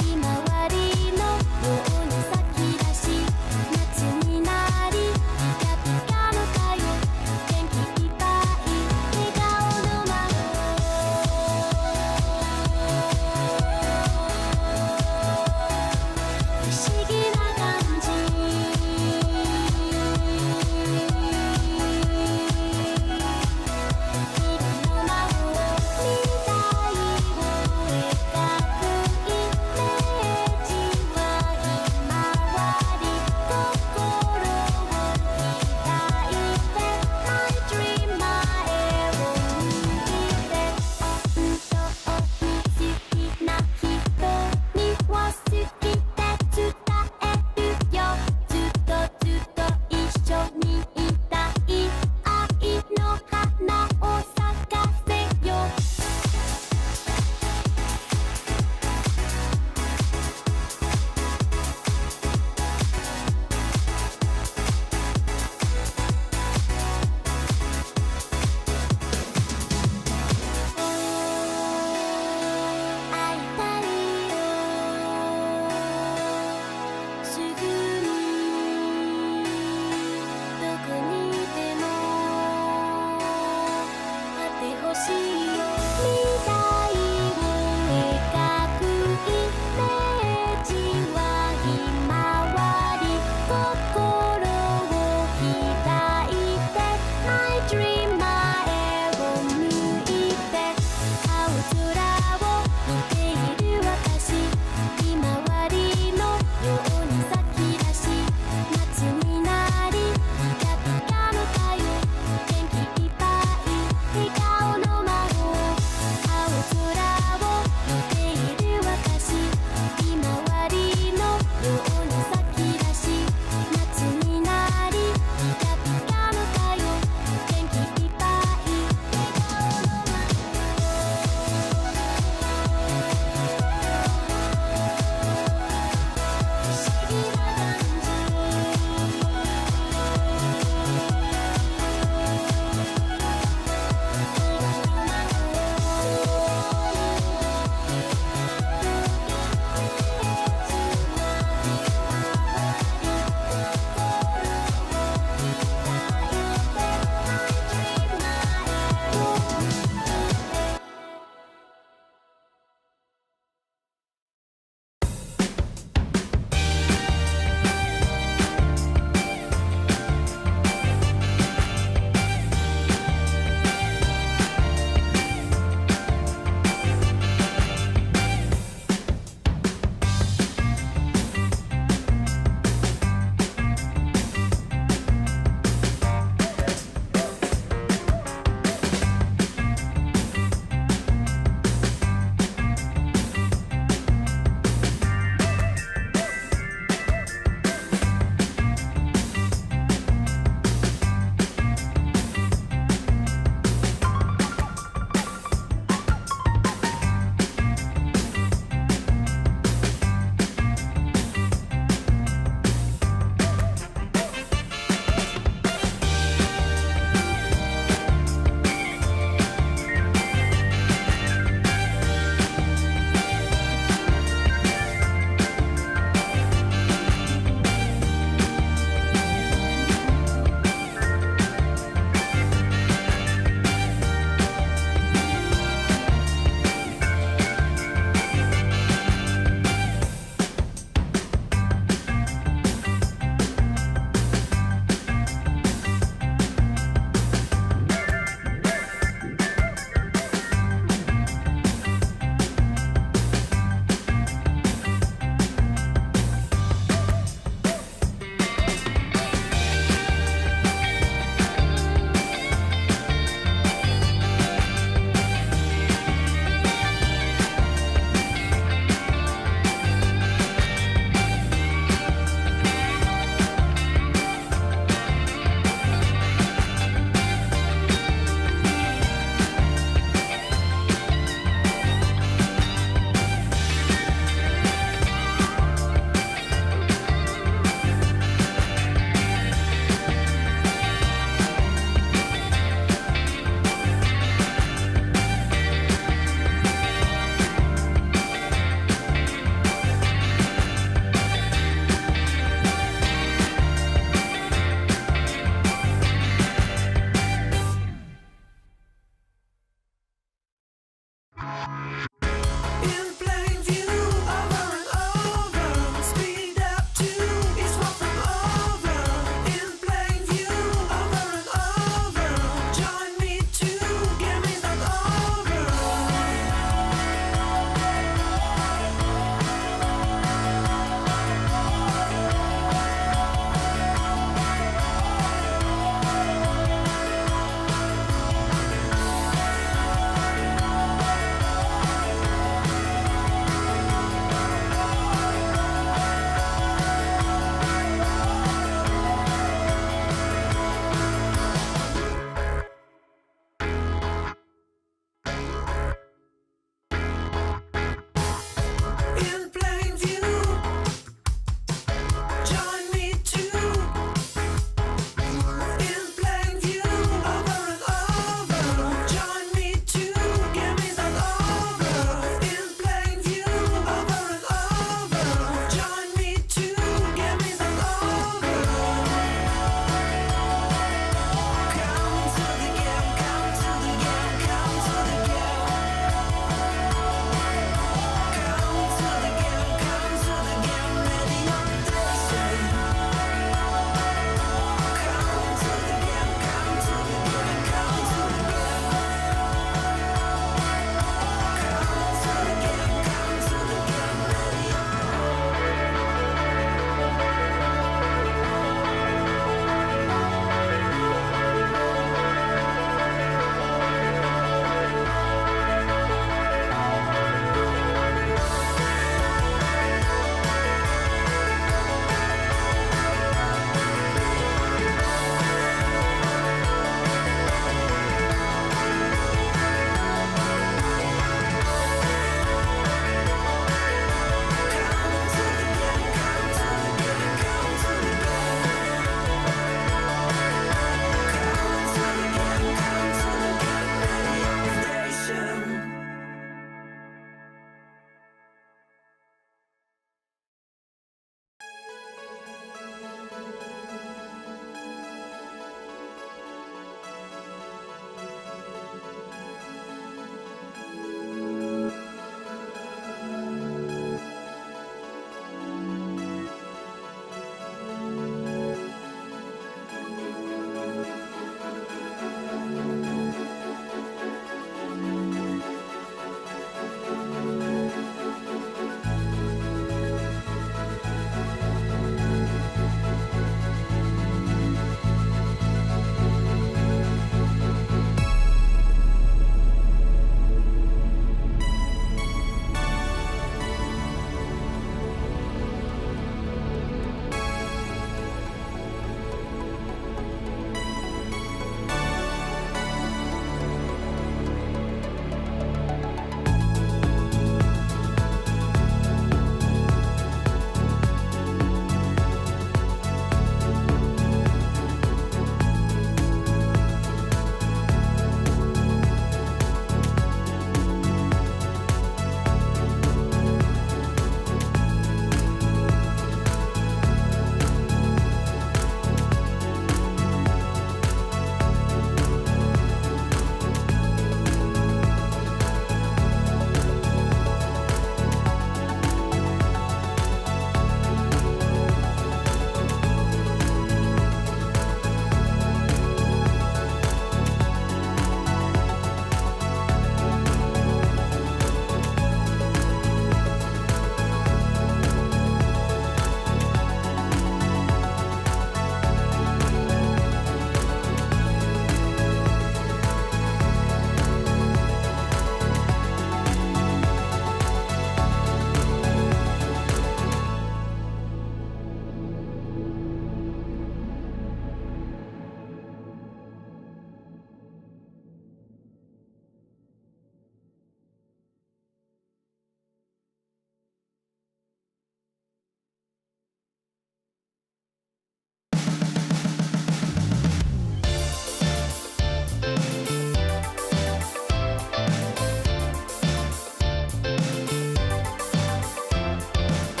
ひまわりのように咲き出し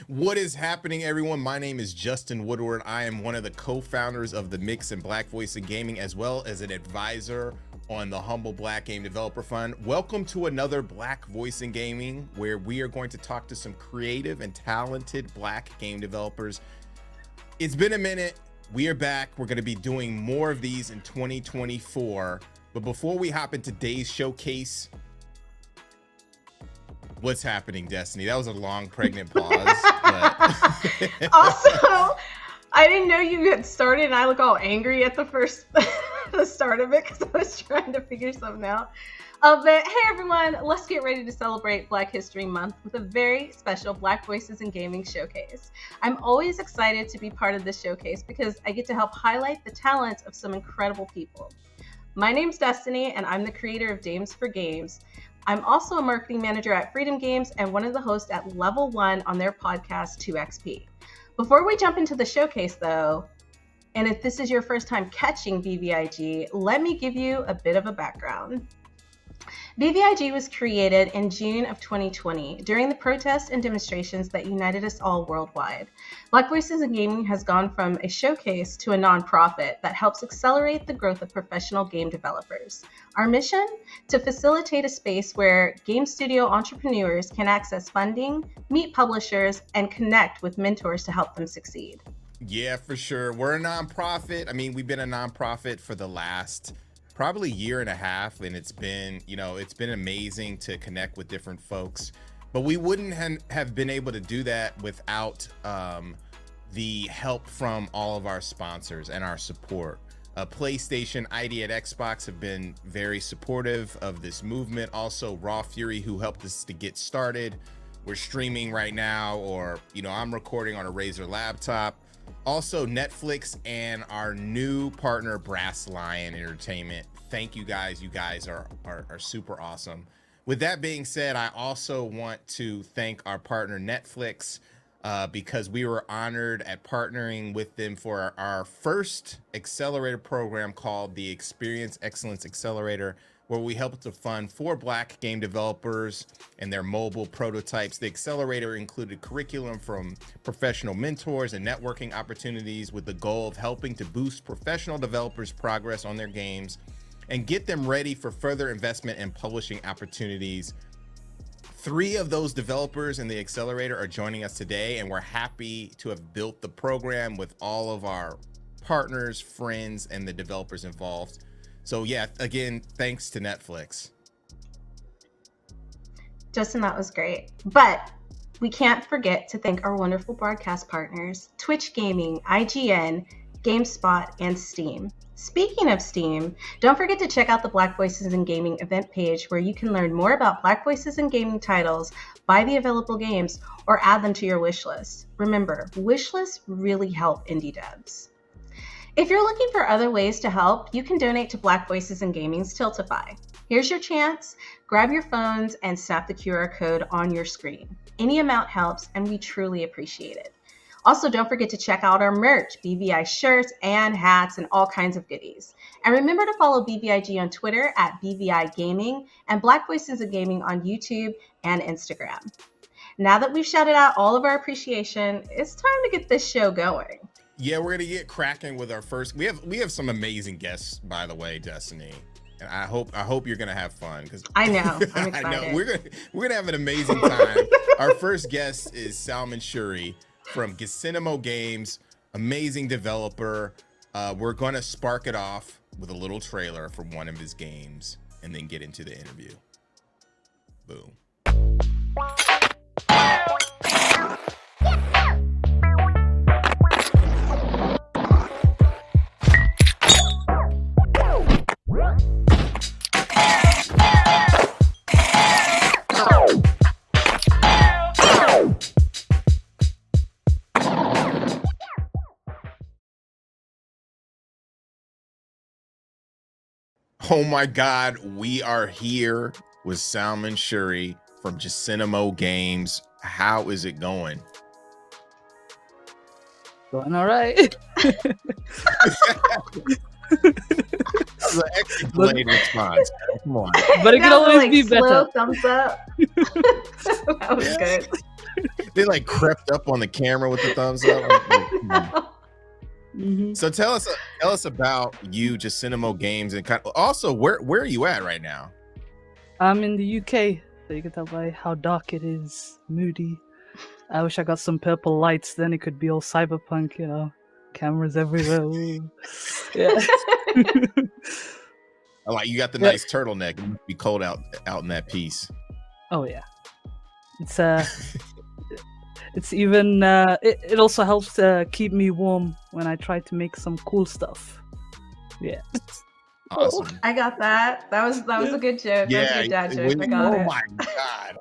What is happening, everyone? My name is Justin Woodward. I am one of the co-founders of the Mix and Black Voice in Gaming, as well as an advisor on the Humble Black Game Developer Fund. Welcome to another Black Voice in Gaming, where we are going to talk to some creative and talented Black game developers. It's been a minute. We are back. We're going to be doing more of these in 2024. But before we hop into today's showcase, what's happening, Destiny? That was a long, pregnant pause. But... Also, I didn't know you had started, and I look all angry at the start of it because I was trying to figure something out. But hey, everyone, let's get ready to celebrate Black History Month with a very special Black Voices in Gaming showcase. I'm always excited to be part of this showcase because I get to help highlight the talents of some incredible people. My name's Destiny, and I'm the creator of Dames for Games. I'm also a marketing manager at Freedom Games and one of the hosts at Level 1 on their podcast 2XP. Before we jump into the showcase, though, and if this is your first time catching BVIG, let me give you a bit of a background. BVIG was created in June of 2020 during the protests and demonstrations that united us all worldwide. Black Voices in Gaming has gone from a showcase to a nonprofit that helps accelerate the growth of professional game developers. Our mission? To facilitate a space where game studio entrepreneurs can access funding, meet publishers, and connect with mentors to help them succeed. Yeah, for sure. We're a nonprofit. I mean, we've been a nonprofit for the last probably year and a half, and it's been amazing to connect with different folks, but we wouldn't have been able to do that without the help from all of our sponsors and our support. PlayStation, ID at Xbox have been very supportive of this movement. Also Raw Fury, who helped us to get started. We're streaming right now, or I'm recording on a Razer laptop. Also Netflix and our new partner Brass Lion Entertainment. Thank you guys. You guys are super awesome. With that being said, I also want to thank our partner Netflix because we were honored at partnering with them for our first accelerator program called the Experience Excellence Accelerator, where we help to fund 4 Black game developers and their mobile prototypes. The accelerator included curriculum from professional mentors and networking opportunities with the goal of helping to boost professional developers' progress on their games and get them ready for further investment and publishing opportunities. 3 of those developers in the accelerator are joining us today, and we're happy to have built the program with all of our partners, friends, and the developers involved. So yeah, again, thanks to Netflix. Justin, that was great. But We can't forget to thank our wonderful broadcast partners, Twitch Gaming, IGN, GameSpot, and Steam. Speaking of Steam, don't forget to check out the Black Voices in Gaming event page where you can learn more about Black Voices in Gaming titles, buy the available games, or add them to your wish list. Remember, wish lists really help indie devs. If you're looking for other ways to help, you can donate to Black Voices in Gaming's Tiltify. Here's your chance. Grab your phones and snap the QR code on your screen. Any amount helps, and we truly appreciate it. Also, don't forget to check out our merch, BVI shirts and hats and all kinds of goodies. And remember to follow BVIG on Twitter at BVI Gaming and Black Voices of Gaming on YouTube and Instagram. Now that we've shouted out all of our appreciation, it's time to get this show going. Yeah, we're gonna get cracking with our first. We have some amazing guests, by the way, Destiny, and I hope you're gonna have fun because I know I'm excited. I know we're gonna have an amazing time. Our first guest is Salman Shuri from Gisinimo Games, amazing developer. We're gonna spark it off with a little trailer from one of his games, and then get into the interview. Boom. Oh my God, we are here with Salman Shuri from Gisinimo Games. How is it going? Going all right. That was an extra delayed response. Come on. But it could always be slow better. Thumbs up. That was good. They like crept up on the camera with the thumbs up. Mm-hmm. So tell us about you, Gisinimo Games, and also where are you at right now? I'm in the UK, so you can tell by how dark it is, moody. I wish I got some purple lights, then it could be all cyberpunk, you know, cameras everywhere. Ooh. Yeah. Like you got the nice turtleneck. It must be cold out in that piece. Oh yeah. It's it's even it also helps keep me warm when I try to make some cool stuff. Yeah. Awesome. I got that. That was a good joke. Yeah, that was a good dad joke. I got oh it. my God.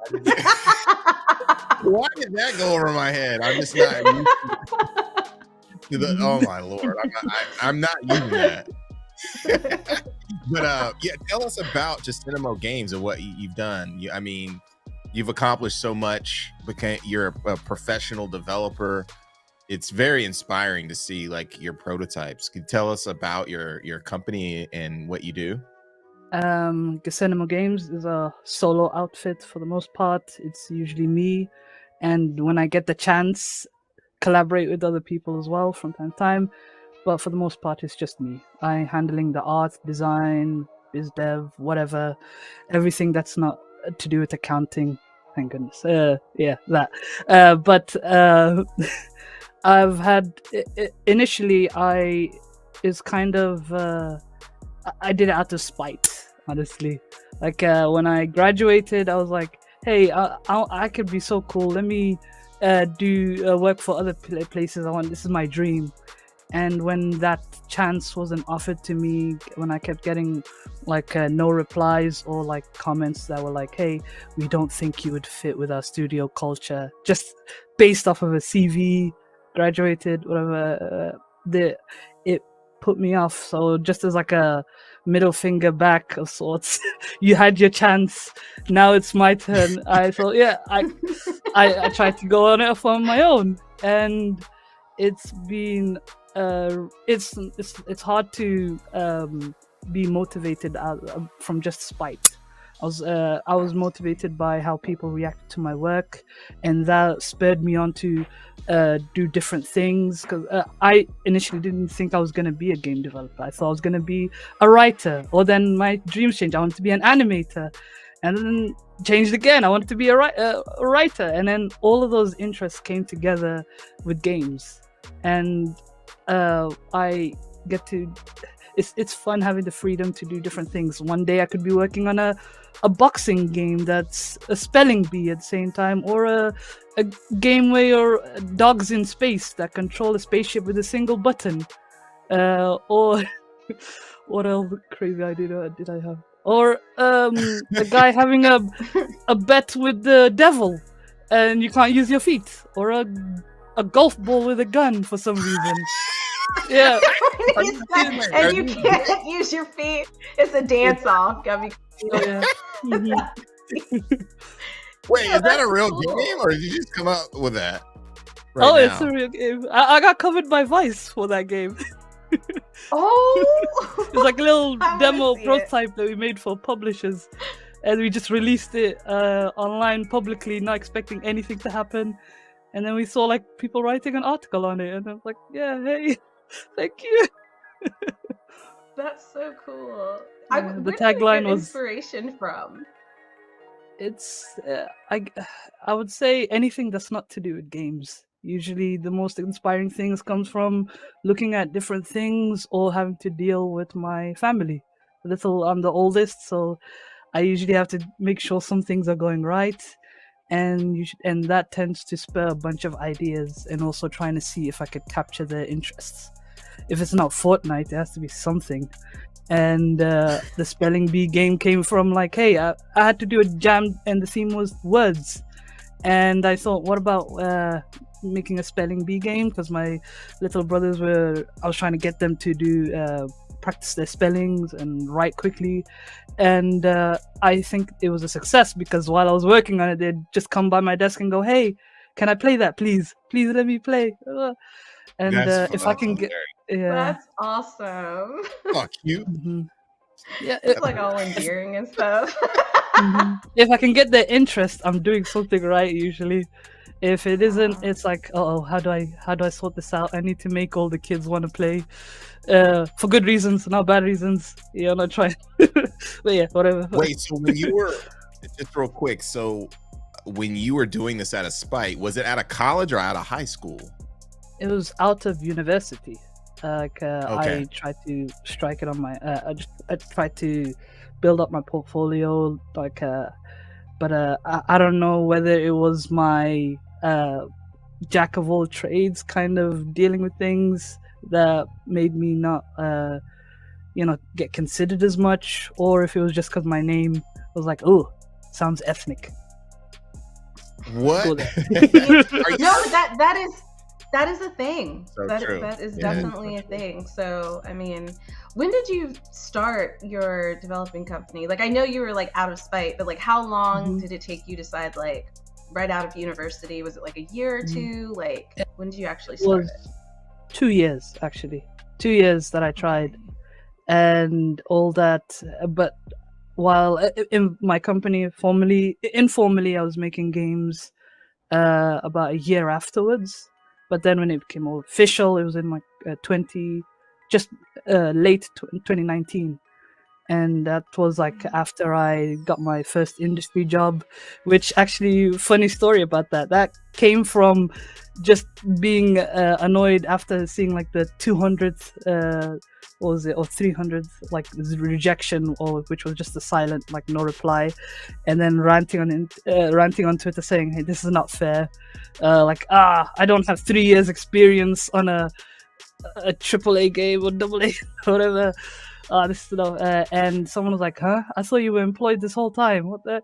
Why did that go over my head? I'm just not used to the, oh my Lord. I'm not using that. But yeah, tell us about Gisinimo Games and what you've done. I mean, you've accomplished so much. You're a professional developer. It's very inspiring to see like your prototypes. Can you tell us about your company and what you do? Gisinimo Games is a solo outfit for the most part. It's usually me, and when I get the chance, collaborate with other people as well from time to time. But for the most part, it's just me. I'm handling the art, design, biz dev, whatever, everything that's not to do with accounting. Thank goodness. Yeah, that. But I've had initially I did it out of spite, honestly. Like when I graduated, I was like, hey, I could be so cool. Let me do work for other places. This is my dream. And when that chance wasn't offered to me, when I kept getting like no replies or like comments that were like, hey, we don't think you would fit with our studio culture, just based off of a CV, graduated, whatever, it put me off. So just as like a middle finger back of sorts, you had your chance, now it's my turn. I thought, yeah, I tried to go on it on my own, and it's been it's hard to be motivated from just spite. I was motivated by how people reacted to my work, and that spurred me on to do different things, because I initially didn't think I was going to be a game developer. I thought I was going to be a writer, or then my dreams changed. I wanted to be an animator, and then changed again. I wanted to be a writer, and then all of those interests came together with games, and I get to it's fun having the freedom to do different things. One day I could be working on a boxing game that's a spelling bee at the same time, or a game where you're dogs in space that control a spaceship with a single button, or what else crazy idea did I have? Or a guy having a bet with the devil, and you can't use your feet, or a golf ball with a gun for some reason. Yeah, and you can't use your feet. It's a dance off. Oh, yeah. Wait, is that a real game, or did you just come up with that? It's a real game. I got covered by Vice for that game. Oh, it's like a little I wanna demo see prototype that we made for publishers, and we just released it online publicly, not expecting anything to happen. And then we saw like people writing an article on it, and I was like, "Yeah, hey, thank you." That's so cool. The Where did you tagline get was- inspiration from? It's I would say anything that's not to do with games. Usually, the most inspiring things comes from looking at different things or having to deal with my family. I'm the oldest, so I usually have to make sure some things are going right, and that tends to spur a bunch of ideas, and also trying to see if I could capture their interests. If it's not Fortnite, it has to be something. And the spelling bee game came from like, hey, I had to do a jam, and the theme was words, and I thought, what about making a spelling bee game? Because my little brothers I was trying to get them to do practice their spellings and write quickly, and I think it was a success, because while I was working on it, they'd just come by my desk and go, hey, can I play that, please let me play. And if I can get That's awesome. Oh, cute. Yeah, It's like all endearing and stuff. if I can get their interest, I'm doing something right usually. If it isn't, it's like, how do I sort this out? I need to make all the kids want to play for good reasons, not bad reasons. Yeah, not trying. But yeah, whatever. Wait, so when you were just real quick, so when you were doing this out of spite, was it out of college or out of high school? It was out of university. Okay. I tried to strike it on my. I tried to build up my portfolio, but I don't know whether it was my jack of all trades kind of dealing with things that made me not get considered as much, or if it was just because my name was like, oh, sounds ethnic. What? No, that is a thing. So that true. is Yeah. definitely a thing. So, I mean, when did you start your developing company? Like, I know you were like out of spite, but like, how long did it take you to decide, like, right out of university? Was it like a year or two? Like, when did you actually start it? 2 years, actually. 2 years that I tried, and all that. But while in my company, informally, I was making games about a year afterwards. But then when it became official, it was in like late 2019. And that was like after I got my first industry job, which actually, funny story about that. That came from just being annoyed after seeing like the 200th, what was it, or 300th, like rejection, or which was just a silent, like no reply, and then ranting on Twitter saying, "Hey, this is not fair. I don't have 3 years experience on a AAA game or AA, whatever." This stuff, and someone was like, "Huh? I thought you were employed this whole time. What the?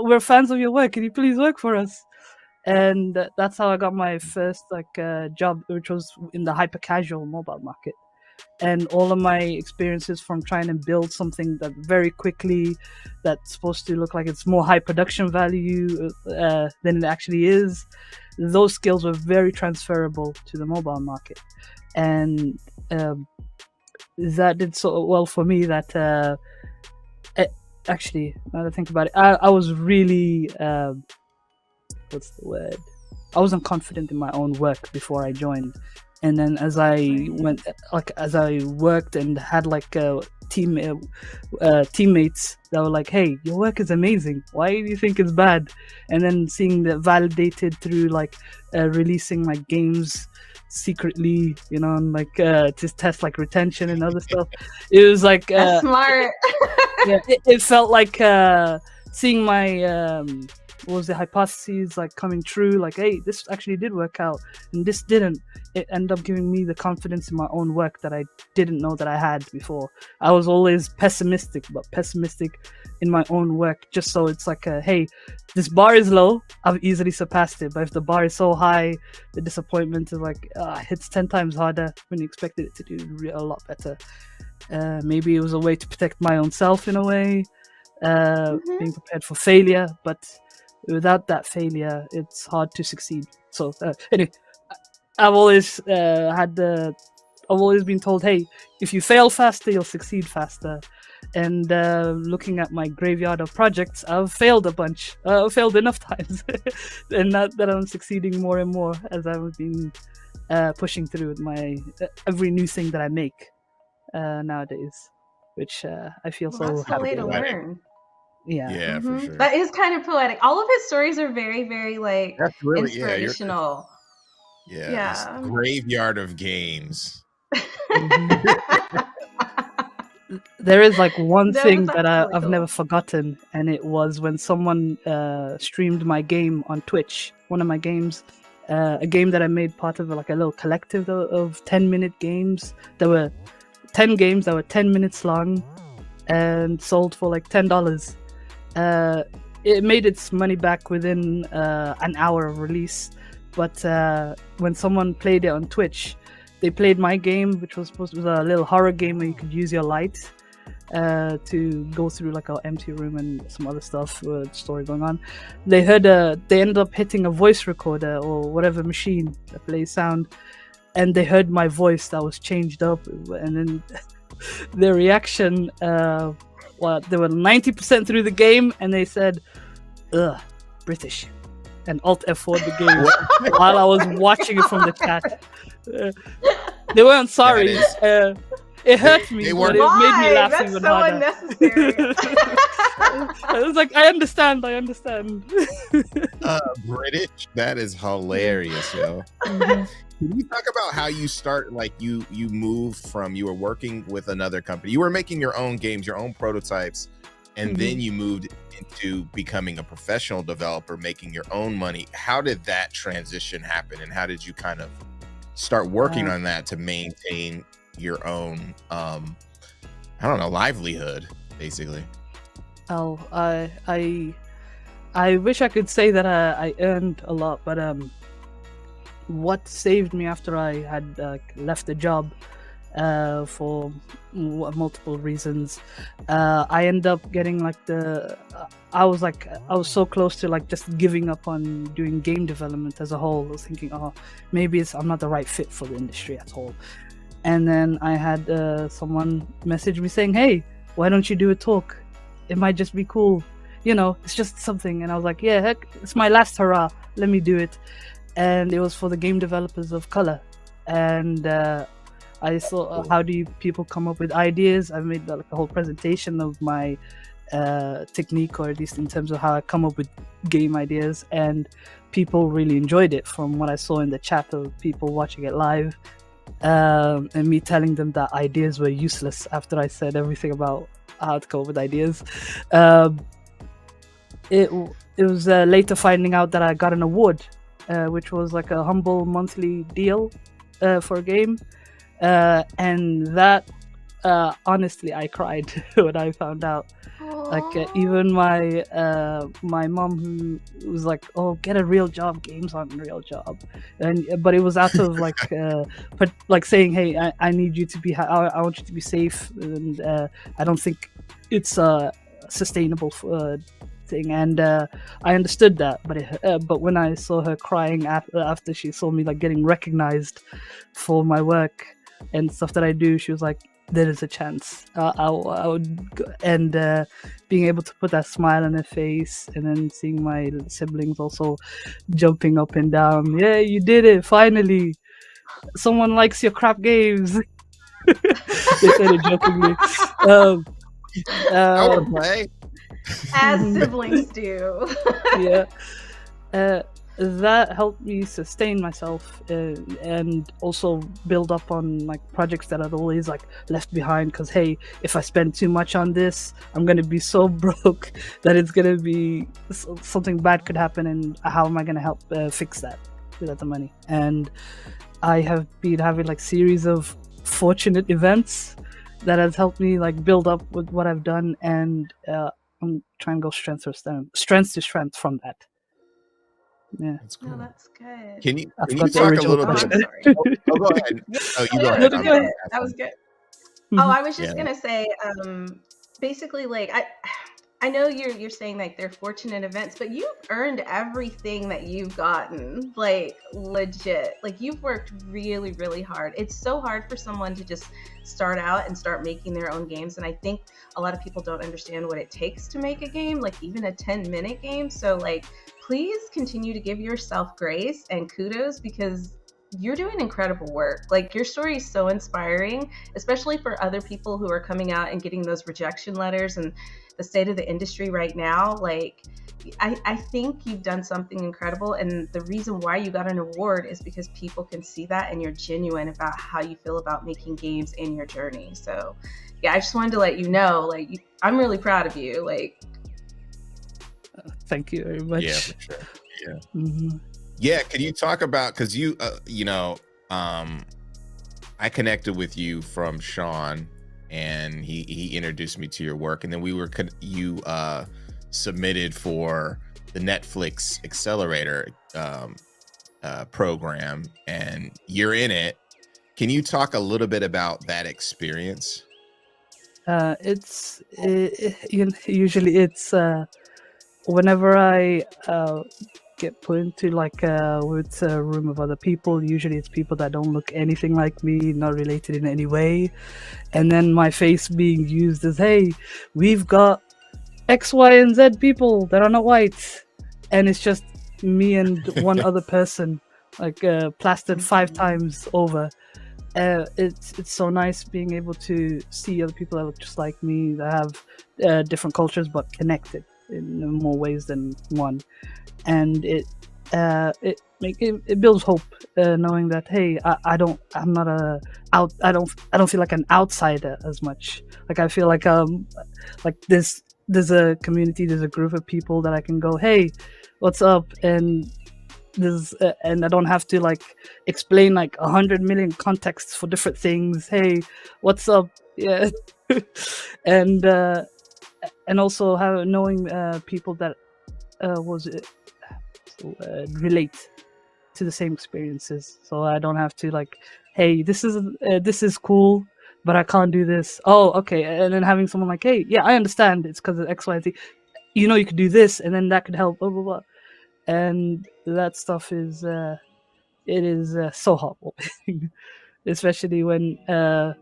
We're fans of your work. Can you please work for us?" And that's how I got my first job, which was in the hyper casual mobile market. And all of my experiences from trying to build something that very quickly, that's supposed to look like it's more high production value than it actually is, those skills were very transferable to the mobile market. And that did so well for me that actually, now that I think about it, I was really what's the word? I wasn't confident in my own work before I joined, and then as I worked and had like teammates that were like, "Hey, your work is amazing. Why do you think it's bad?" And then seeing that validated through like releasing like games secretly, you know, and like to test like retention and other stuff. It was like That's smart. yeah, it felt like seeing my what was the hypotheses like coming true, like, hey, this actually did work out and this didn't. It ended up giving me the confidence in my own work that I didn't know that I had before. I was always pessimistic in my own work, just so it's like hey, this bar is low, I've easily surpassed it, but if the bar is so high, the disappointment is like it's 10 times harder when you expected it to do a lot better. Maybe it was a way to protect my own self in a way, being prepared for failure, but without that failure, it's hard to succeed. So anyway, I've always I've always been told, hey, if you fail faster, you'll succeed faster. And looking at my graveyard of projects, I've failed a bunch. I've failed enough times, and not that I'm succeeding more and more as I've been pushing through with my every new thing that I make nowadays, which I feel so that's the happy way to about. learn. Yeah, for sure. That is kind of poetic. All of his stories are very, very like That's really inspirational. Yeah, it's graveyard of games. There is like one That thing was that actually I've cool. never forgotten, and it was when someone streamed my game on Twitch. One of my games, a game that I made part of like a little collective of 10-minute games. There were 10 games that were 10 minutes long and sold for like $10. It made its money back within an hour of release, but when someone played it on Twitch, they played my game, which was supposed to be a little horror game where you could use your light to go through like an empty room and some other stuff, story going on. They ended up hitting a voice recorder or whatever machine that plays sound, and they heard my voice that was changed up, and then their reaction, they were 90% through the game, and they said, "Ugh, British," and Alt F4 the game while I was watching it from the chat. They weren't sorry. It hurt me, but it made me laugh That's even so harder. unnecessary. I was like, I understand. British? That is hilarious, yo. Can you talk about how you start, like you moved from, you were working with another company, you were making your own games, your own prototypes, and then you moved into becoming a professional developer, making your own money. How did that transition happen, and how did you kind of start working on that to maintain your own I don't know, livelihood, basically? I wish I could say that I earned a lot, but what saved me after I had left the job for multiple reasons, I ended up getting like I was so close to like just giving up on doing game development as a whole. I was thinking, oh, maybe I'm not the right fit for the industry at all. And then I had someone message me saying, hey, why don't you do a talk? It might just be cool, you know, it's just something. And I was like, yeah, heck, it's my last hurrah, let me do it. And it was for the game developers of color. And I saw how do people come up with ideas. I made like a whole presentation of my technique, or at least in terms of how I come up with game ideas, and people really enjoyed it from what I saw in the chat of people watching it live, and me telling them that ideas were useless after I said everything about how to come up with ideas. It was later finding out that I got an award, which was like a humble monthly deal for a game, and that honestly I cried when I found out. Like even my mom, who was like, "Oh, get a real job. Games aren't a real job," but it was out of like, but like saying, "Hey, I need you to be. I want you to be safe, and I don't think it's a sustainable thing." And I understood that, but when I saw her crying after she saw me like getting recognized for my work and stuff that I do, she was like, there is a chance. I would, and being able to put that smile on her face, and then seeing my siblings also jumping up and down. Yeah, you did it! Finally, someone likes your crap games. They said it jokingly. um, I uh, would play. As siblings do. yeah. That helped me sustain myself and also build up on like projects that I'd always like left behind. Because hey, if I spend too much on this, I'm gonna be so broke that it's gonna be something bad could happen, and how am I gonna help fix that without the money? And I have been having like series of fortunate events that has helped me like build up with what I've done, and I'm trying to go strength to strength from that. Yeah, That's cool. No, that's good. Can you I can you forgot the talk a original little Oh, bit? I'm question. sorry. Oh, go ahead. Oh, you go No, ahead. you No, I'm go did ahead. it. That was good. Oh, Mhm. I was just Yeah. gonna say, basically, like I know you're saying like they're fortunate events, but you've earned everything that you've gotten, like legit. Like you've worked really, really hard. It's so hard for someone to just start out and start making their own games, and I think a lot of people don't understand what it takes to make a game, like even a 10-minute game. So like, please continue to give yourself grace and kudos because you're doing incredible work. Like your story is so inspiring, especially for other people who are coming out and getting those rejection letters and the state of the industry right now. Like I think you've done something incredible, and the reason why you got an award is because people can see that and you're genuine about how you feel about making games in your journey. So yeah, I just wanted to let you know, like I'm really proud of you. Like Thank you very much. Yeah, for sure. Yeah. Mhm. Yeah, can you talk about, because you I connected with you from Sean, and he introduced me to your work, and then you submitted for the Netflix Accelerator program, and you're in it. Can you talk a little bit about that experience? Usually it's whenever I get put into like with a room of other people. Usually it's people that don't look anything like me, not related in any way, and then my face being used as, hey, we've got X, Y, and Z people that are not white, and it's just me and one other person, like plastered 5 times over. It's so nice being able to see other people that look just like me, that have different cultures but connected in more ways than one, and it builds hope, knowing that hey, I'm not I don't feel like an outsider as much. Like I feel like there's a community, there's a group of people that I can go, hey, what's up, and and I don't have to like explain like 100 million contexts for different things. Hey, what's up? Yeah. and also knowing people that relate to the same experiences, so I don't have to like, hey, this is cool, but I can't do this. Oh, okay. And then having someone like, hey, yeah, I understand, it's because of XYZ, you could do this, and then that could help, blah blah blah. And that stuff is so heartwarming, especially when I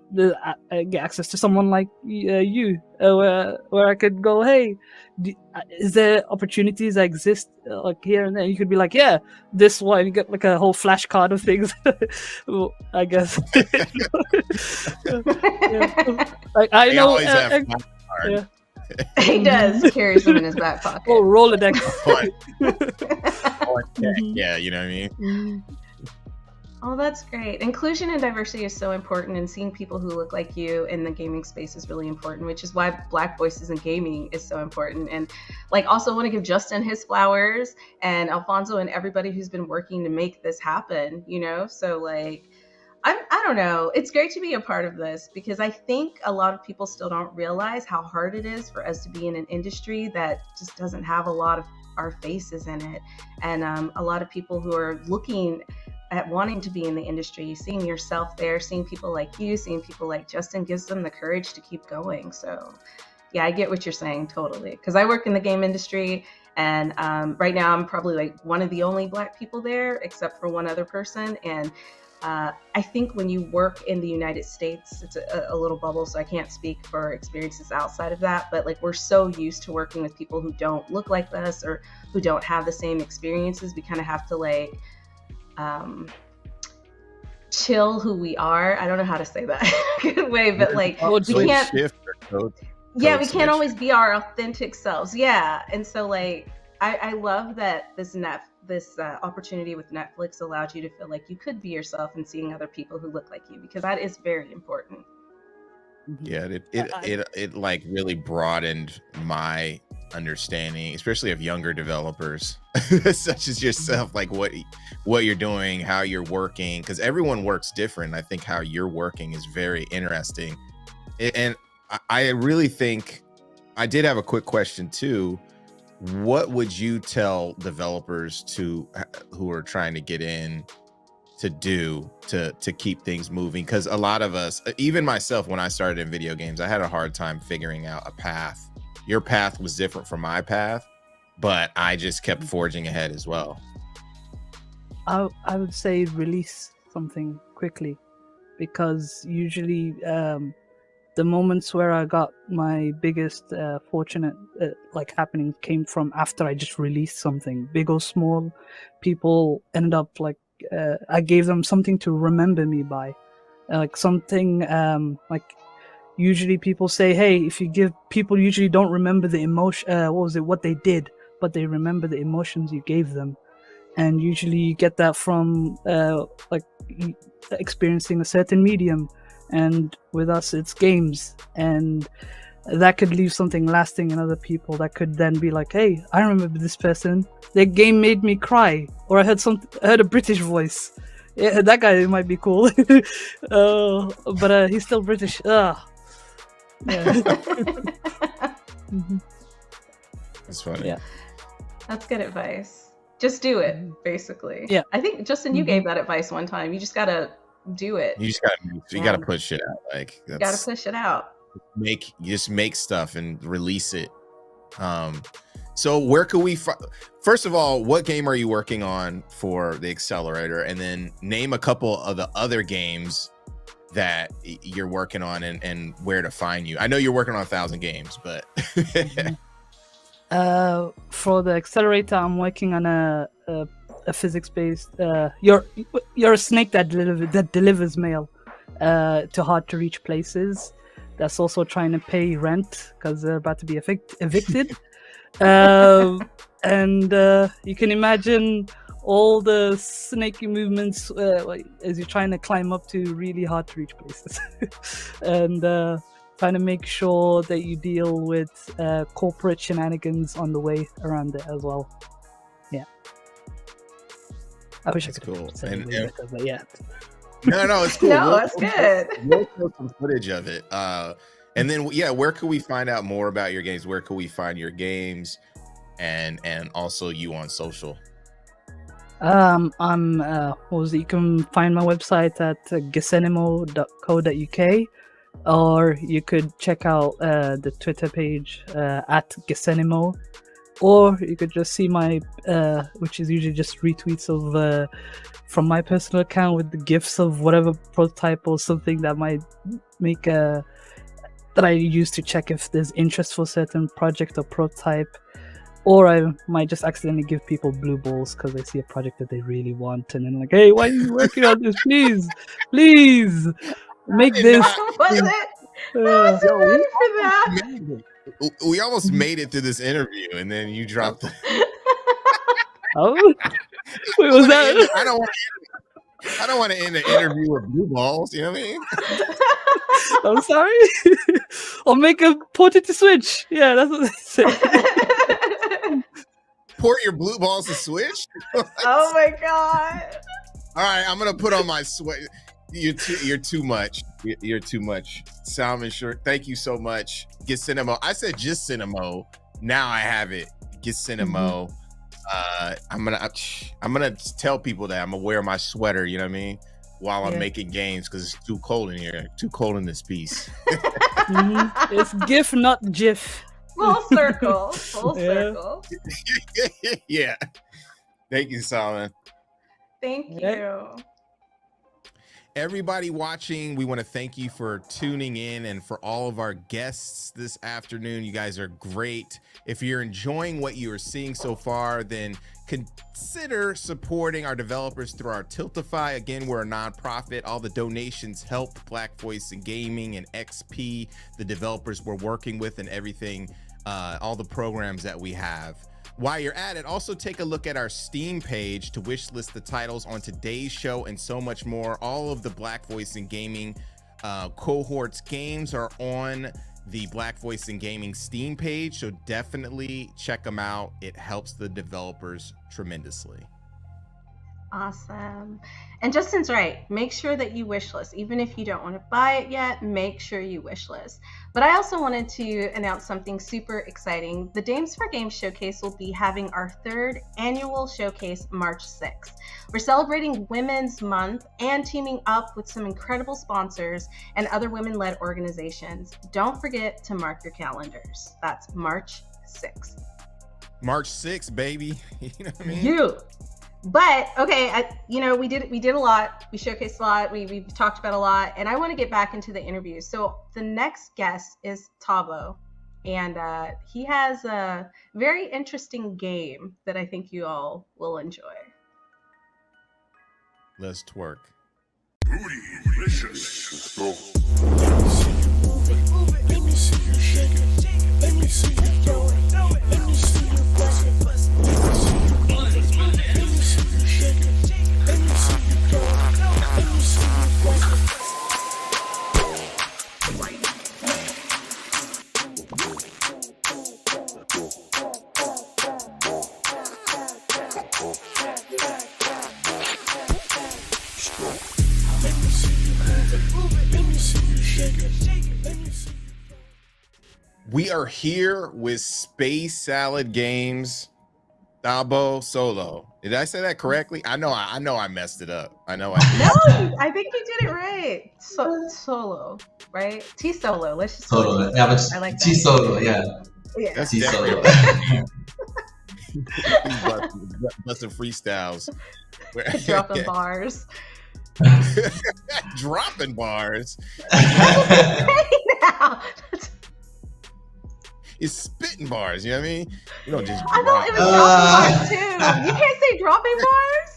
get access to someone like you, where I could go, hey, is there opportunities that exist like here and there? You could be like, yeah, this one. You get like a whole flashcard of things. Well, I guess. Yeah. Like I They know. always have fun card. Yeah. he does carry some in his back pocket. Oh, Rolodex. Yeah, you know what I mean? Mhm. Oh, that's great. Inclusion and diversity is so important, and seeing people who look like you in the gaming space is really important, which is why Black Voices in Gaming is so important. And like, also want to give Justin his flowers, and Alfonso, and everybody who's been working to make this happen, So like, I don't know. It's great to be a part of this, because I think a lot of people still don't realize how hard it is for us to be in an industry that just doesn't have a lot of our faces in it. And a lot of people who are looking at wanting to be in the industry, seeing yourself there, seeing people like you, seeing people like Justin, gives them the courage to keep going. So yeah, I get what you're saying totally, because I work in the game industry, and right now I'm probably like one of the only Black people there, except for one other person. And I think when you work in the United States, it's a little bubble, so I can't speak for experiences outside of that, but like, we're so used to working with people who don't look like us or who don't have the same experiences. We kind of have to like chill who we are. I don't know how to say that good way, but like, we can't. Shift or Yeah, we switch. can't always be our authentic selves. Yeah, and so like I love that this opportunity with Netflix allowed you to feel like you could be yourself and seeing other people who look like you, because that is very important. Yeah, I- it like really broadened my understanding, especially of younger developers such as yourself, like what you're doing, how you're working, because everyone works different. I think how you're working is very interesting. And I really think I did have a quick question too. What would you tell developers who are trying to get in to do to keep things moving? Because a lot of us, even myself, when I started in video games, I had a hard time figuring out a path. Your path was different from my path, but I just kept forging ahead as well. I would say release something quickly, because usually the moments where I got my biggest fortunate like happening came from after I just released something, big or small. People ended up like I gave them something to remember me by, like something like usually people say, hey, if you give people usually don't remember the emotion, what they did, but they remember the emotions you gave them. And usually you get that from like experiencing a certain medium, and with us it's games, and that could leave something lasting in other people. That could then be like, hey, I remember this person, their game made me cry, or I heard a British voice. Yeah, that guy might be cool. But he's still British. Yeah. That's funny. Yeah. That's good advice. Just do it, basically. Yeah. I think Justin, you gave that advice one time. You just gotta do it. You gotta push shit out. Like you gotta push it out. Make stuff and release it. So where could we first of all, what game are you working on for the accelerator, and then name a couple of the other games that you're working on and where to find you. I know you're working on 1,000 games, but for the accelerator, I'm working on a physics-based. You're a snake that delivers mail to hard-to-reach places. That's also trying to pay rent because they're about to be evicted. And you can imagine all the snaky movements as you're trying to climb up to really hard-to-reach places, and trying to make sure that you deal with corporate shenanigans on the way around it as well. Yeah. I wish I could cool. say it better, but yeah. No, it's cool. No, it's good. We'll show some footage of it. And then, yeah, where can we find out more about your games? Where can we find your games, and also you on social? You can find my website at gesenimo.co.uk, or you could check out the Twitter page at gesenimo, or you could just see my which is usually just retweets of from my personal account with the gifs of whatever prototype or something that might make that I use to check if there's interest for a certain project or prototype. Or I might just accidentally give people blue balls because they see a project that they really want, and then like, hey, why are you working on this? Please make this. Was it? I wasn't ready for that. We almost made it through this interview, and then you dropped the... Oh, wait, was that? I don't want to end the interview with blue balls. You know what I mean? I'm sorry. I'll make a port it to Switch. Yeah, that's what they say. Port your blue balls to Switch? Oh my god! All right, I'm gonna put on my sweat. You're too much. You're too much. Salmon Short, thank you so much. Get Cinemo. I said just Cinemo. Now I have it. Get Cinemo. I'm gonna tell people that I'm gonna wear my sweater. You know what I mean? While I'm making games, because it's too cold in here. Too cold in this piece. It's GIF, not GIF. Full circle. Full circle. Yeah. Thank you, Salmon. Thank you. everybody watching, we want to thank you for tuning in, and for all of our guests this afternoon. You guys are great. If you're enjoying what you are seeing so far, then consider supporting our developers through our Tiltify. Again, we're a nonprofit. All the donations help Black Voice in Gaming and XP, the developers we're working with, and everything, all the programs that we have. While you're at it, also take a look at our Steam page to wish list the titles on today's show and so much more. All of the Black Voice in Gaming cohorts games are on the Black Voice in Gaming Steam page, so definitely check them out. It helps the developers tremendously. Awesome. And Justin's right. Make sure that you wish list. Even if you don't want to buy it yet, make sure you wish list. But I also wanted to announce something super exciting. The Dames for Games Showcase will be having our 3rd annual showcase March 6th. We're celebrating Women's Month and teaming up with some incredible sponsors and other women-led organizations. Don't forget to mark your calendars. That's March 6th. March 6th, baby. You know what I mean? You. But okay, we did a lot. We showcased a lot. We talked about a lot, and I want to get back into the interview. So the next guest is Tabo, and he has a very interesting game that I think you all will enjoy. Let's twerk. Bootylicious. Let's go. Let me see you shake it. Let me see you throw it. Let me see you bust it. We are here with Space Salad Games, Tabo Solo. Did I say that correctly? I know I messed it up. I know I did. No, I think you did it right. Solo, right? T Solo. Let's just Solo. Yeah, but I like that. T Solo. Yeah. Yeah. That's T Solo. busting freestyles. Dropping bars. Dropping bars. Now. It's spitting bars, you know what I mean? You don't just I thought it was dropping bars too. You can't say dropping bars?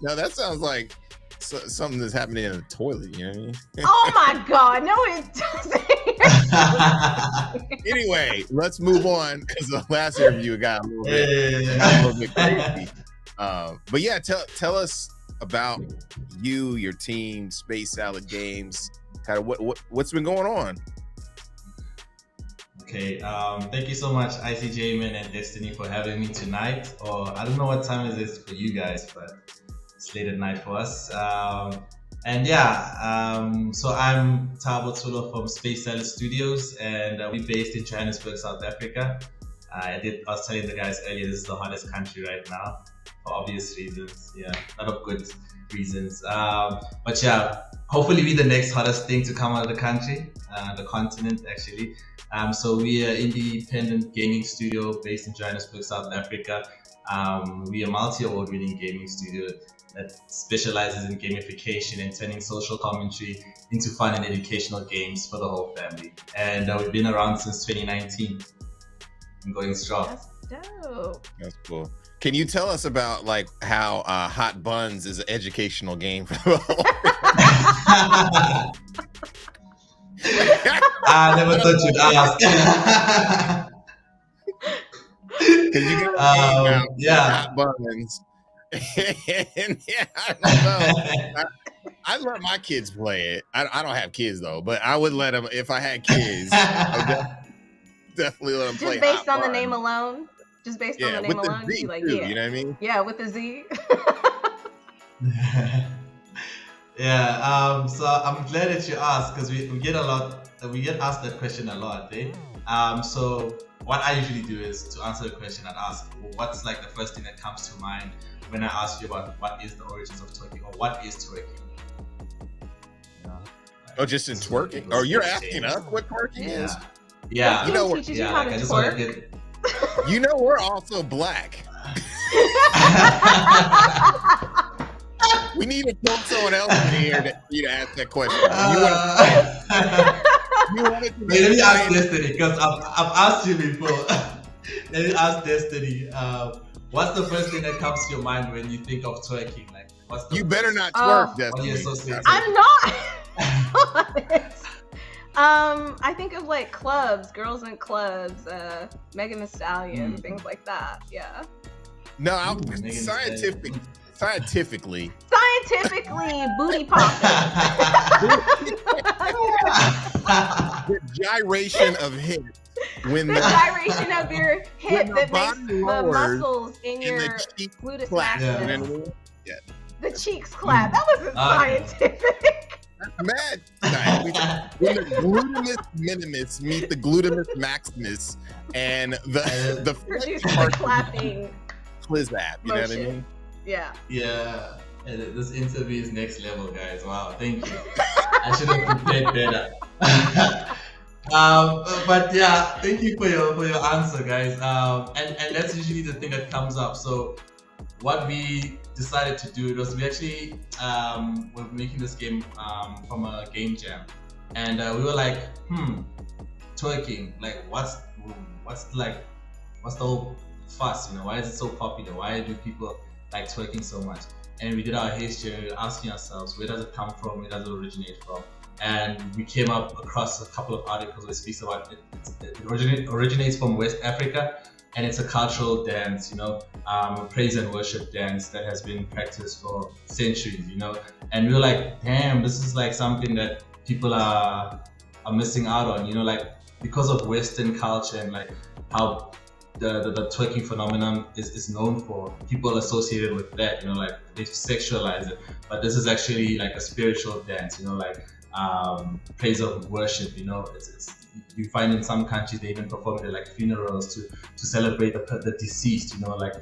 No, that sounds like something that's happening in a toilet, you know what I mean? Oh my god, no it doesn't. Anyway, let's move on because the last interview got a little bit crazy. But yeah, tell us about you, your team, Space Salad Games, kind of what's been going on. Okay, thank you so much, ICJ and Destiny, for having me tonight. Or I don't know what time it is for you guys, but it's late at night for us. So I'm Tabo Solo from Space Salad Studios, and we're based in Johannesburg, South Africa. I was telling the guys earlier, this is the hottest country right now, for obvious reasons. Yeah, a lot of good reasons. But yeah, hopefully we're the next hottest thing to come out of the country, the continent actually. So we are an independent gaming studio based in Johannesburg, South Africa. We are a multi-award winning gaming studio that specializes in gamification and turning social commentary into fun and educational games for the whole family. And we've been around since 2019 and going strong. That's dope. That's cool. Can you tell us about like how Hot Buns is an educational game for the whole I never thought you'd ask. Because you got yeah. Hot Buns. And yeah, I don't know. I'd let my kids play it. I don't have kids though, but I would let them if I had kids. I would definitely let them play. Just based Hot on the Buns. name alone. Just based on the name with the alone, Z you like too, yeah. You know what I mean? Yeah, with the Z. Yeah, so I'm glad that you asked because we get asked that question a lot, eh? So what I usually do is to answer the question, I'd ask, well, what's like the first thing that comes to mind when I ask you about what is the origins of twerking or what is twerking? Oh, just in twerking? Oh, you're asking us what twerking is? Yeah. You know, teaches you how to twerk. You know, we're also black. We need to pull someone else in here for you to ask that question. You wanted to Wait, let me ask Destiny, because I've asked you before. Let me ask Destiny. What's the first thing that comes to your mind when you think of twerking? Like, what's the You better not Oh. twerk, what do you Destiny. associate? I'm not. I think of like clubs, girls in clubs, Megan Thee Stallion, things like that. Yeah. No, Megan Thee scientifically, Scientifically, booty popping. the gyration of hips when The the gyration of your hip the that makes body the lowers muscles in and your the cheek gluteus clap. Yeah. You know maximus. what I mean? The cheeks clap. That wasn't Okay. scientific. That's mad. When the glutamus minimus meet the glutamus maximus and the Produce flex the part clapping. clizap, you know what I motion. mean? Yeah. Yeah, and this interview is next level, guys. Wow, thank you. I should have prepared better. But yeah, thank you for your answer, guys. And that's usually the thing that comes up. So what we decided to do was we actually were making this game from a game jam, and we were like, twerking. Like, what's the whole fuss? You know, why is it so popular? Why do people like twerking so much? And we did our history, asking ourselves, where does it come from? Where does it originate from? And we came up across a couple of articles that speaks about it. It originates from West Africa, and it's a cultural dance, you know, praise and worship dance that has been practiced for centuries, you know. And we were like, damn, this is like something that people are missing out on, you know, like because of Western culture and like how the twerking phenomenon is known for. People associated with that, you know, like they sexualize it, but this is actually like a spiritual dance, you know, like praise of worship, you know. It's you find in some countries they even perform it at like funerals to celebrate the deceased, you know, like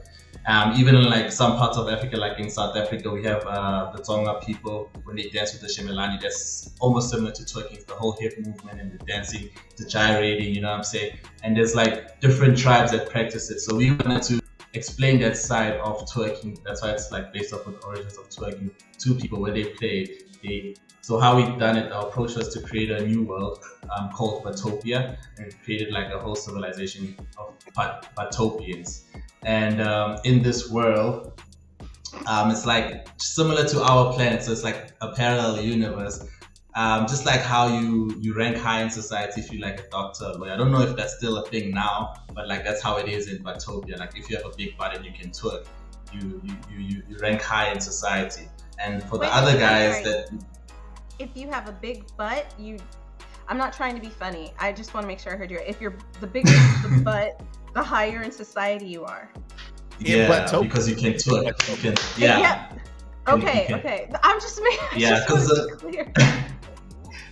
even in like some parts of Africa, like in South Africa, we have the Tsonga people when they dance with the Shemelani. That's almost similar to twerking. It's the whole hip movement and the dancing, the gyrating, you know what I'm saying? And there's like different tribes that practice it. So we wanted to explain that side of twerking. That's why it's like based off of the origins of twerking to people where they play. So how we've done it, our approach was to create a new world called Batopia, and we created like a whole civilization of Batopians. And in this world, it's like similar to our planet, so it's like a parallel universe. Just like how you rank high in society if you're like a doctor or lawyer. I don't know if that's still a thing now, but like that's how it is in Batopia. Like if you have a big butt and you can twerk, you rank high in society. And for the other guys that if you have a big butt, I'm not trying to be funny. I just want to make sure I heard you right. If you're the bigger the butt, the higher in society you are. Yeah, because you can twerk. You can, yeah. Okay. I'm just making it clear.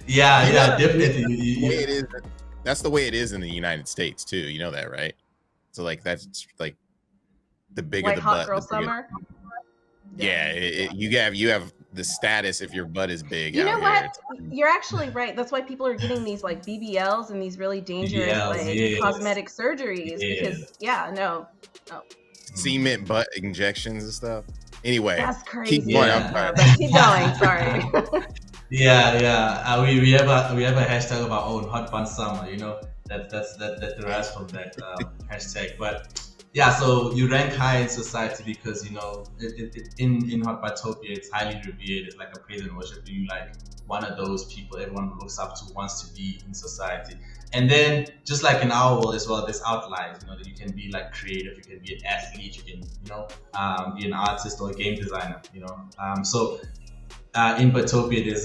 Yeah, definitely. That's the way it is in the United States too. You know that, right? So like that's like the bigger like the hot butt. girl the bigger, summer. Yeah, you have the status if your butt is big. You know out what? here. You're actually right. That's why people are getting these like BBLs and these really dangerous cosmetic surgeries because Cement butt injections and stuff. Anyway, that's crazy. Keep going. But keep going. Sorry. Yeah. We have a hashtag of our own, Hot Bun Summer. You know that derives from that hashtag. But yeah, so you rank high in society because, you know, in Hot Batopia, it's highly revered. It's like a praise and worship. You like one of those people everyone looks up to, wants to be in society. And then, just like in our world as well, there's outlines. You know, that you can be like creative, you can be an athlete, you can, you know, be an artist or a game designer. You know, so in Batopia, there's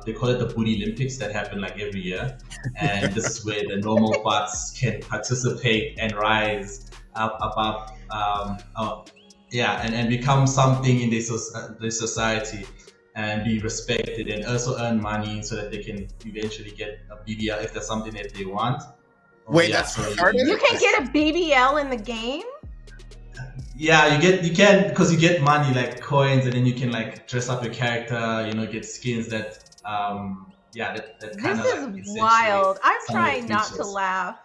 they call it the Booty Olympics that happen like every year, and this is where the normal butts can participate and rise up above, and become something in this society and be respected and also earn money so that they can eventually get a BBL if that's something that they want. Wait, you can get a BBL in the game? Yeah, you can because you get money like coins, and then you can like dress up your character, you know, get skins that that kind of like, this is wild. I'm trying not to laugh,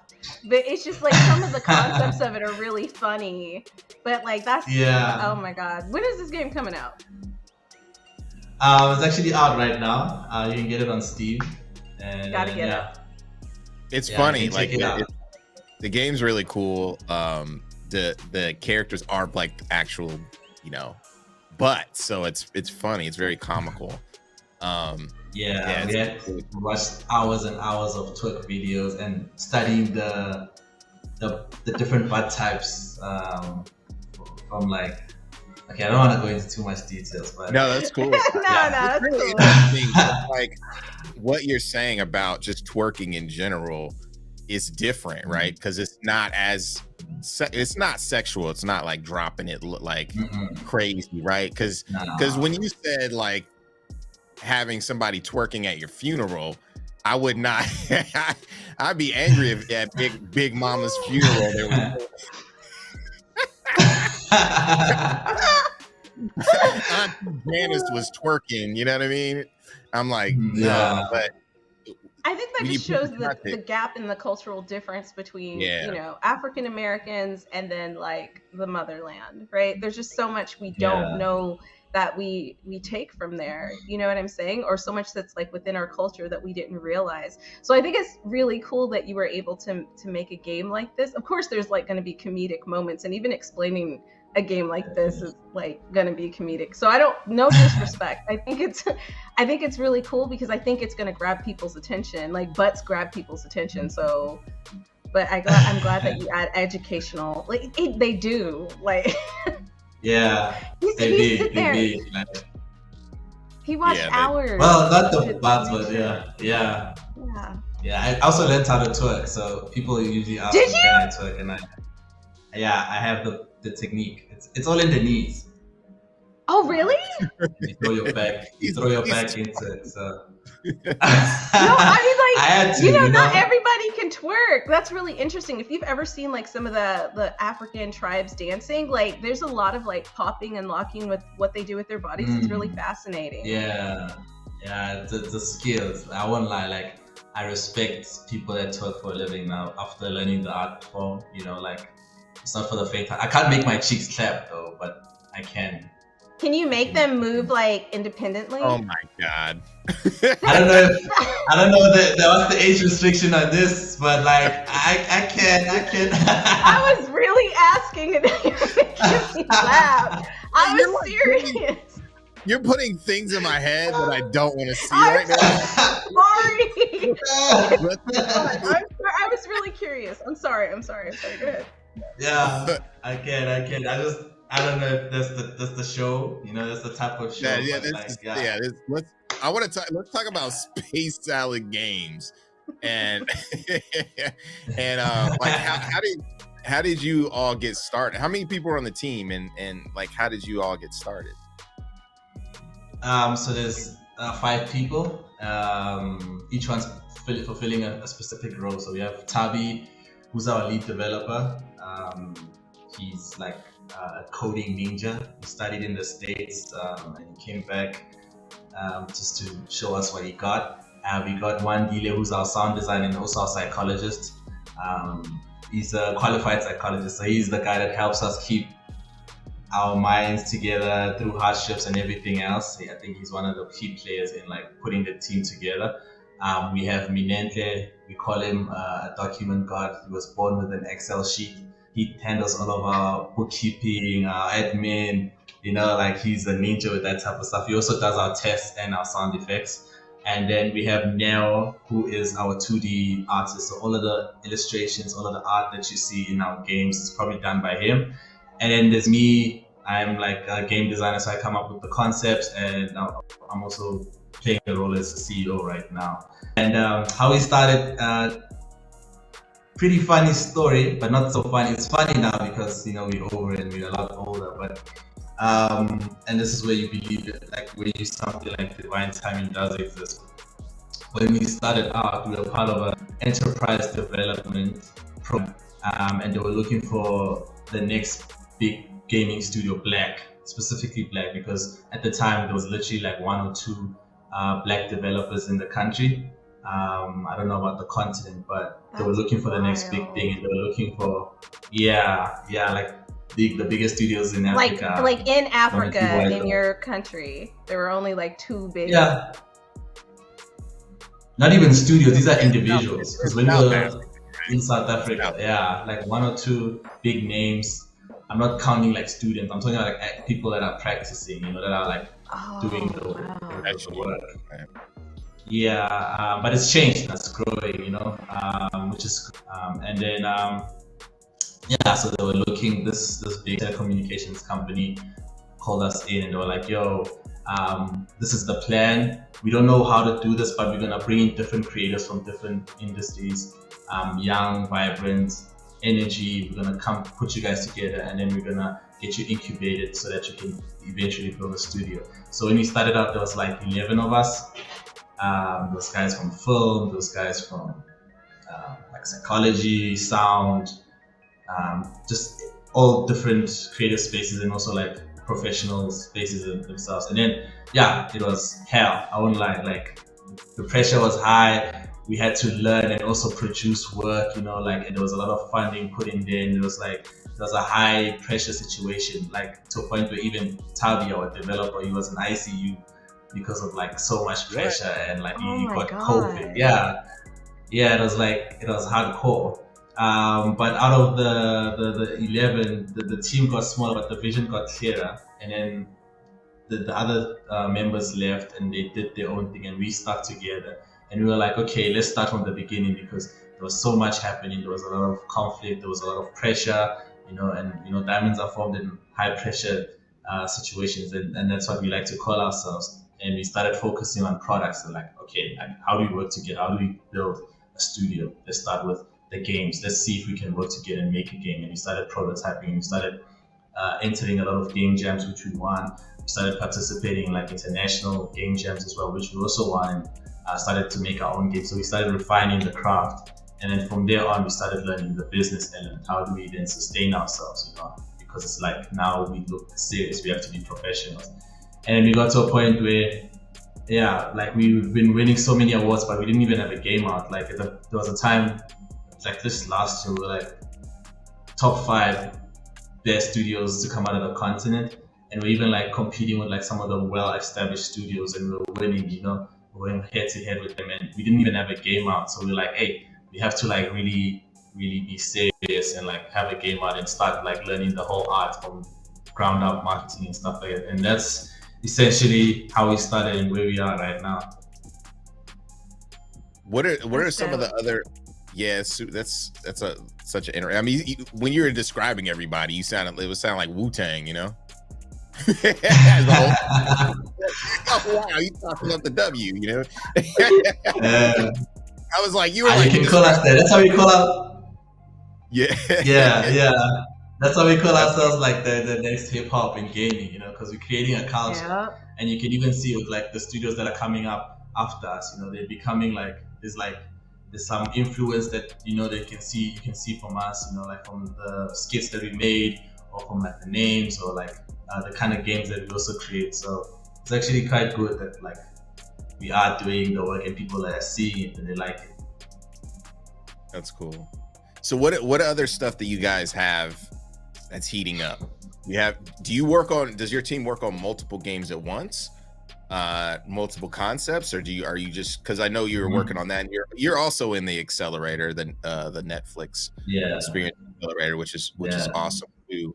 but it's just like some of the concepts of it are really funny. But like that's oh my god, when is this game coming out? It's actually out right now. You can get it on Steam. And Gotta get yeah. It's Yeah, funny, you can like check it out. the game's really cool. The characters are like actual, butts, so it's funny. It's very comical. Yeah, we had to watch hours and hours of twerk videos and studying the different butt types from like. Okay, I don't want to go into too much details, but No, that's cool. no, Yeah. that's Really cool. interesting, like what you're saying about just twerking in general is different, right? Because it's not it's not sexual. It's not like dropping it like crazy, right? Because when you said like having somebody twerking at your funeral, I would not. I'd be angry if at Big Mama's funeral there was. Aunt Janice was twerking, you know what I mean? I'm like, Yeah. no, but I think that when just you put shows the the context- gap in the cultural difference between, African Americans and then like the motherland, right? There's just so much we don't Yeah. know that we take from there, you know what I'm saying? Or so much that's like within our culture that we didn't realize. So I think it's really cool that you were able to make a game like this. Of course, there's like going to be comedic moments, and even explaining a game like this is like gonna be comedic. So no disrespect. I think it's really cool because I think it's gonna grab people's attention. Like butts grab people's attention. So, but I'm glad that you add educational. Like they do. Like Yeah, he sit there. Like, He watched hours. well, not the butts, but yeah. Yeah. I also learned how to twerk, so people usually ask Did me, you? can I twerk? And I have the technique. It's all in the knees. Oh really? You throw your back into it. So. No, I mean like I had to, not everybody can twerk. That's really interesting. If you've ever seen like some of the African tribes dancing, like there's a lot of like popping and locking with what they do with their bodies. It's really fascinating. Yeah, the skills. I won't lie. Like I respect people that twerk for a living now after learning the art form. Like it's not for the faint. I can't make my cheeks clap though, but I can. Can you make them move like independently? Oh my god! I don't know that was the age restriction on this, but like I can. I was really asking, and you're making me laugh. I was serious. You're putting things in my head that I don't want to see I'm right now. sorry. I was really curious. I'm sorry. Go ahead. Yeah, I can. I don't know if that's the show. That's the type of show. Let's talk about space salad games, and like how did you all get started? How many people were on the team, and like how did you all get started? So there's 5 people. Each one's fulfilling a specific role. So we have Tabi, who's our lead developer. He's like a coding ninja. He studied in the States and he came back just to show us what he got. We got Wandile, who's our sound designer and also our psychologist. He's a qualified psychologist, so he's the guy that helps us keep our minds together through hardships and everything else. I think he's one of the key players in like putting the team together. We have Minentle, we call him a document god. He was born with an Excel sheet. He handles all of our bookkeeping, our admin, like he's a ninja with that type of stuff. He also does our tests and our sound effects. And then we have Neo, who is our 2D artist. So all of the illustrations, all of the art that you see in our games is probably done by him. And then there's me. I'm like a game designer, so I come up with the concepts, and I'm also playing the role as the CEO right now. And how we started, pretty funny story, but not so funny. It's funny now because we're over and we're a lot older. But and this is where you believe it, like where you something like divine timing does exist. When we started out, we were part of an enterprise development program, and they were looking for the next big gaming studio, specifically black, because at the time there was literally like 1 or 2 black developers in the country. I don't know about the continent, but they were looking for the next big thing, and they were looking for like the biggest studios in Africa. Like in Africa, Honestly, in your country, there were only like 2 big. Yeah. Not even studios, these are individuals. Because when you're in South Africa, yeah, like 1 or 2 big names. I'm not counting like students. I'm talking about like people that are practicing, you know, that are like doing the work. Yeah, but it's changed. That's growing, you know, which is, and then yeah. So they were looking. This big telecommunications company called us in, and they were like, "Yo, this is the plan. We don't know how to do this, but we're gonna bring in different creators from different industries, young, vibrant." Energy. We're gonna come put you guys together, and then we're gonna get you incubated so that you can eventually build a studio. So when we started out, there was like 11 of us. Those guys from film, those guys from like psychology, sound, just all different creative spaces, and also like professional spaces themselves. And then yeah, it was hell. I won't lie. Like the pressure was high. We had to learn and also produce work, you know, like, and there was a lot of funding put in there, and it was like, there was a high pressure situation, like to a point where even Tavi, our developer, he was in ICU because of like so much pressure, and like he got COVID. Yeah, it was like, it was hardcore. But out of the 11, the team got smaller, but the vision got clearer, and then the other members left, and they did their own thing, and we stuck together. And we were like, okay, let's start from the beginning, because there was so much happening. There was a lot of conflict. There was a lot of pressure, you know, and, you know, diamonds are formed in high pressure situations. And that's what we like to call ourselves. And we started focusing on products. And like, okay, like, how do we work together? How do we build a studio? Let's start with the games. Let's see if we can work together and make a game. And we started prototyping. We started entering a lot of game jams, which we won. We started participating in like international game jams as well, which we also won. Started to make our own games. So we started refining the craft, and then from there on we started learning the business element. How do we then sustain ourselves, you know, because it's like now we look serious, we have to be professionals. And then we got to a point where, yeah, like we've been winning so many awards, but we didn't even have a game out. Like there was a time like this last year, we were like top 5 best studios to come out of the continent, and we're even like competing with like some of the well-established studios, and we were winning, you know, going head to head with them, and we didn't even have a game out. So we were like, hey, we have to like really be serious and like have a game out and start like learning the whole art from ground up marketing and stuff like that. And that's essentially how we started and where we are right now. What are some of the other? Yes, that's such an interesting. I mean, when you were describing everybody, it was sounding like Wu-Tang, you know. Oh wow, you talking up the W, you know. I was like, you were like, you can call us that. That's how we call out. Yeah. That's how we call ourselves, like the next hip hop and gaming, you know, because we're creating a culture, and you can even see with like the studios that are coming up after us, you know, they're becoming like there's some influence that, you know, you can see from us, you know, like from the skits that we made, or from like the names, or like the kind of games that we also create. So it's actually quite good that like we are doing the work and people are seeing it and they like it. That's cool. So what other stuff that you guys have that's heating up? Does your team work on multiple games at once? Multiple concepts, or are you just, because I know you're working on that, and you're also in the accelerator, the Netflix experience accelerator, which is awesome too.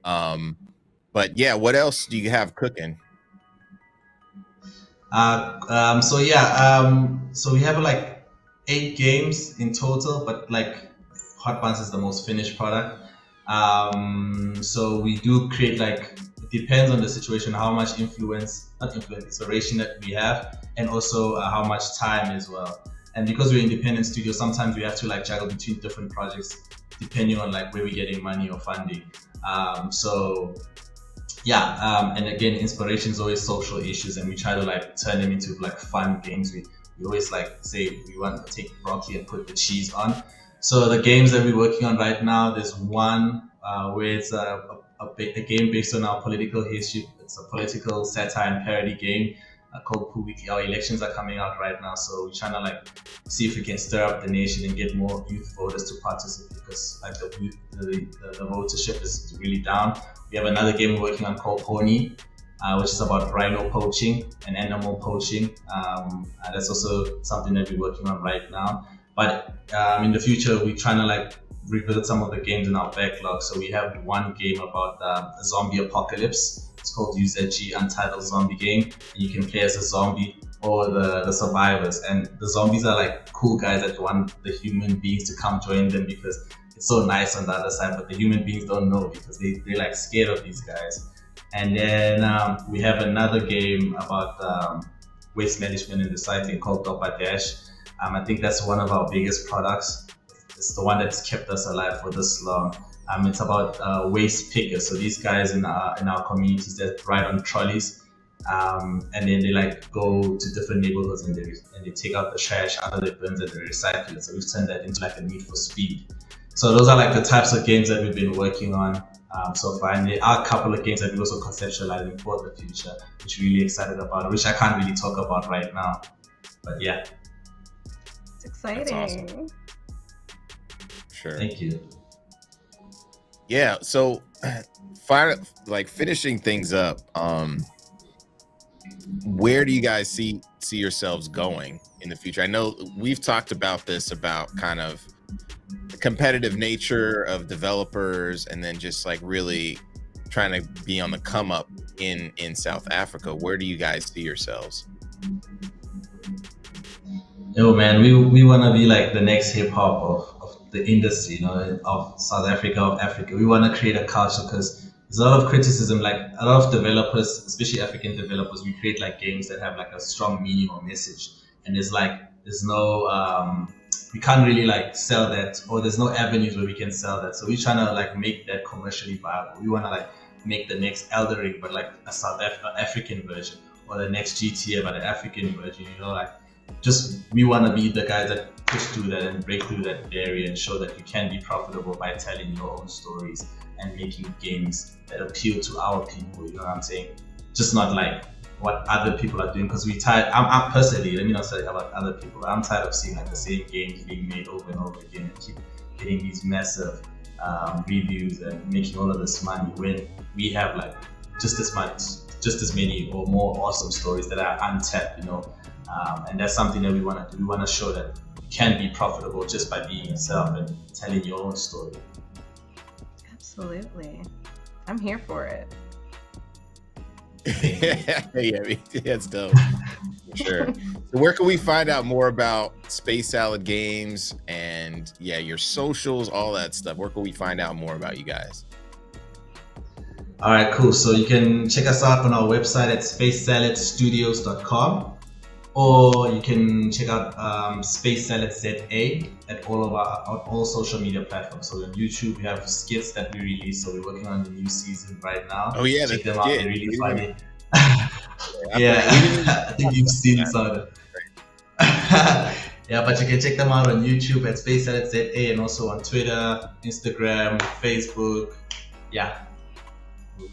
But yeah, what else do you have cooking? So we have like 8 games in total, but like Hot Buns is the most finished product. So we do create, like, it depends on the situation, how much inspiration that we have, and also how much time as well. And because we're independent studio, sometimes we have to like juggle between different projects depending on like where we're getting money or funding. And again, inspiration is always social issues, and we try to like turn them into like fun games. We always like say we want to take broccoli and put the cheese on. So the games that we're working on right now, there's one where it's a game based on our political history. It's a political satire and parody game. called Poo Weekly. Our elections are coming out right now, so we're trying to like see if we can stir up the nation and get more youth voters to participate, because like the votership is really down. We have another game we're working on called Pony, which is about rhino poaching and animal poaching. That's also something that we're working on right now. But in the future, we're trying to like revisit some of the games in our backlog. So we have one game about a zombie apocalypse. It's called UZG, Untitled Zombie Game. And you can play as a zombie or the survivors. And the zombies are like cool guys that want the human beings to come join them because it's so nice on the other side. But the human beings don't know because they're like scared of these guys. And then we have another game about waste management and recycling called Dopa Dash. I think that's one of our biggest products. It's the one that's kept us alive for this long. It's about waste pickers. So these guys in our communities that ride on trolleys, and then they like go to different neighborhoods and they take out the trash out of the bins and they recycle it. So we've turned that into like a Need for Speed. So those are like the types of games that we've been working on so far. And there are a couple of games that we're also conceptualizing for the future, which we're really excited about, which I can't really talk about right now. But yeah. It's exciting. That's awesome. Sure. Thank you. Yeah. So, finishing things up. Where do you guys see yourselves going in the future? I know we've talked about this, about kind of the competitive nature of developers, and then just like really trying to be on the come up in South Africa. Where do you guys see yourselves? Yo, man, we want to be like the next hip hop of the industry, you know, of South Africa, of Africa. We want to create a culture, because there's a lot of criticism, like a lot of developers, especially African developers, we create like games that have like a strong meaning or message, and there's no we can't really like sell that, or there's no avenues where we can sell that. So we're trying to like make that commercially viable. We want to like make the next Elden Ring, but like a South African version, or the next GTA, but an African version, you know, like just we want to be the guys that push through that and break through that barrier and show that you can be profitable by telling your own stories and making games that appeal to our people, you know what I'm saying? Just not like what other people are doing, because we tired. I'm personally, let me not say about other people, but I'm tired of seeing like the same games being made over and over again and keep getting these massive reviews and making all of this money when we have like just as many or more awesome stories that are untapped, you know. And that's something that we want to do. We want to show that you can be profitable just by being yourself and telling your own story. Absolutely. I'm here for it. Yeah, that's dope. For sure. So where can we find out more about Space Salad Games and your socials, all that stuff? Where can we find out more about you guys? All right, cool. So you can check us out on our website at spacesaladstudios.com. Or you can check out Space Salad ZA at all social media platforms. So on YouTube, we have skits that we release. So we're working on the new season right now. Oh yeah, check them out. They're really funny. Yeah, I think you've seen some of them. Yeah, but you can check them out on YouTube at Space Salad ZA, and also on Twitter, Instagram, Facebook. Yeah,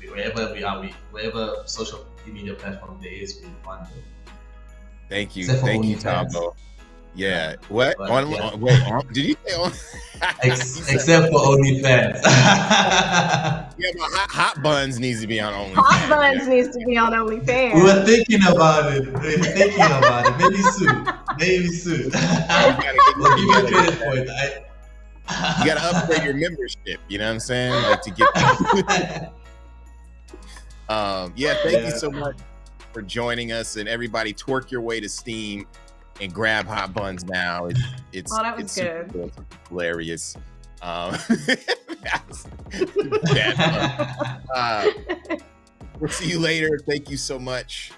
wherever we are, wherever social media platform there is, we want to. Thank you, OnlyFans. Tombo. Yeah. What? Did you say on? Except for OnlyFans. Yeah, but Hot Buns needs to be on OnlyFans. Hot Buns needs to be on OnlyFans. We were thinking about it. Maybe soon. We'll give you a credit for it. You gotta upgrade your membership. You know what I'm saying? Like to get. Thank you so much for joining us, and everybody twerk your way to Steam and grab Hot Buns now. It's that was it's good. Cool. It's hilarious. We'll see you later. Thank you so much.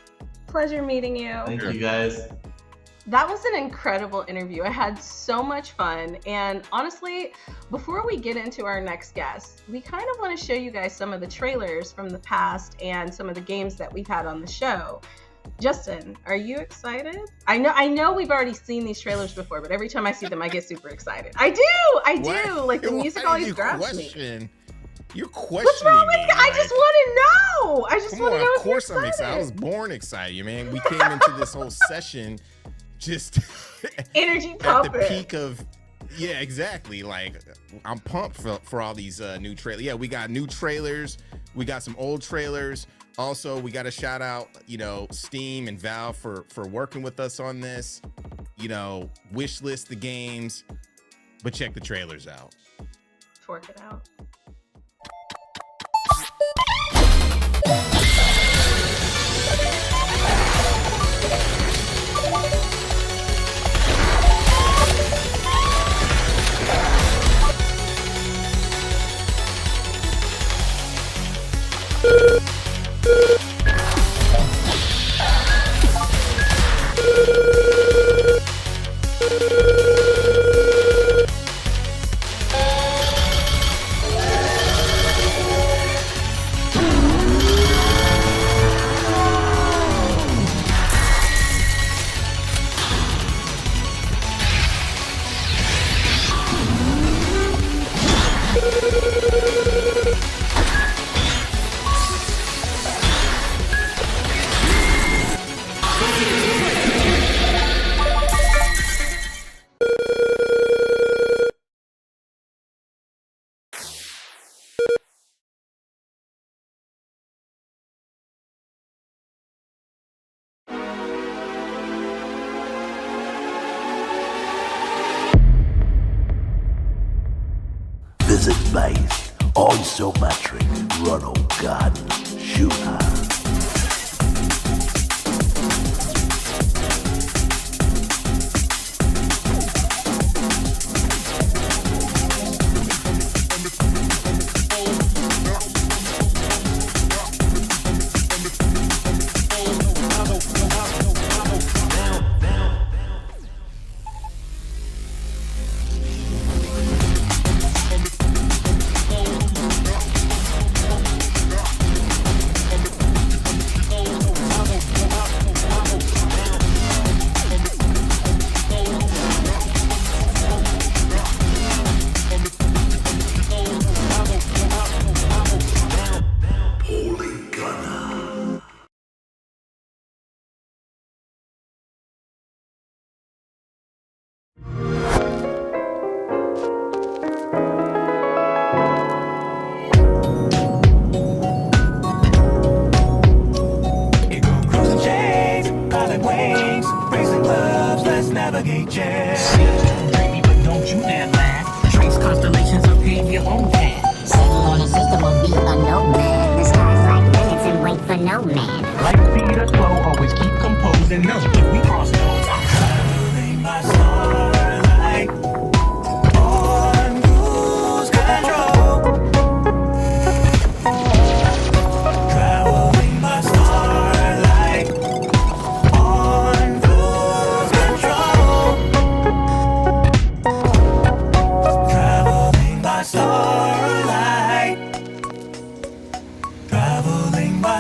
Pleasure meeting you. Thank you guys. That was an incredible interview. I had so much fun. And honestly, before we get into our next guest, we kind of want to show you guys some of the trailers from the past and some of the games that we've had on the show. Justin, are you excited? I know we've already seen these trailers before, but every time I see them, I get super excited. I do. Why? Like the music always you grabs me. question? You're questioning What's wrong with me. I just want to know. I just Come want to on, know. of course I'm excited. I was born excited, man. We came into this whole session just Energy at pumping. the peak of, yeah, exactly. Like, I'm pumped for all these new trailers. Yeah, we got new trailers. We got some old trailers. Also, we got to shout out, you know, Steam and Valve for working with us on this. You know, wish list the games, but check the trailers out. Twerk it out. Visit base, isometric, Ronald Garden, shooter.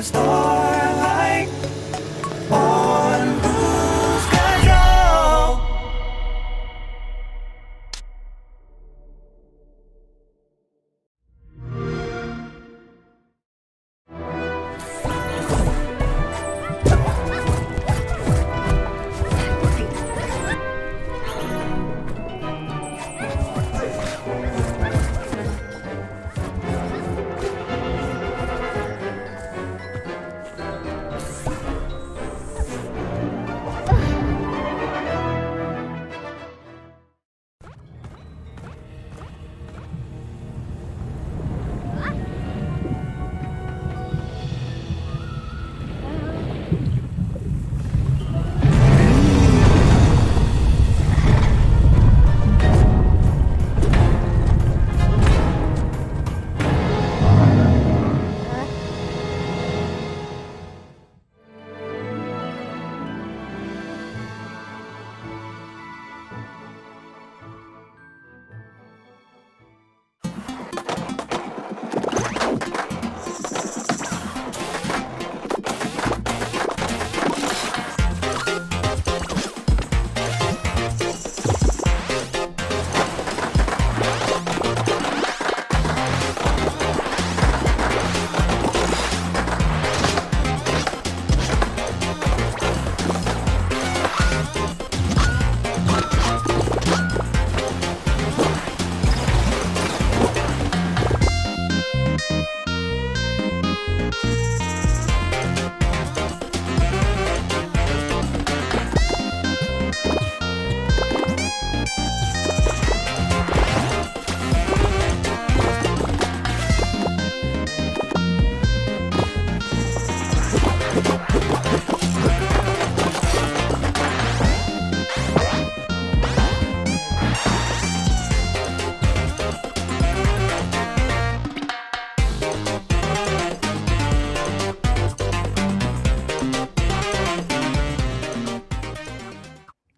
Starlight on cruise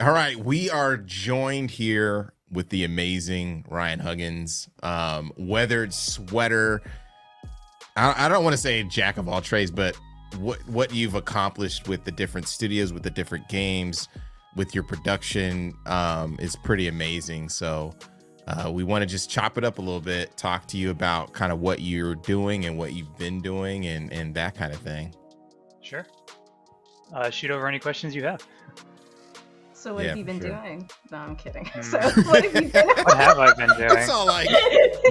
All right, we are joined here with the amazing Ryan Huggins, weathered sweater. I don't want to say jack of all trades, but what you've accomplished with the different studios, with the different games, with your production is pretty amazing. So we want to just chop it up a little bit, talk to you about kind of what you're doing and what you've been doing and that kind of thing. Sure. Shoot over any questions you have. So what Yeah, have you been for sure. doing? No, I'm kidding. So what have you been What have I been doing? That's all like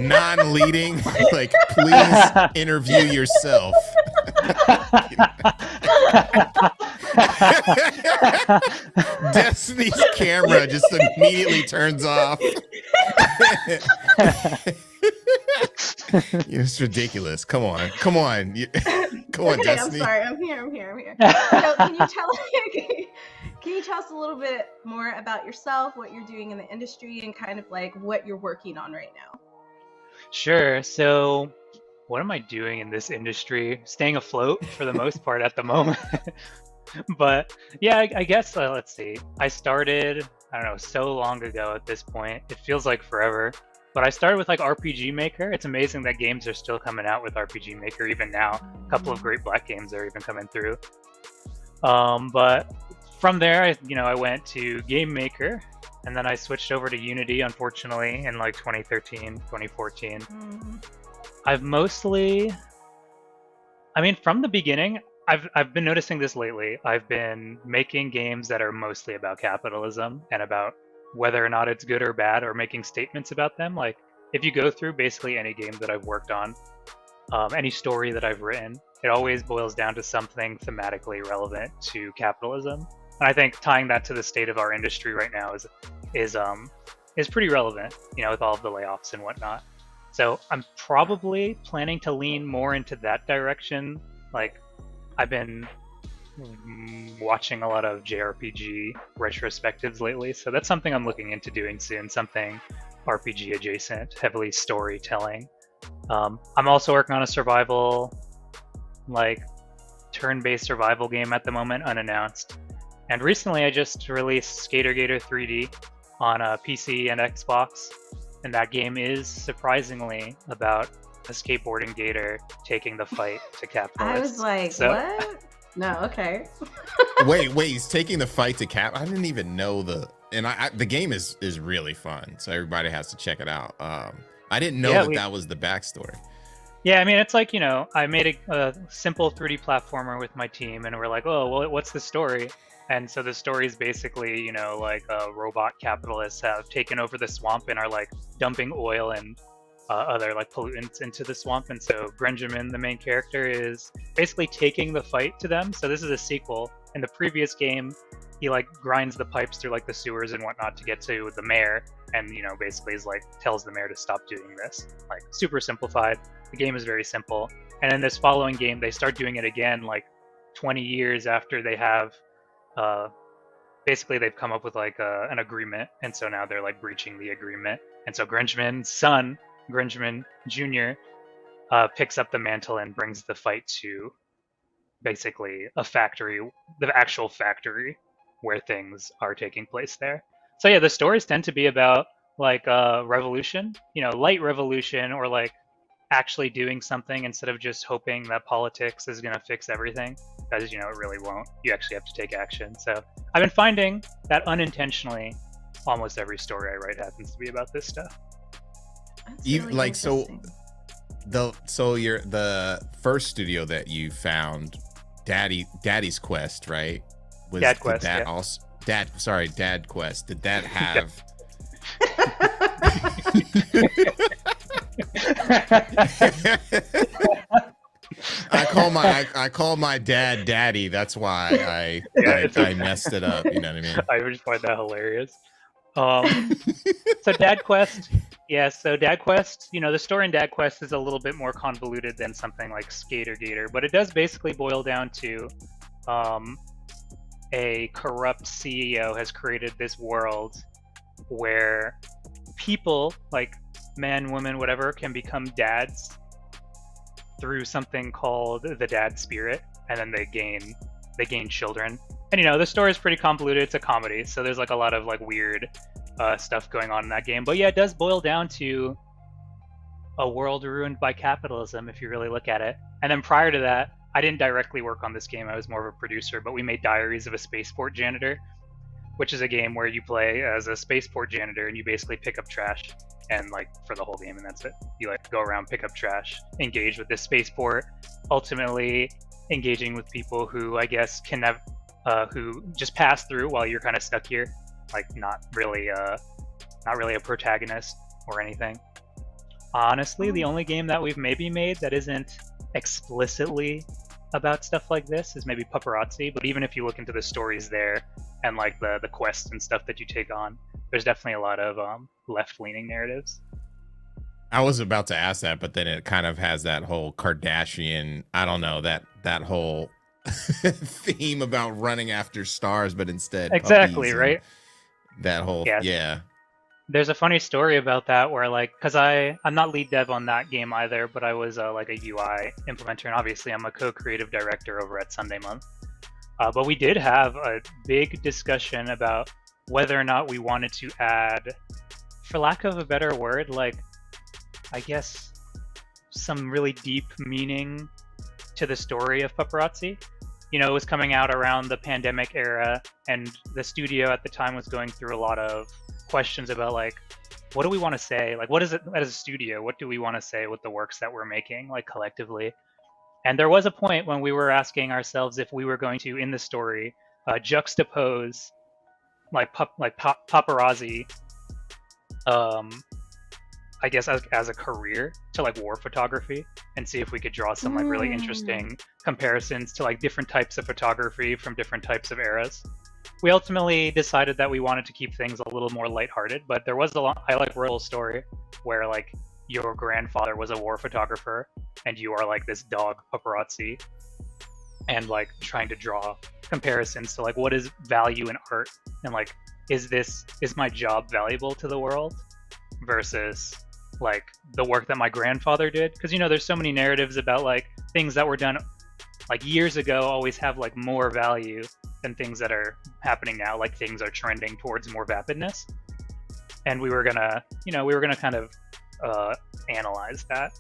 non-leading. Like, please interview yourself. Destiny's camera just immediately turns off. It's ridiculous. Come on. Come on, Okay, Destiny. I'm sorry. I'm here. So can you tell us a little bit more about yourself, what you're doing in the industry, and kind of like what you're working on right now? Sure. So, what am I doing in this industry? Staying afloat for the most part at the moment. But yeah, I guess let's see. I started, I don't know, so long ago at this point. It feels like forever. But I started with like RPG Maker. It's amazing that games are still coming out with RPG Maker even now. A couple of great Black games are even coming through. But from there, I went to Game Maker, and then I switched over to Unity, unfortunately, in like 2013, 2014. I've mostly, from the beginning, I've been noticing this lately. I've been making games that are mostly about capitalism and about whether or not it's good or bad, or making statements about them. Like, if you go through basically any game that I've worked on, any story that I've written, it always boils down to something thematically relevant to capitalism. And I think tying that to the state of our industry right now is pretty relevant, with all of the layoffs and whatnot. So I'm probably planning to lean more into that direction. Like, I've been watching a lot of JRPG retrospectives lately, so that's something I'm looking into doing soon, something RPG adjacent, heavily storytelling. I'm also working on a survival, like turn-based survival game at the moment, unannounced. And recently I just released Skater Gator 3D on a PC and Xbox, and that game is surprisingly about a skateboarding gator taking the fight to capitalists. I was like, what? No, okay. wait, he's taking the fight to cap. I didn't even know the game is really fun, so everybody has to check it out. I didn't know that was the backstory. Yeah, it's like, I made a simple 3D platformer with my team, and we're like, oh, well, what's the story? And so the story is basically, like robot capitalists have taken over the swamp and are like dumping oil and other like pollutants into the swamp. And so Grenjamin, the main character, is basically taking the fight to them. So this is a sequel. In the previous game, he like grinds the pipes through like the sewers and whatnot to get to the mayor, and basically is like tells the mayor to stop doing this. Like, super simplified. The game is very simple. And in this following game, they start doing it again like 20 years after they have basically they've come up with like an agreement, and so now they're like breaching the agreement. And so Grenjamin's son, Grenjamin Jr., picks up the mantle and brings the fight to basically a factory, the actual factory where things are taking place there. So yeah, the stories tend to be about like revolution, light revolution, or like actually doing something instead of just hoping that politics is going to fix everything, because it really won't. You actually have to take action. So I've been finding that unintentionally almost every story I write happens to be about this stuff. That's You really like so interesting. you're the first studio that you found, Daddy's Quest, right? Dad Quest, yeah. Also Dad Quest. Did that have I call my dad Daddy. That's why I messed it up. You know what I mean? I just find that hilarious. So Dad Quest, yeah. So Dad Quest, the story in Dad Quest is a little bit more convoluted than something like Skater Gator, but it does basically boil down to a corrupt CEO has created this world where people, like men, women, whatever, can become dads through something called the dad spirit, and then they gain children, And you know, the story is pretty convoluted. It's a comedy, so there's like a lot of like weird stuff going on in that game. But yeah, it does boil down to a world ruined by capitalism, if you really look at it. And then prior to that, I didn't directly work on this game. I was more of a producer, but we made Diaries of a Spaceport Janitor, which is a game where you play as a spaceport janitor and you basically pick up trash and like for the whole game, and that's it. You like go around, pick up trash, engage with this spaceport, ultimately engaging with people who I guess can have who just pass through while you're kind of stuck here, like not really a protagonist or anything. Honestly, the only game that we've maybe made that isn't explicitly about stuff like this is maybe Paparazzi, but even if you look into the stories there and like the quests and stuff that you take on, there's definitely a lot of left-leaning narratives. I was about to ask that, but then it kind of has that whole Kardashian, I don't know, that whole theme about running after stars, but instead exactly, right? That whole yeah. There's a funny story about that where like, because I'm not lead dev on that game either, but I was like a UI implementer, and obviously I'm a co-creative director over at Sunday Month. But we did have a big discussion about whether or not we wanted to add, for lack of a better word, like, I guess, some really deep meaning to the story of Paparazzi. You know, it was coming out around the pandemic era, and the studio at the time was going through a lot of questions about, like, what do we want to say? Like, what is it as a studio? What do we want to say with the works that we're making, like, collectively? And there was a point when we were asking ourselves if we were going to, in the story, juxtapose, paparazzi, I guess as a career to like war photography, and see if we could draw some like really interesting comparisons to like different types of photography from different types of eras. We ultimately decided that we wanted to keep things a little more lighthearted, but there was I like wrote a story where like your grandfather was a war photographer and you are like this dog paparazzi, and like trying to draw comparisons to like what is value in art, and like is my job valuable to the world versus like the work that my grandfather did. Because you know, there's so many narratives about like things that were done like years ago always have like more value than things that are happening now. Like things are trending towards more vapidness, and we were gonna kind of analyze that.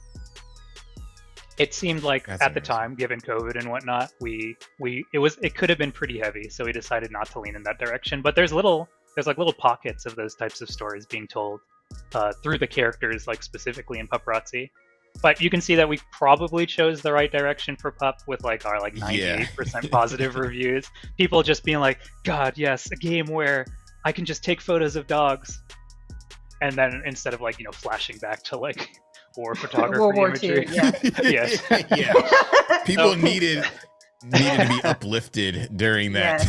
It seemed like at the time, given COVID and whatnot, it could have been pretty heavy, so we decided not to lean in that direction. But there's like little pockets of those types of stories being told through the characters, like specifically in Paparazzi. But you can see that we probably chose the right direction for Pup with like our like 98% positive reviews. People just being like, God, yes, a game where I can just take photos of dogs. And then instead of like, you know, flashing back to like war photography World War imagery. II, yeah. Yes. Yeah. People needed to be uplifted during that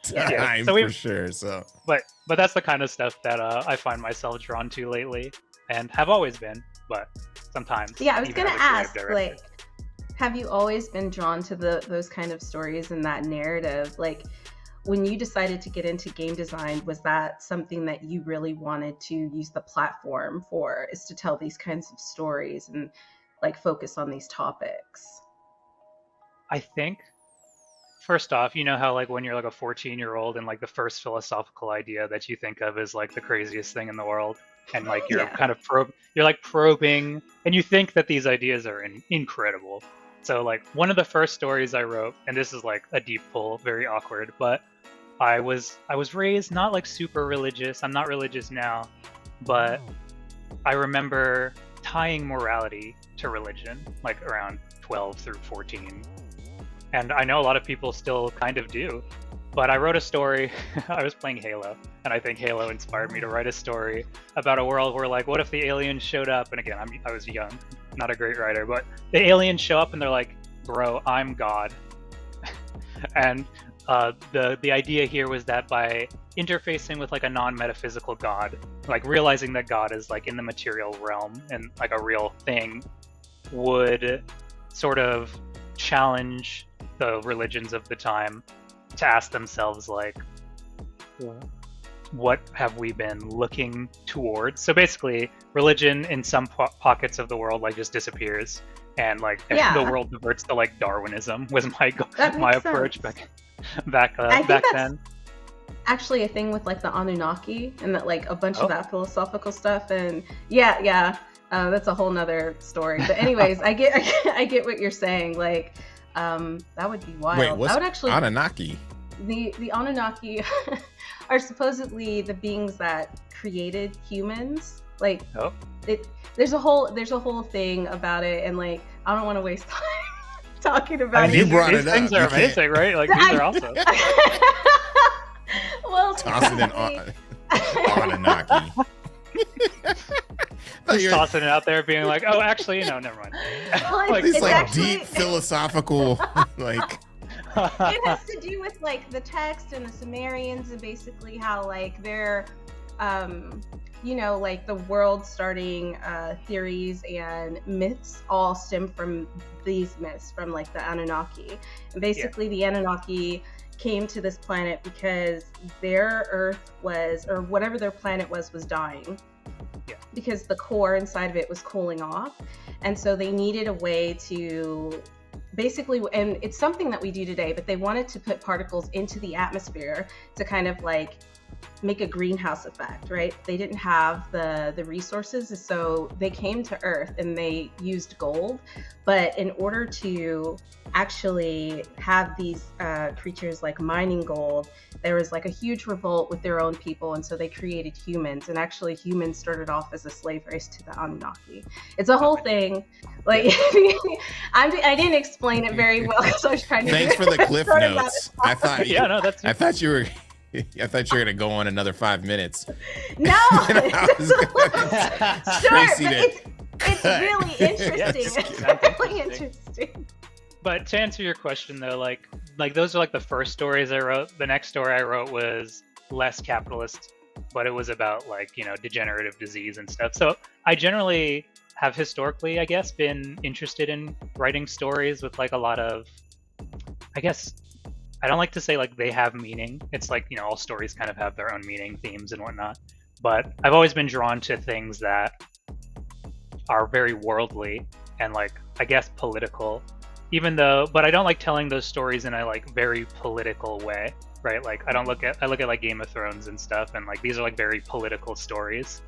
time, so for sure. So but that's the kind of stuff that I find myself drawn to lately, and have always been, but sometimes. Yeah, I was gonna ask, like, have you always been drawn to those kind of stories and that narrative? Like, when you decided to get into game design, was that something that you really wanted to use the platform for, is to tell these kinds of stories and like focus on these topics? I think, first off, you know how like when you're like a 14-year-old and like the first philosophical idea that you think of is like the craziest thing in the world, and like you're kind of probing, and you think that these ideas are incredible. So like one of the first stories I wrote, and this is like a deep pull, very awkward, but I was raised not like super religious. I'm not religious now, but I remember tying morality to religion like around 12 through 14. And I know a lot of people still kind of do. But I wrote a story, I was playing Halo, and I think Halo inspired me to write a story about a world where like, what if the aliens showed up? And again, I was young, not a great writer, but the aliens show up and they're like, bro, I'm God. And the idea here was that by interfacing with like a non-metaphysical God, like realizing that God is like in the material realm and like a real thing, would sort of challenge the religions of the time to ask themselves like, what have we been looking towards? So basically, religion in some pockets of the world like just disappears, and like the world diverts to like Darwinism was my approach back. back I think back that's then. actually a thing with like the Anunnaki and that like a bunch Oh. of that philosophical stuff. And yeah, that's a whole nother story. But anyways, I get what you're saying. Like, that would be wild. Wait, what's I would actually Anunnaki? the Anunnaki are supposedly the beings that created humans. Like, Oh. there's a whole thing about it, and like I don't want to waste time talking about I mean, You it. brought these it up. things are You can't- amazing, right? Like these are awesome. Well, Tossing in Anunnaki. Just tossing it out there, being like, "Oh, actually, no, never mind." Well, Like, These it's like actually- deep philosophical, like it has to do with like the text and the Sumerians and basically how like their like the world starting theories and myths all stem from these myths from like the Anunnaki. And basically the Anunnaki came to this planet because their Earth was, or whatever their planet was dying. Yeah. Because the core inside of it was cooling off. And so they needed a way to basically, and it's something that we do today, but they wanted to put particles into the atmosphere to kind of like make a greenhouse effect, right? They didn't have the resources, so they came to Earth and they used gold. But in order to actually have these creatures like mining gold, there was like a huge revolt with their own people, and so they created humans. And actually, humans started off as a slave race to the Anunnaki. It's a whole thing. Like, I didn't explain it very well because I was trying to. thanks for the cliff Sorry about notes. I thought Yeah, no, that's I thought you were gonna go on another 5 minutes. No, I was sure, Tracy but to it's cut. really interesting. Yes, It's sounds really interesting. interesting. But to answer your question though, like those are like the first stories I wrote. The next story I wrote was less capitalist, but it was about like, degenerative disease and stuff. So I generally have historically, I guess, been interested in writing stories with like a lot of, I guess, I don't like to say like they have meaning. It's like, all stories kind of have their own meaning, themes and whatnot. But I've always been drawn to things that are very worldly and like, I guess, political. But I don't like telling those stories in a like very political way, right? Like I look at like Game of Thrones and stuff, and like these are like very political stories,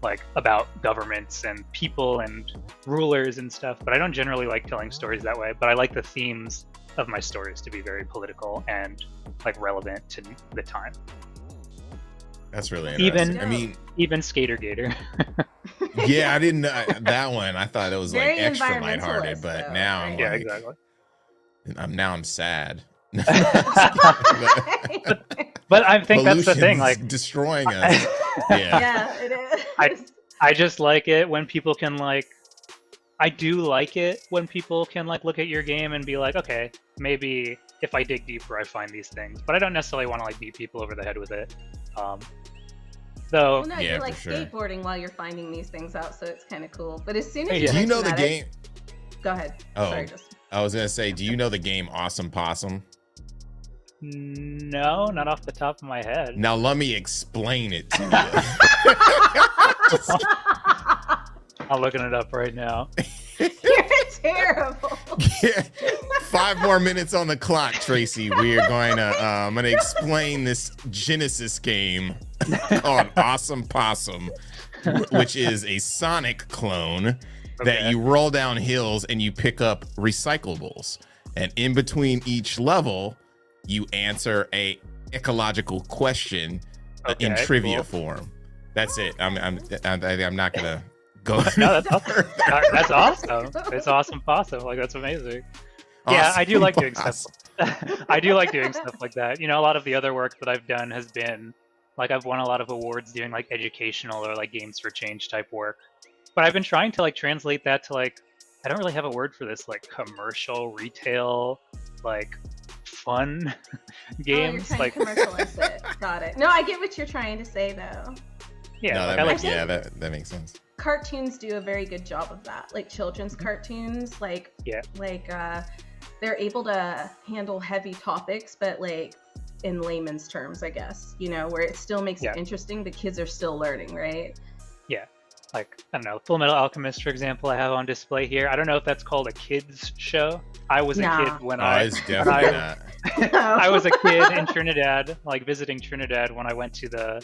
like about governments and people and rulers and stuff. But I don't generally like telling stories that way. But I like the themes of my stories to be very political and like relevant to the time. That's really interesting. Even- I mean, Even Skater Gator. yeah, I didn't know that one. I thought it was Very like extra environmentalist, lighthearted, but though, now I'm right? Yeah, like, exactly. I'm sad. But I think that's the thing. Pollution's Like destroying us. Yeah. Yeah, it is. I just like it when people can like. I do like it when people can like look at your game and be like, okay, maybe if I dig deeper, I find these things. But I don't necessarily want to like beat people over the head with it. Though, Well, no, Yeah, you're for like sure. skateboarding while you're finding these things out, so it's kind of cool. But as soon as Yeah. Do you know the mention game? that, Go ahead. Oh. Sorry, Justin. I was gonna say, do you know the game Awesome Possum? no, not off the top of my head. Now let me explain it to I'm looking it up right now. You're terrible. you. 5 more minutes on the clock, Tracy. We are going to I'm gonna explain this Genesis game called Awesome Possum, which is a Sonic clone that Okay. you roll down hills and you pick up recyclables. And in between each level, you answer a ecological question in Okay, trivia cool. form. That's it. I'm not gonna go. No, that's awesome. That's awesome. It's awesome, possum. Like that's amazing. Yeah, I do like doing stuff. I do like doing stuff like that. A lot of the other work that I've done has been like I've won a lot of awards doing like educational or like games for change type work. But I've been trying to like translate that to like I don't really have a word for this, like commercial, retail, like fun games. Oh, you're trying Like to commercialize it. Got it. No, I get what you're trying to say though. yeah, No, like, that I like makes, yeah, that makes sense. Cartoons do a very good job of that. Like children's cartoons, like Yeah. they're able to handle heavy topics, but like in layman's terms, I guess, where it still makes Yeah. it interesting. The kids are still learning, right? like, I don't know, Full Metal Alchemist, for example, I have on display here. I don't know if that's called a kids show. I was a Nah. kid when Oh, I it's definitely not. I was a kid in Trinidad, like visiting Trinidad when I went to the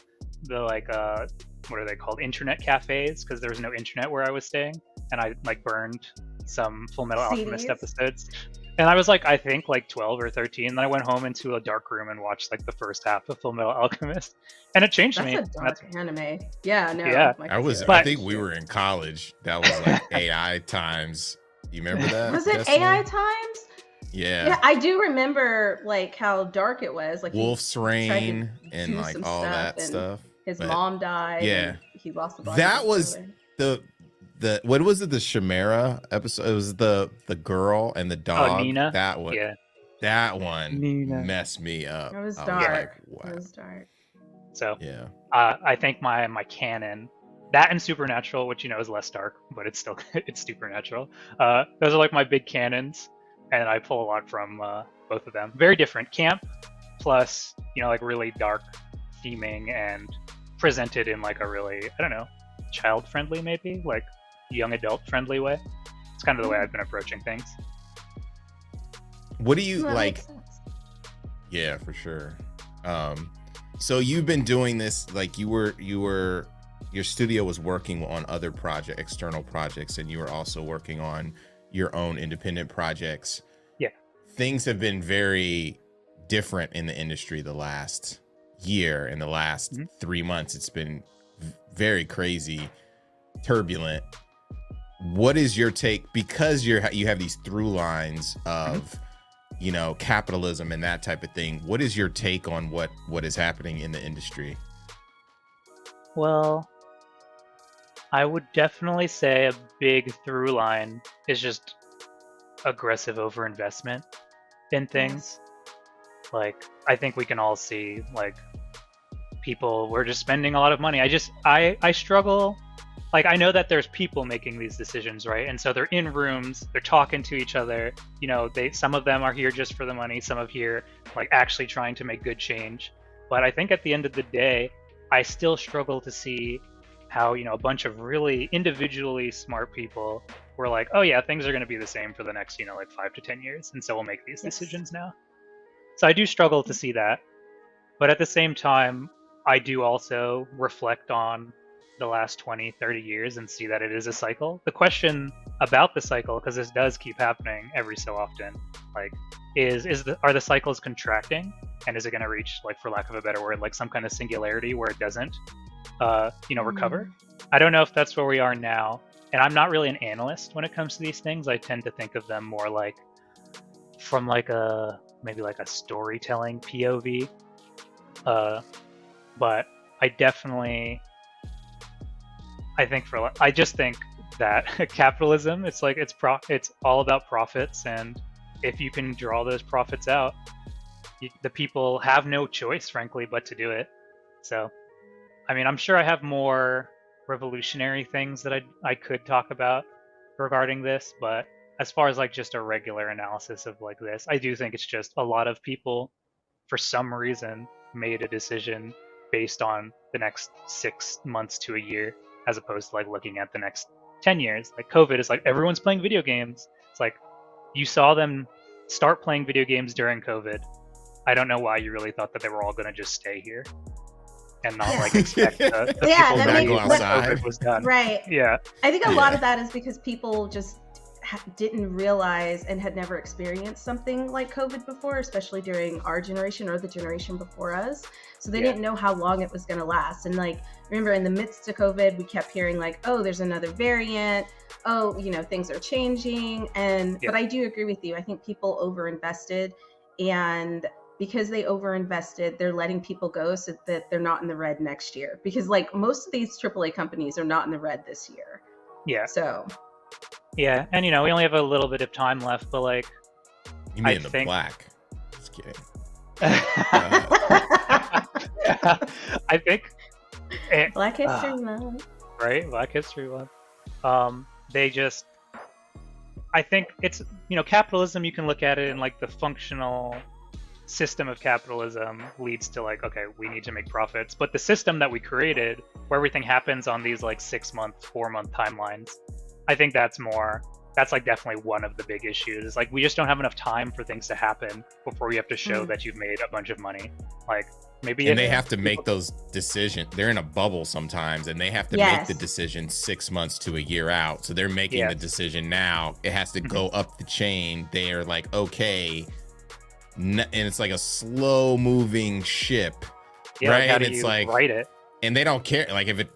like what are they called, internet cafes, because there was no internet where I was staying, and I like burned some Full Metal Alchemist CDs? episodes. And I was like, I think like 12 or 13. Then I went home into a dark room and watched like the first half of Full Metal Alchemist, and it changed me. That's a dark anime. Yeah, no. Yeah. my I was. kids I are- think we were in college. That was like AI times. You remember that? Was it Destiny? AI times? Yeah. Yeah, I do remember like how dark it was. Like he Wolf's tried to Rain do and like some all stuff, that and stuff. His But mom died. yeah. and he lost the body. That of his was brother. the what was it? The Chimera episode. It was the girl and the dog. Nina? That one. Yeah. That one Nina. messed me up. It was I dark. like, wow. It was dark. So Yeah. I think my canon, that and Supernatural, which is less dark, but it's still it's Supernatural. Those are like my big canons, and I pull a lot from both of them. Very different camp, plus like really dark theming and presented in like a really, I don't know, child friendly, maybe like young adult friendly way. It's kind of the way I've been approaching things. What do you That like? makes sense. Yeah, for sure. So you've been doing this, like your studio was working on other external projects, and you were also working on your own independent projects. Yeah. Things have been very different in the industry the last year. In the last 3 months, it's been very crazy, turbulent. What is your take? Because you have these through lines of capitalism and that type of thing. What is your take on what is happening in the industry? Well, I would definitely say a big through line is just aggressive overinvestment in things. Like, I think we can all see, like, we're just spending a lot of money. I struggle. Like, I know that there's people making these decisions, right? And so they're in rooms, they're talking to each other. Some of them are here just for the money, some of here like actually trying to make good change. But I think at the end of the day, I still struggle to see how, a bunch of really individually smart people were like, oh yeah, things are going to be the same for the next, like 5 to 10 years. And so we'll make these decisions now. So I do struggle to see that. But at the same time, I do also reflect on the last 20, 30 years and see that it is a cycle. The question about the cycle, because this does keep happening every so often, like, are the cycles contracting, and is it going to reach, like, for lack of a better word, like some kind of singularity where it doesn't, recover? I don't know if that's where we are now, and I'm not really an analyst when it comes to these things. I tend to think of them more like from like maybe like a storytelling POV, but I just think that capitalism, it's like it's all about profits, and if you can draw those profits out, the people have no choice, frankly, but to do it. So, I mean, I'm sure I have more revolutionary things that I could talk about regarding this, but as far as like just a regular analysis of like this, I do think it's just a lot of people, for some reason, made a decision based on the next 6 months to a year, as opposed to like looking at the next 10 years. Like COVID is like everyone's playing video games. It's like you saw them start playing video games during COVID. I don't know why you really thought that they were all going to just stay here and not like expect the Yeah, people that to makes- leave when outside. COVID was done. Right. Yeah. I think a lot Yeah. of that is because people just didn't realize and had never experienced something like COVID before, especially during our generation or the generation before us. So they Yeah. didn't know how long it was going to last. And like, remember in the midst of COVID, we kept hearing like, oh, there's another variant. Oh, things are changing. But I do agree with you. I think people overinvested, and because they overinvested, they're letting people go so that they're not in the red next year. Because like most of these AAA companies are not in the red this year. Yeah. So Yeah. And we only have a little bit of time left, but like, You mean I the think- black? Just kidding. I think Black History Month. right, Black History Month. I think it's capitalism, you can look at it in like the functional system of capitalism leads to like, okay, we need to make profits. But the system that we created, where everything happens on these like 6-month, 4-month timelines, I think that's like definitely one of the big issues. Is like we just don't have enough time for things to happen before we have to show that you've made a bunch of money. Like maybe and they have to make those decisions. They're in a bubble sometimes, and they have to make the decision 6 months to a year out. So they're making the decision now. It has to go up the chain. They're like, okay, and it's like a slow moving ship, right? Like, it's like write it, and they don't care. Like if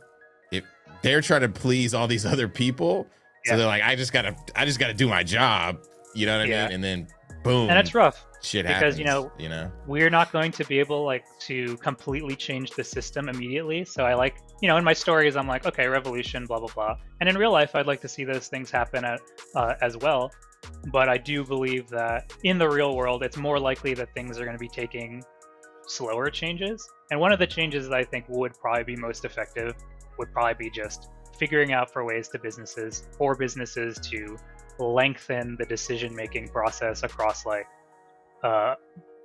they're trying to please all these other people, so they're like, I just gotta do my job. You know what I mean? And then boom, and it's rough. Shit because happens, we're not going to be able like to completely change the system immediately. So I like, in my stories I'm like, okay, revolution, blah blah blah, and in real life I'd like to see those things happen as well. But I do believe that in the real world it's more likely that things are going to be taking slower changes. And one of the changes that I think would probably be most effective would probably be just figuring out for businesses to lengthen the decision-making process across like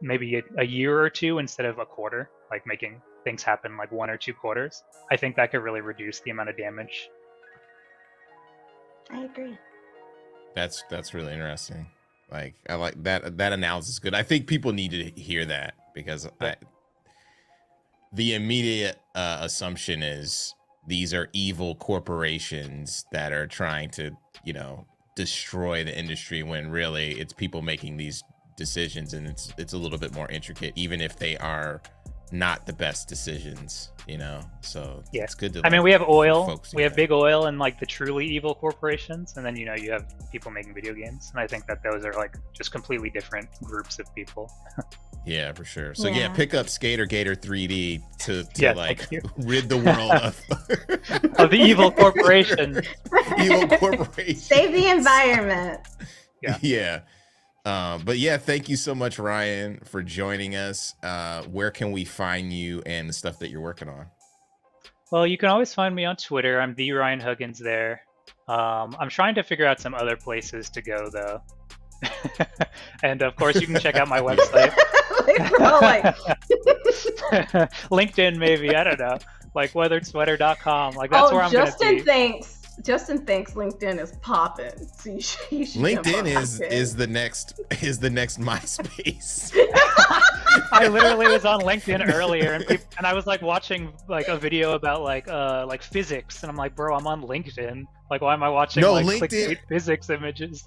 maybe a year or two instead of a quarter, like making things happen like 1 or 2 quarters. I think that could really reduce the amount of damage. I agree. That's really interesting. Like I like that analysis is good. I think people need to hear that because the immediate assumption is these are evil corporations that are trying to, destroy the industry, when really it's people making these decisions, and it's a little bit more intricate, even if they are not the best decisions, so it's good to, I mean, we have oil, we have that. big oil and like the truly evil corporations, and then you have people making video games, and I think that those are like just completely different groups of people. Yeah, for sure. So pick up Skater Gator 3D to like rid the world of the evil corporation. Evil corporation. Save the environment. Yeah. But thank you so much, Ryan, for joining us. Where can we find you and the stuff that you're working on? Well, you can always find me on Twitter. I'm the Ryan Huggins there. I'm trying to figure out some other places to go though. And of course you can check out my website. LinkedIn maybe, I don't know. Like weatheredsweater.com. Like that's where I'm gonna be. Justin thinks LinkedIn is popping, so you should LinkedIn is the next MySpace. I literally was on LinkedIn earlier, and I was like watching like a video about like physics, and I'm like, bro, I'm on LinkedIn. Like, why am I watching clickbait physics images?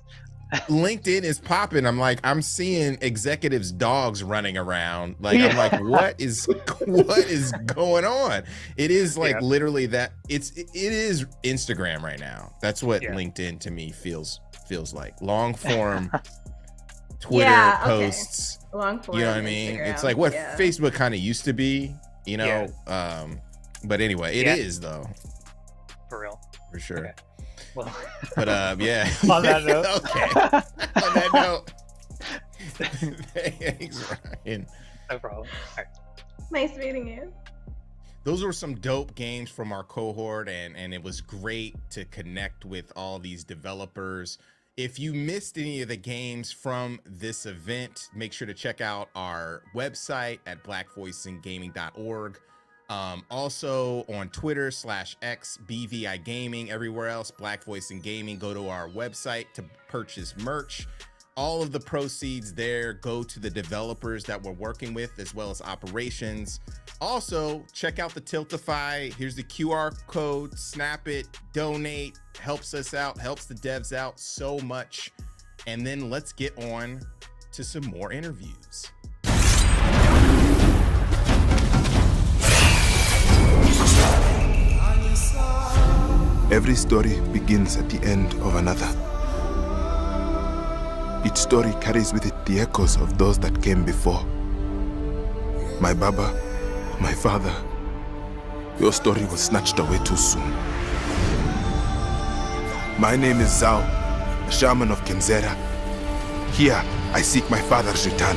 LinkedIn is popping. I'm seeing executives' dogs running around. I'm like, what is going on? It is like literally that. It is Instagram right now. That's what LinkedIn to me feels like. Long form Twitter posts. Long form. You know what I mean? Instagram. It's like what Facebook kind of used to be. But anyway, it is though. For real. For sure. Okay. Well, but on that note. Okay. On that note. Thanks, Ryan. No problem. All right. Nice meeting you. Those were some dope games from our cohort, and it was great to connect with all these developers. If you missed any of the games from this event, make sure to check out our website at blackvoiceandgaming.org. Also on Twitter /X BVI Gaming, everywhere else Black Voice and Gaming. Go to our website to purchase merch. All of the proceeds there go to the developers that we're working with, as well as operations. Also, check out the Tiltify. Here's the QR code. Snap it, donate, helps us out, helps the devs out so much. And then let's get on to some more interviews. Every story begins at the end of another. Each story carries with it the echoes of those that came before. My Baba, my father, your story was snatched away too soon. My name is Zhao, a shaman of Kenzera. Here, I seek my father's return.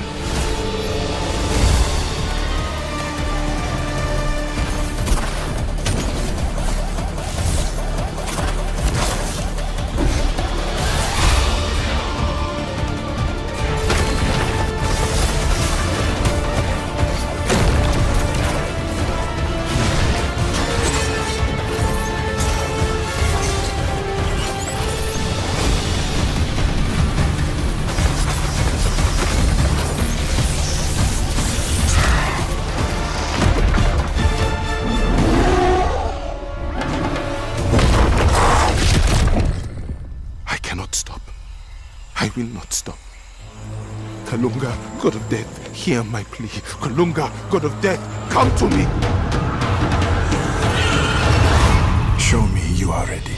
will not stop. Kalunga, god of death, hear my plea. Kalunga, god of death, come to me. Show me you are ready.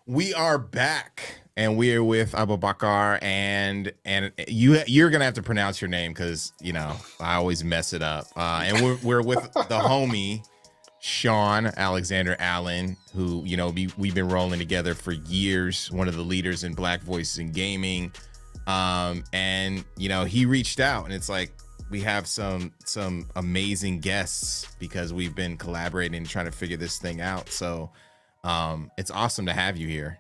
We are back, and we are with Abubakar, and you're gonna have to pronounce your name because you know I always mess it up. And we're with the homie Sean Alexander Allen, who you know we've been rolling together for years. One of the leaders in Black Voices in Gaming, and you know he reached out, and it's like we have some amazing guests because we've been collaborating and trying to figure this thing out. So. It's awesome to have you here.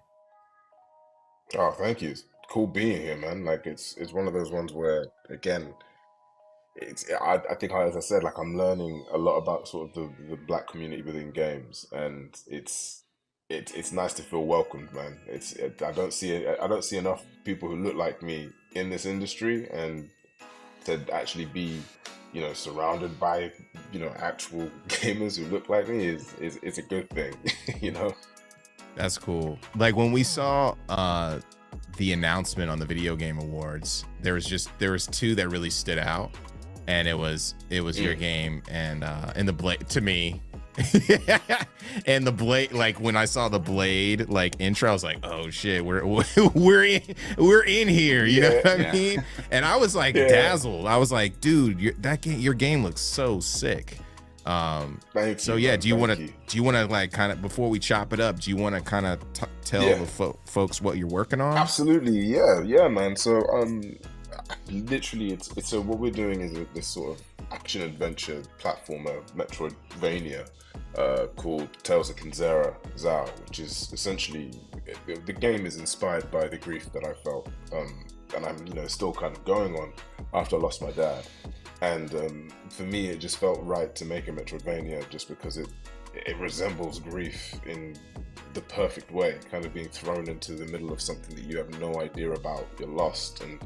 Oh, thank you. It's cool being here, man. Like it's one of those ones where, again, I think as I said, like I'm learning a lot about sort of the Black community within games, and it's nice to feel welcomed, man. I don't see enough people who look like me in this industry, and to actually be, you know, surrounded by, you know, actual gamers who look like me is a good thing, you know. That's cool. Like when we saw the announcement on the Video Game Awards, there was two that really stood out, and it was your game and the Blade to me. And the Blade, like when I saw the Blade like intro, I was like, oh shit, we're in here, you know what I mean? And I was like dazzled. I was like, dude, your game looks so sick. Thank so you, yeah, man. do you want to like kind of, before we chop it up, do you want to kind of tell the folks what you're working on? Absolutely, yeah, man. So literally, it's so what we're doing is this sort of action adventure platformer Metroidvania called Tales of Kinzera Zao, which is essentially the game is inspired by the grief that I felt, and I'm still kind of going on after I lost my dad. And for me, it just felt right to make a Metroidvania just because it resembles grief in the perfect way, kind of being thrown into the middle of something that you have no idea about. You're lost, and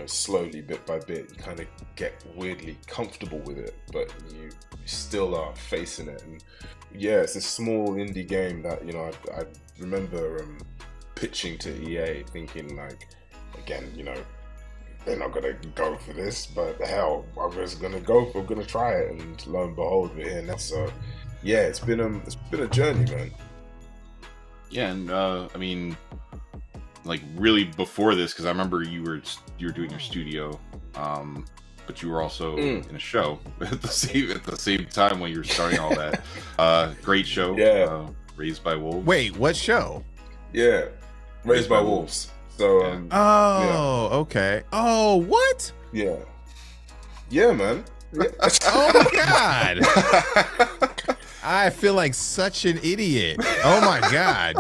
slowly, bit by bit, you kind of get weirdly comfortable with it, but you still are facing it. And yeah, it's a small indie game that I remember pitching to EA, thinking like, again, they're not gonna go for this, but hell, I'm just gonna try it, and lo and behold, we're here now. So yeah, it's been a journey, man. Yeah, and I mean, like really before this, because I remember you were doing your studio, but you were also in a show at the same time when you were starting all that. Great show, yeah. Raised by Wolves. Wait, what show? Yeah, Raised by Wolves. So okay. Oh, what? Yeah, man. Yeah. Oh my god. I feel like such an idiot. Oh my god.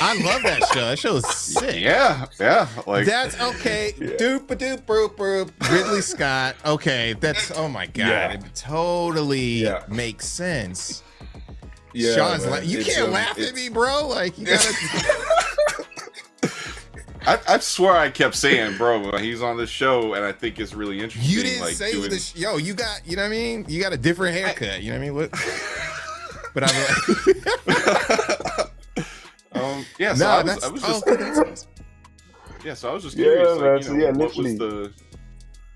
I love that show. That show is sick. Yeah. Like that's okay. Doop a doop boop boop. Ridley Scott. Okay, that's oh my god. Yeah. It totally makes sense. Yeah, Sean's man. like, you can't laugh at me, bro. Like you gotta. I swear I kept saying, bro, he's on the show, and I think it's really interesting. You didn't like, say doing... this. Yo, you got, you know what I mean? You got a different haircut. You know what I mean? What? But I'm like, yeah. So I was just, yeah. So I was just curious, like, what was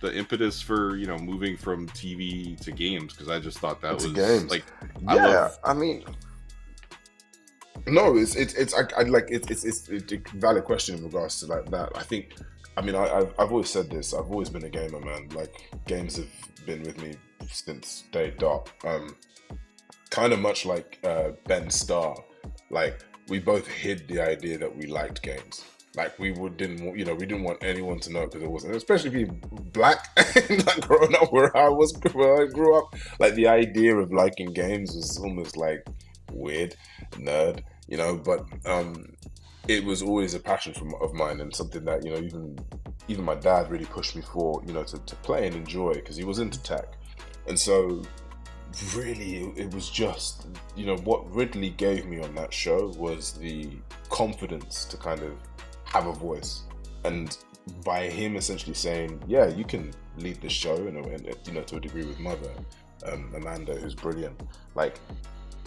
the impetus for moving from TV to games? Because I just thought that was games. Like, I mean. No, it's a valid question in regards to like that. I think, I mean, I've always said this. I've always been a gamer, man. Like games have been with me since day dot. Kind of much like Ben Starr. Like we both hid the idea that we liked games. Like we didn't want anyone to know because it wasn't, especially being black. Like growing up where I grew up, like the idea of liking games was almost like weird, nerd, but it was always a passion of mine, and something that even my dad really pushed me for to play and enjoy, because he was into tech. And so really it was just what Ridley gave me on that show was the confidence to kind of have a voice. And by him essentially saying, yeah, you can lead the show, and you know, to a degree with Mother, Amanda, who's brilliant. Like,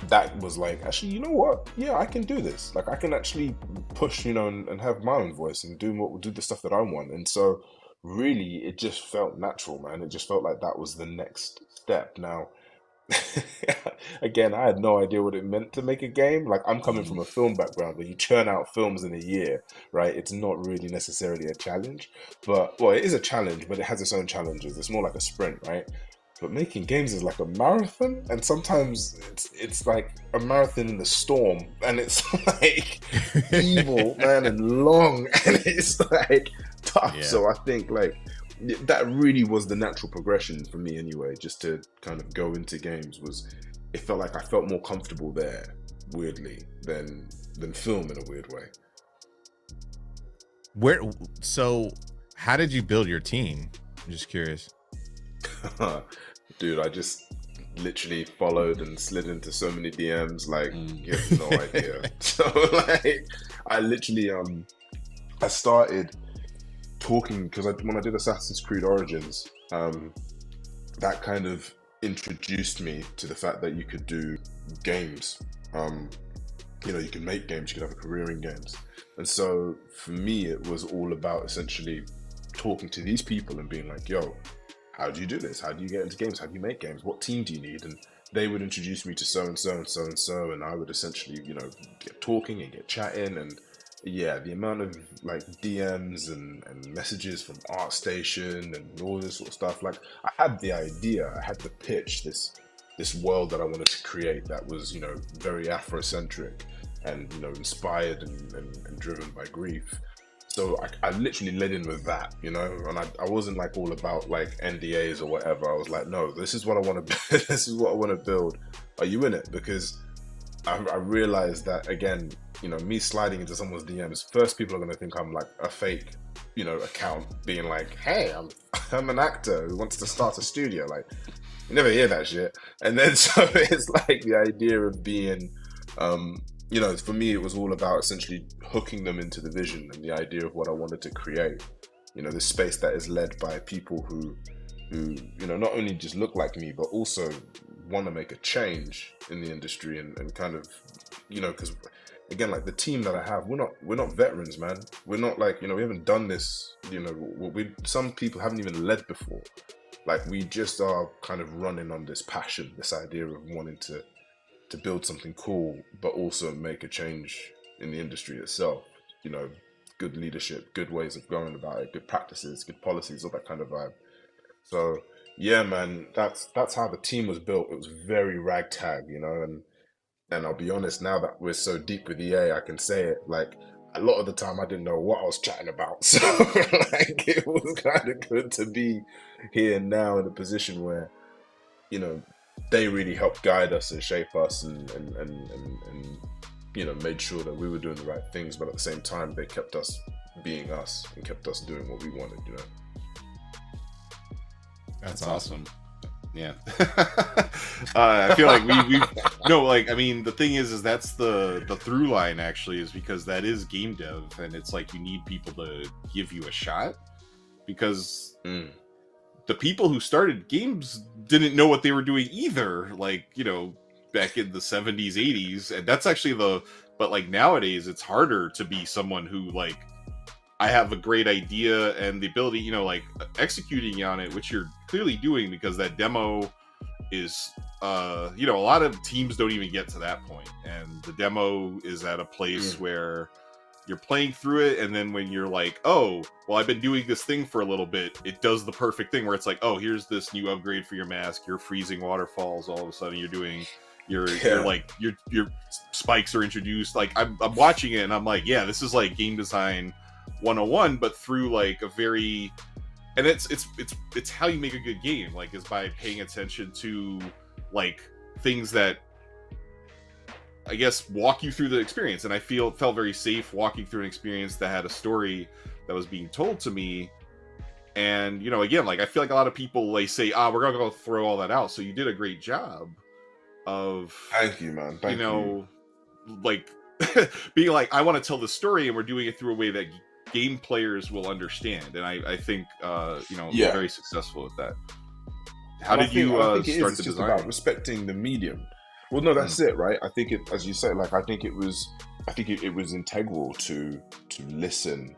that was like, actually, you know what? Yeah, I can do this. Like, I can actually push, you know, and have my own voice and do the stuff that I want. And so, really, it just felt natural, man. It just felt like that was the next step. Now, again, I had no idea what it meant to make a game. Like, I'm coming from a film background where you churn out films in a year, right? It's not really necessarily a challenge, but well, it is a challenge, but it has its own challenges. It's more like a sprint, right? But making games is like a marathon, and sometimes it's like a marathon in the storm, and it's like evil, man, and long, and it's like tough. Yeah. So I think like that really was the natural progression for me anyway, just to kind of go into games. Was it felt like I felt more comfortable there, weirdly, than film in a weird way. So how did you build your team? I'm just curious. Dude, I just literally followed and slid into so many DMs, like you have no idea. So like I literally I started talking because when I did Assassin's Creed Origins, that kind of introduced me to the fact that you could do games. You know, you can make games, you could have a career in games. And so for me, it was all about essentially talking to these people and being like, yo, how do you do this? How do you get into games? How do you make games? What team do you need? And they would introduce me to so and so and so and so, and I would essentially, you know, get talking and get chatting. And yeah, the amount of like DMs and messages from ArtStation and all this sort of stuff. Like, I had the idea, I had the pitch, this world that I wanted to create that was, you know, very Afrocentric and, you know, inspired and driven by grief. So I literally led in with that, you know, and I wasn't like all about like NDAs or whatever. I was like, no, this is what I want to this is what I want to build. Are you in it? Because I realized that, again, you know, me sliding into someone's DMs, first people are going to think I'm like a fake, you know, account being like, hey, I'm an actor who wants to start a studio. Like, you never hear that shit. And then so it's like the idea of being, you know, for me, it was all about essentially hooking them into the vision and the idea of what I wanted to create. You know, this space that is led by people who, you know, not only just look like me, but also want to make a change in the industry and kind of, you know, because again, like the team that I have, we're not veterans, man. We're not like, you know, we haven't done this, you know, some people haven't even led before. Like, we just are kind of running on this passion, this idea of wanting to build something cool, but also make a change in the industry itself. You know, good leadership, good ways of going about it, good practices, good policies, all that kind of vibe. So yeah, man, that's how the team was built. It was very ragtag, you know, and I'll be honest, now that we're so deep with EA, I can say it, like, a lot of the time I didn't know what I was chatting about. So like, it was kind of good to be here now in a position where, you know, they really helped guide us and shape us and you know, made sure that we were doing the right things, but at the same time they kept us being us and kept us doing what we wanted, you know. That's awesome. Yeah. I feel like we no, like, I mean, the thing is that's the through line actually, is because that is game dev, and it's like you need people to give you a shot, because the people who started games didn't know what they were doing either, like, you know, back in the 70s, 80s. And that's actually but like nowadays it's harder to be someone who, like, I have a great idea and the ability, you know, like executing on it, which you're clearly doing, because that demo is, you know, a lot of teams don't even get to that point. And the demo is at a place where you're playing through it, and then when you're like, oh, well, I've been doing this thing for a little bit, it does the perfect thing where it's like, oh, here's this new upgrade for your mask, you're freezing waterfalls, all of a sudden you're doing, you're like, your spikes are introduced. Like, I'm watching it and I'm like, yeah, this is like game design 101, but through like a very, and it's how you make a good game, like, is by paying attention to like things that, I guess, walk you through the experience. And I felt very safe walking through an experience that had a story that was being told to me. And, you know, again, like, I feel like a lot of people, they say, we're gonna go throw all that out. So you did a great job of, thank you, man. Like being like, I want to tell the story, and we're doing it through a way that game players will understand, and I think Yeah. you're very successful at that. How And did you I think it start is. the It's just design? about respecting the medium. Well, no, that's it, right? I think it, as you say, like I think it was integral to listen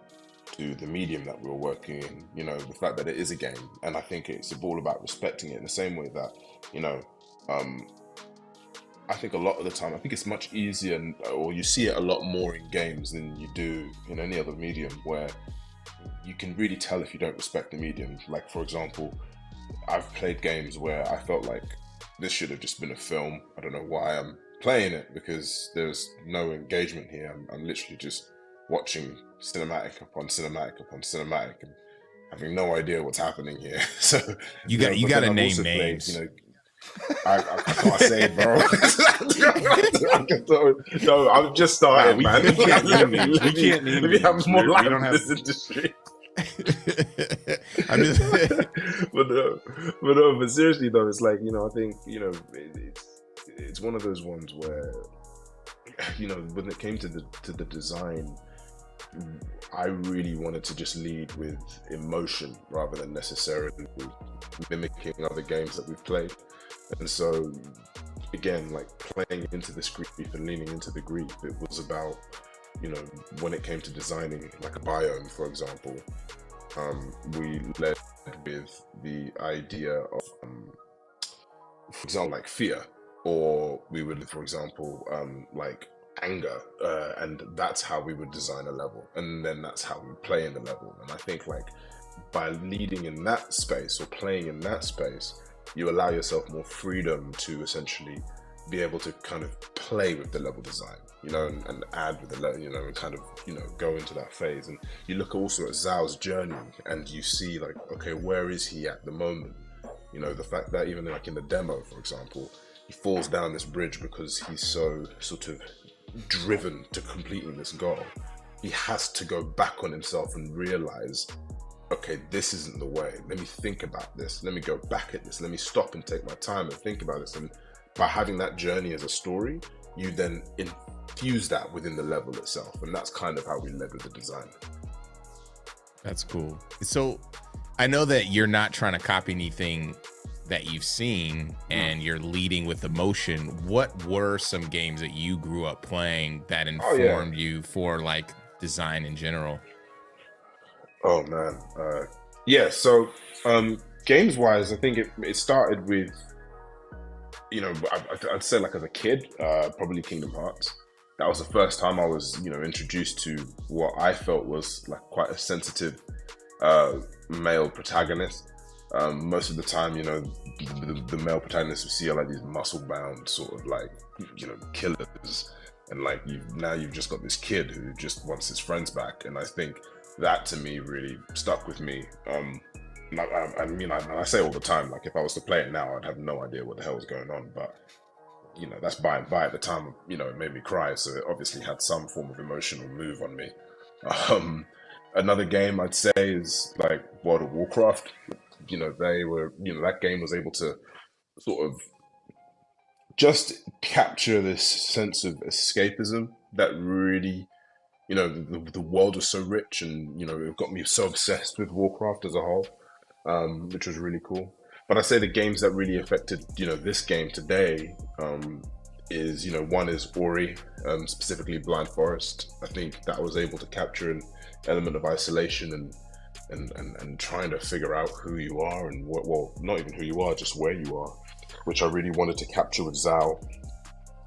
to the medium that we were working in. You know, the fact that it is a game, and I think it's all about respecting it in the same way that, you know, I think a lot of the time, I think it's much easier, or you see it a lot more in games than you do in any other medium, where you can really tell if you don't respect the medium. Like, for example, I've played games where I felt like this should have just been a film. I don't know why I'm playing it, because there's no engagement here. I'm literally just watching cinematic upon cinematic upon cinematic and having no idea what's happening here. So You know, got you but got then to I've name also played, names. you know, I can't say it, bro. No, I've just started, we man. can't name names. We Let me- can't name let me have names. more We life don't in have- this industry. I'm just but seriously though, it's like, you know, I think, you know, it's one of those ones where, you know, when it came to the design, I really wanted to just lead with emotion rather than necessarily mimicking other games that we've played. And so again, like playing into this grief and leaning into the grief, it was about, you know, when it came to designing like a biome, for example, we led with the idea of, for example, like fear, or we would, for example, like anger, and that's how we would design a level, and then that's how we would play in the level. And I think like by leading in that space or playing in that space, you allow yourself more freedom to essentially be able to kind of play with the level design, you know, and add with the level, you know, and kind of, you know, go into that phase. And you look also at Zhao's journey and you see like, okay, where is he at the moment? You know, the fact that even like in the demo, for example, he falls down this bridge because he's so sort of driven to completing this goal. He has to go back on himself and realize, okay, this isn't the way. Let me think about this. Let me go back at this. Let me stop and take my time and think about this. And by having that journey as a story, you then infuse that within the level itself. And that's kind of how we led with the design. That's cool. So I know that you're not trying to copy anything that you've seen, and you're leading with emotion. What were some games that you grew up playing that informed you for like design in general? Oh man, yeah. So games wise, I think it started with, you know, I'd say like as a kid, probably Kingdom Hearts. That was the first time I was, you know, introduced to what I felt was like quite a sensitive male protagonist. Most of the time, you know, the male protagonists we see are like these muscle-bound sort of like, you know, killers, and like you've just got this kid who just wants his friends back. And I think that to me really stuck with me. I mean, I say all the time, like if I was to play it now, I'd have no idea what the hell was going on. But you know, that's by and by. At the time, you know, it made me cry, so it obviously had some form of emotional move on me. Another game I'd say is like World of Warcraft. You know, that game was able to sort of just capture this sense of escapism that really, you know, the world was so rich, and you know, it got me so obsessed with Warcraft as a whole, which was really cool. But I say the games that really affected, you know, this game today is, you know, one is Ori, specifically Blind Forest. I think that was able to capture an element of isolation and trying to figure out who you are and what, well, not even who you are, just where you are, which I really wanted to capture with Zhao.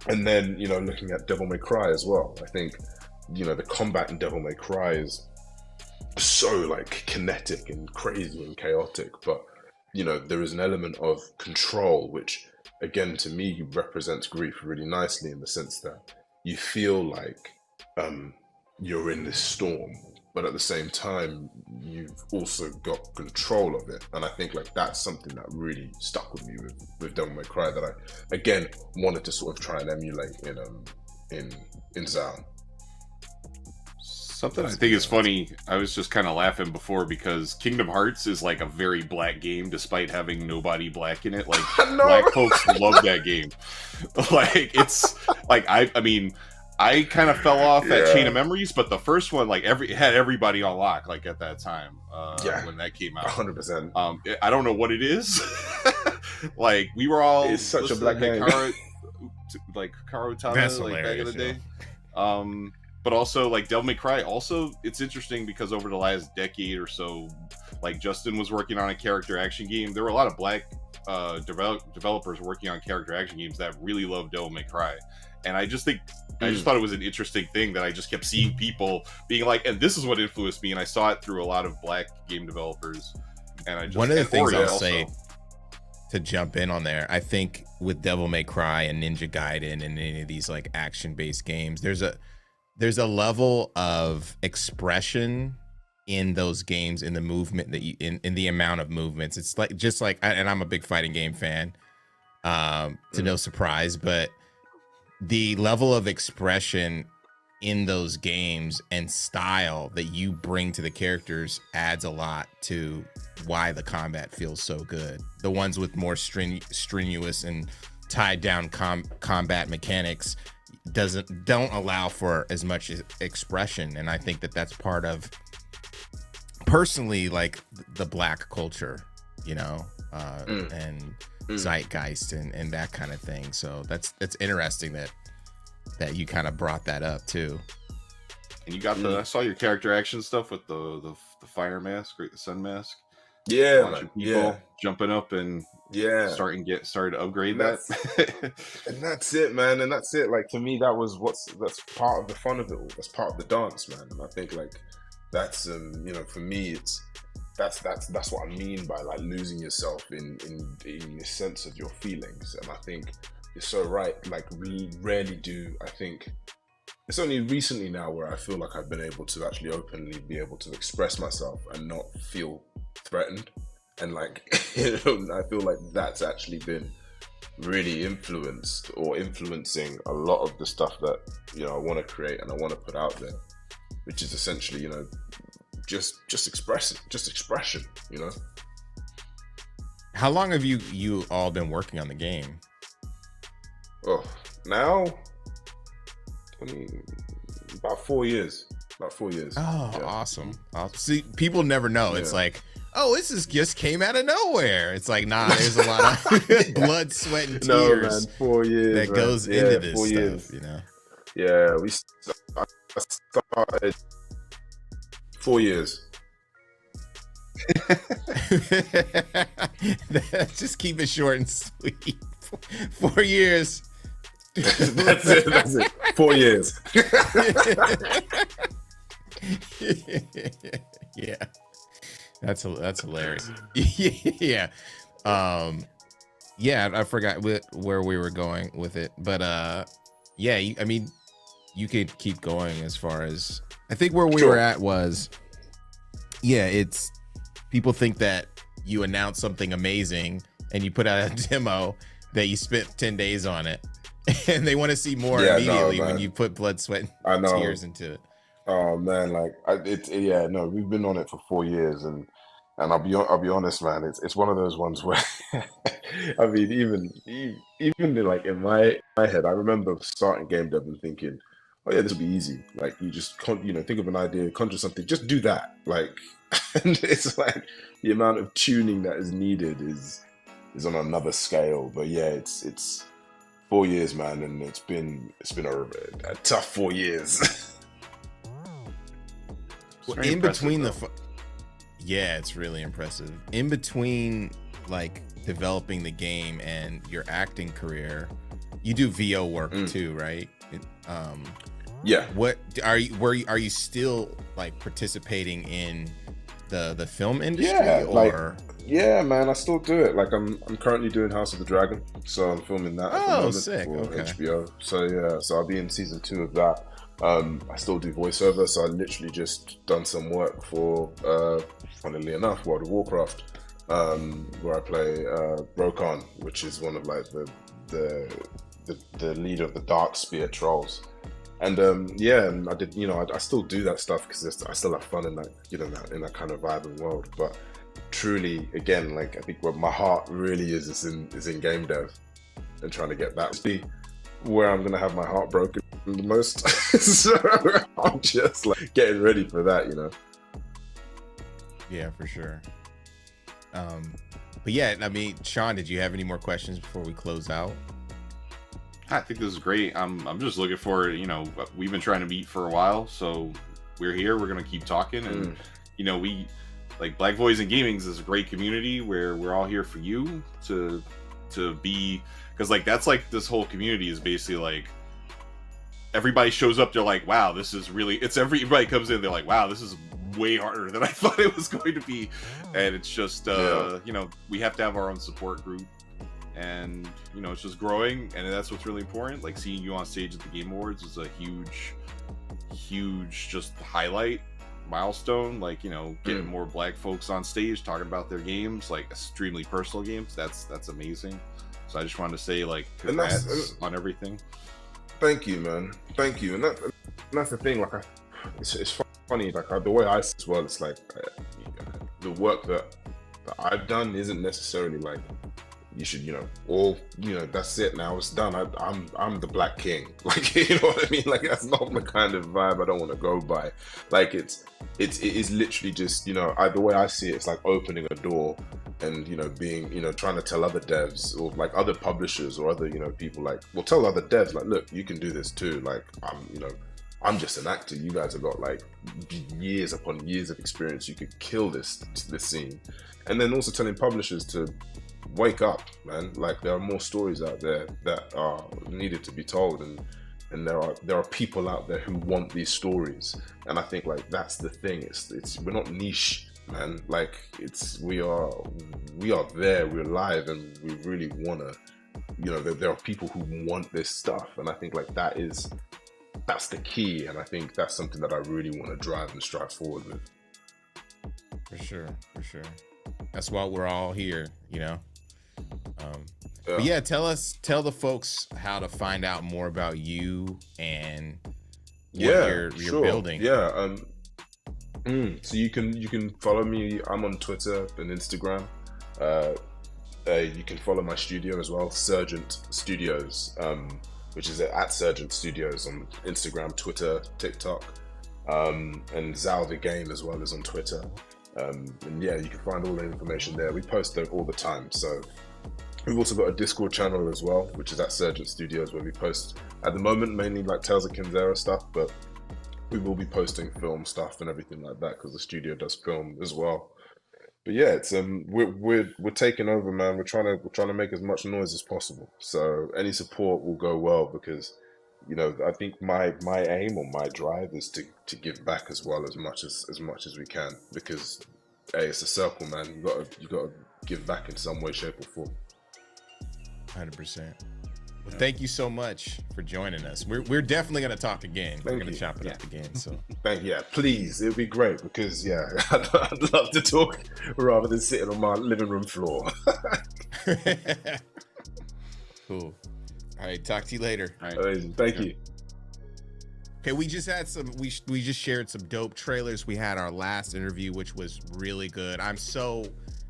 And then, you know, looking at Devil May Cry as well. I think, you know, the combat in Devil May Cry is so like kinetic and crazy and chaotic, but you know, there is an element of control, which again to me represents grief really nicely, in the sense that you feel like you're in this storm, but at the same time you've also got control of it. And I think like that's something that really stuck with me with Devil May Cry, that I again wanted to sort of try and emulate in Zhao. Something I think is funny, I was just kind of laughing before because Kingdom Hearts is like a very black game despite having nobody black in it. Like, black folks love that game. Like, it's like, I mean, I kind of fell off at Yeah. Chain of Memories, but the first one, like it had everybody on lock, like at that time, when that came out. 100%. I don't know what it is. Like we were all It's such a listening black to game. Karo Tana, That's like back in the hilarious, day. But also like Devil May Cry. Also, it's interesting because over the last decade or so, like Justin was working on a character action game. There were a lot of black developers working on character action games that really loved Devil May Cry, and I just thought it was an interesting thing that I just kept seeing people being like, and this is what influenced me, and I saw it through a lot of black game developers. And I just, one of the and things Ori I'll also. say to jump in on there, I think with Devil May Cry and Ninja Gaiden and any of these like action-based games, there's a level of expression in those games, in the movement that you in the amount of movements. It's like just like, and I'm a big fighting game fan, to no surprise, but the level of expression in those games and style that you bring to the characters adds a lot to why the combat feels so good. The ones with more strenuous and tied down combat mechanics don't allow for as much expression, and I think that that's part of personally like the black culture, you know, and zeitgeist and that kind of thing. So that's interesting that you kind of brought that up too. And you got I saw your character action stuff with the fire mask, right? The sun mask. Yeah, A bunch of people yeah, jumping up and yeah. starting to upgrade And that. And that's it, man. And that's it. Like to me, that's part of the fun of it all. That's part of the dance, man. And I think like that's you know, for me, it's that's what I mean by like losing yourself in the sense of your feelings. And I think you're so right. Like we rarely do. I think it's only recently now where I feel like I've been able to actually openly be able to express myself and not feel threatened. And like, you know, I feel like that's actually been really influencing a lot of the stuff that, you know, I want to create and I want to put out there, which is essentially, you know, just expression, you know. How long have you all been working on the game? Oh, now, I mean, about 4 years. Oh, yeah. Awesome. See, people never know. It's like, oh, this is just came out of nowhere. It's like, nah, there's a lot of blood, sweat, and tears. No, man, 4 years that goes into this 4 years. Stuff, you know. Yeah, I started 4 years. Just keep it short and sweet. 4 years. That's it. 4 years. Yeah, that's hilarious. Yeah, yeah. I forgot where we were going with it, but yeah. I mean, you could keep going as far as I think where we were at was. Yeah, it's people think that you announce something amazing and you put out a demo that you spent 10 days on it, and they want to see more immediately when you put blood, sweat, and tears into it. Oh man, like we've been on it for 4 years, and I'll be honest, man, it's one of those ones where I mean, even like in my head, I remember starting game dev and thinking, oh yeah, this will be easy. Like you just think of an idea, conjure something, just do that. Like, and it's like the amount of tuning that is needed is on another scale. But yeah, it's 4 years, man, and it's been a tough 4 years. In between it's really impressive. In between like developing the game and your acting career, you do VO work too, right? Yeah. What are you still like participating in the film industry? Yeah, man, I still do it. Like I'm currently doing House of the Dragon, so I'm filming that at the moment sick. for Okay. HBO. So yeah, so I'll be in season 2 of that. I still do voiceover, so I literally just done some work for, funnily enough, World of Warcraft, where I play Rokan, which is one of like the leader of the Dark Spear trolls. And and I did, I still do that stuff because I still have fun in that, in that kind of vibrant world. But truly, again, like I think what my heart really is in game dev and trying to get that. where I'm gonna have my heart broken the most. So I'm just like getting ready for that, you know. Yeah, for sure. But yeah, I mean, Sean, did you have any more questions before we close out? I think this is great. I'm just looking forward. You know, we've been trying to meet for a while, so we're here. We're gonna keep talking, and you know, we like Black Voice and Gaming is a great community where we're all here for you to be, because like that's like this whole community is basically like everybody shows up. They're like, wow, this is really. It's everybody comes in. They're like, wow, this is way harder than I thought it was going to be, and it's just you know, we have to have our own support group. And you know, it's just growing, and that's what's really important. Like seeing you on stage at the Game Awards is a huge just highlight, milestone. Like, you know, getting more Black folks on stage talking about their games, like extremely personal games. That's amazing. So I just wanted to say, like, congrats on everything. Thank you, man. Thank you. And that's the thing. Like, it's funny. Like the way I see it as well, it's like the work that I've done isn't necessarily like, you should, you know, all, you know, that's it now, it's done. I'm the Black King. Like, you know what I mean? Like, that's not the kind of vibe I don't want to go by. Like, it is literally just, you know, the way I see it, it's like opening a door and, you know, being, you know, trying to tell other devs or like other publishers or other, you know, people like, well, tell other devs, like, look, you can do this too. Like, you know, I'm just an actor. You guys have got like years upon years of experience. You could kill this scene. And then also telling publishers to wake up, man. Like, there are more stories out there that are needed to be told, and there are people out there who want these stories. And I think like that's the thing. It's we're not niche, man. Like, we are there, we're live, and we really wanna, you know, there are people who want this stuff, and I think like that's the key, and I think that's something that I really want to drive and strive forward with. For sure. That's why we're all here, you know. But yeah, tell the folks how to find out more about you and what you're building. Yeah. So you can follow me. I'm on Twitter and Instagram. You can follow my studio as well, Sergeant Studios, which is at Sergeant Studios on Instagram, Twitter, TikTok, and Zal the Game as well as on Twitter. And yeah, you can find all the information there. We post them all the time. So we've also got a Discord channel as well, which is at Sergeant Studios, where we post at the moment mainly like Tales of Kinzera stuff, but we will be posting film stuff and everything like that because the studio does film as well. But yeah, it's we're taking over, man. We're trying to make as much noise as possible. So any support will go well, because, you know, I think my aim or my drive is to give back as well, as much as we can, because hey, it's a circle, man. You gotta give back in some way, shape, or form. 100%. Well, thank you so much for joining us. We're definitely gonna talk again. We're gonna chop it up again. So please, it'd be great, because I'd love to talk rather than sitting on my living room floor. Cool. All right, talk to you later. All right. Amazing. Thank you. Okay, we just had we just shared some dope trailers. We had our last interview, which was really good.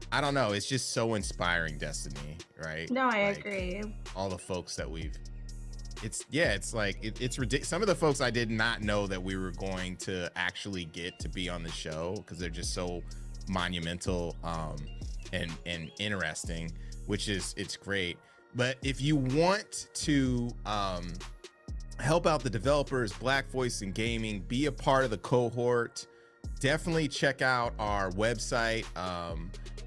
I don't know, it's just so inspiring, Destiny, right? No, I agree. All the folks that it's ridiculous. Some of the folks I did not know that we were going to actually get to be on the show, because they're just so monumental and interesting, it's great. But if you want to help out the developers, Black Voice in Gaming, be a part of the cohort, definitely check out our website,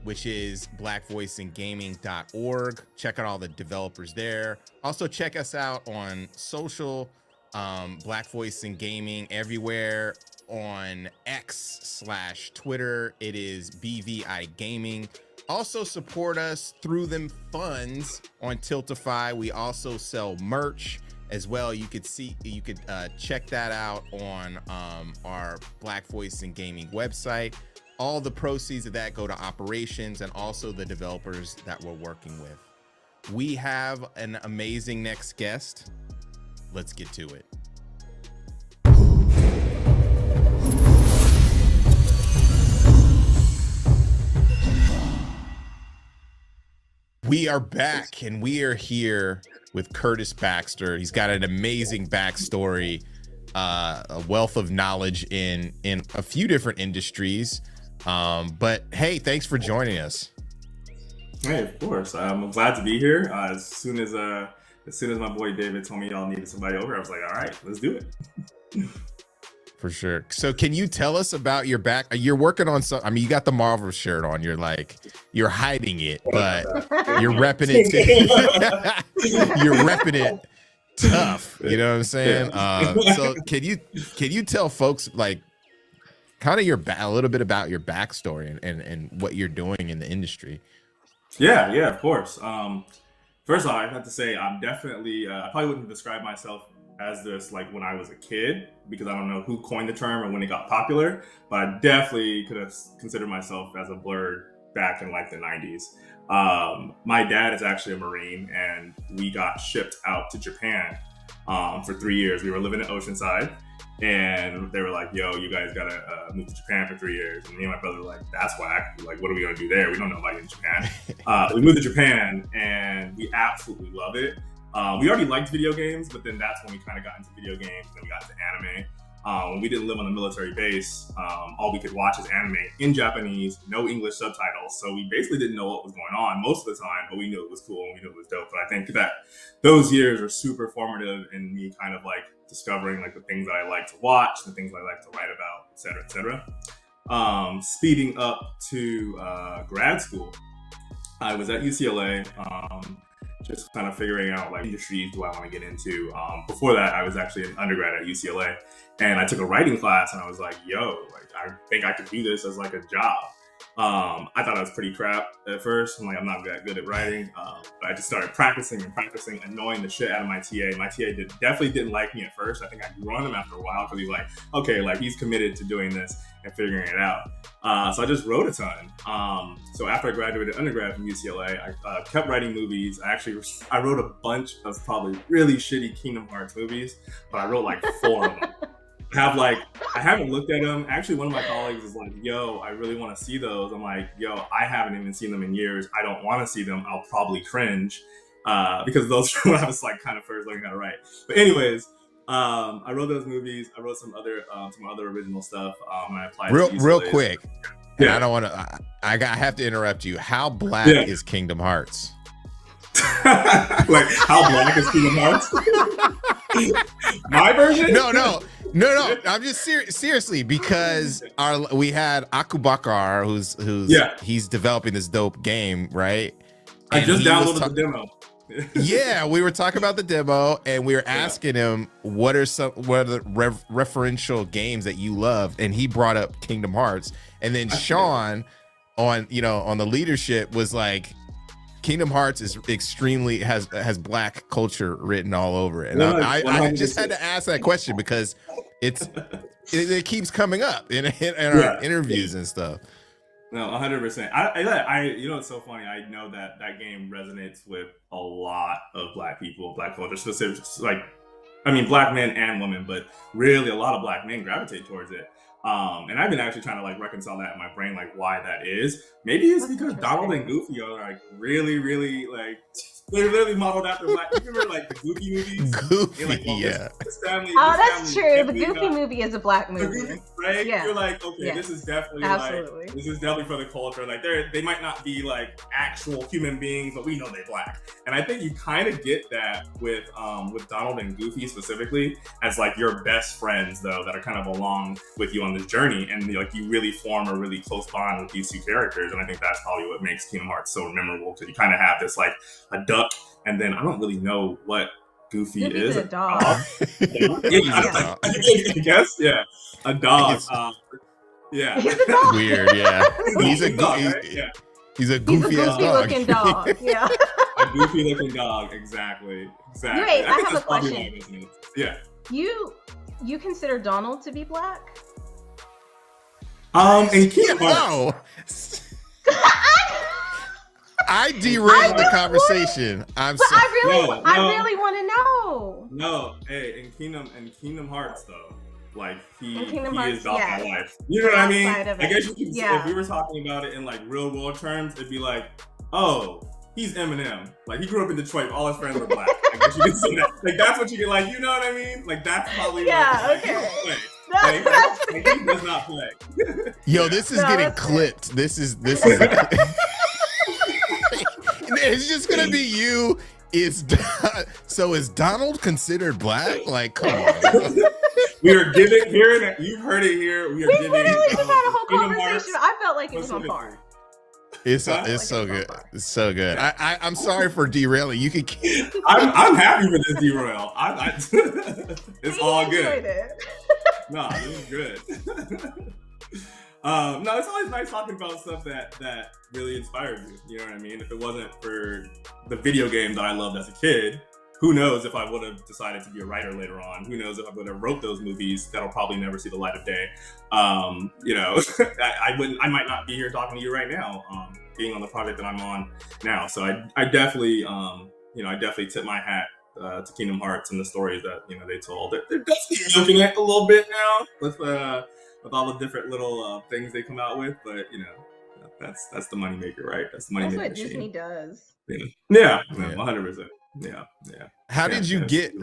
which is blackvoiceingaming.org. Check out all the developers there. Also check us out on social, Black Voice in Gaming everywhere. On X/Twitter, it is BVI Gaming. Also support us through them funds on Tiltify. We also sell merch as well. You could check that out on our Black Voice in Gaming website. All the proceeds of that go to operations and also the developers that we're working with. We have an amazing next guest. Let's get to it. We are back, and we are here with Curtis Baxter. He's got an amazing backstory, a wealth of knowledge in a few different industries. But hey, thanks for joining us. Hey, of course. I'm glad to be here. As soon as my boy David told me y'all needed somebody over, I was like, all right, let's do it. For sure. So can you tell us about your back? You're working on some, I mean, you got the Marvel shirt on. You're hiding it, but you're repping it too. You're repping it tough. You know what I'm saying? So can you tell folks like kind of a little bit about your backstory and what you're doing in the industry? Yeah, of course. First off, I have to say I'm definitely I probably wouldn't describe myself as this like when I was a kid, because I don't know who coined the term or when it got popular, but I definitely could have considered myself as a blerd back in like the 90s. My dad is actually a Marine, and we got shipped out to Japan for 3 years. We were living in Oceanside, and they were like, yo, you guys gotta move to Japan for 3 years. And me and my brother were like, that's whack. Like, what are we gonna do there? We don't know anybody in Japan. We moved to Japan, and we absolutely love it. We already liked video games, but then that's when we kind of got into video games, and then we got into anime. When we didn't live on a military base, all we could watch is anime in Japanese, no English subtitles. So we basically didn't know what was going on most of the time, but we knew it was cool and we knew it was dope. But I think that those years were super formative in me kind of like discovering like the things that I like to watch, the things I like to write about, et cetera, et cetera. Speeding up to grad school, I was at UCLA. Just kind of figuring out like industries do I want to get into. Before that, I was actually an undergrad at UCLA, and I took a writing class, and I was like, yo, like I think I could do this as like a job. I thought I was pretty crap at first. I'm like, I'm not that good at writing. But I just started practicing, annoying the shit out of my TA. My TA definitely didn't like me at first. I think I grew on him after a while because he's like, okay, like he's committed to doing this and figuring it out. So I just wrote a ton. So after I graduated undergrad from UCLA, I kept writing movies. I wrote a bunch of probably really shitty Kingdom Hearts movies, but I wrote like 4 of them. I haven't looked at them. Actually, one of my colleagues is like, yo, I really want to see those. I'm like, yo, I haven't even seen them in years. I don't want to see them. I'll probably cringe because those were when I was like kind of first learning how to write. But anyways, I wrote those movies. I wrote some other original stuff. And I applied real quick. And Yeah. I don't want to. I have to interrupt you. How black is Kingdom Hearts? Like how black is Kingdom Hearts? My version? No. I'm just seriously because we had Akubakar, who's he's developing this dope game, right? I just downloaded the demo. Yeah, we were talking about the demo, and we were asking him what are the referential games that you loved, and he brought up Kingdom Hearts, and then Sean on the leadership was like, Kingdom Hearts is extremely has black culture written all over it, and I just had to ask that question because it keeps coming up in our interviews and stuff. No, 100%. I it's so funny. I know that game resonates with a lot of black people, black culture, specifically like, I mean, black men and women, but really a lot of black men gravitate towards it. And I've been actually trying to like reconcile that in my brain, like why that is. Maybe it's because Donald and Goofy are like really, really like they're literally modeled after black. You remember like the Goofy movies? Goofy, like, yeah. This family, that's true. The Goofy movie is a black movie. Goofy, right? Yeah. You're like, okay, Yes. this is definitely Absolutely. like this is definitely for the culture. Like they might not be like actual human beings, but we know they're black. And I think you kind of get that with Donald and Goofy specifically as like your best friends though that are kind of along with you on this journey, and like you really form a really close bond with these two characters. And I think that's probably what makes Kingdom Hearts so memorable, because you kind of have this like a duck, and then I don't really know what Goofy is. A dog. I guess, yeah, a dog. Yeah, He's a dog. Weird, yeah. He's a dog, right? Yeah. He's a goofy ass dog. looking dog. Yeah. A goofy looking dog. Exactly. Wait, I I think have that's a probably question. why it resonates. Yeah. You consider Donald to be black? And Kingdom Hearts. No. I derailed the conversation. I'm But sorry. I really want to know. No, hey, in Kingdom Hearts though, like he Hearts, is about yeah. my life. You know what I mean? Outside of I it. guess you can say, Yeah. if we were talking about it in like real world terms, it'd be like, oh, he's Eminem. Like, he grew up in Detroit, all his friends were black. Like, you can see that. Like, that's what you get. Like, you know what I mean? Like, that's probably Yeah, he okay. don't play. Like, he does not play. Yo, this is getting clipped. This is it's just gonna be you. So is Donald considered black? Like, come on. We are giving here. You've heard it here. We are giving. Literally just had a whole Kingdom conversation. Hearts. I felt like it was on par. It's so good. It's so good. I'm sorry for derailing. You can keep. I'm happy with this derail. It's all good. It. No, this is good. No, it's always nice talking about stuff that really inspired you. You know what I mean? If it wasn't for the video game that I loved as a kid, who knows if I would have decided to be a writer later on? Who knows if I would have wrote those movies that'll probably never see the light of day? You know, I might not be here talking to you right now, being on the project that I'm on now. So I definitely, I definitely tip my hat to Kingdom Hearts and the stories that they told. They're definitely milking it a little bit now with all the different little things they come out with, but that's the moneymaker, right? That's the moneymaker. That's what machine. Disney does. Yeah, 100%. Yeah. How did you get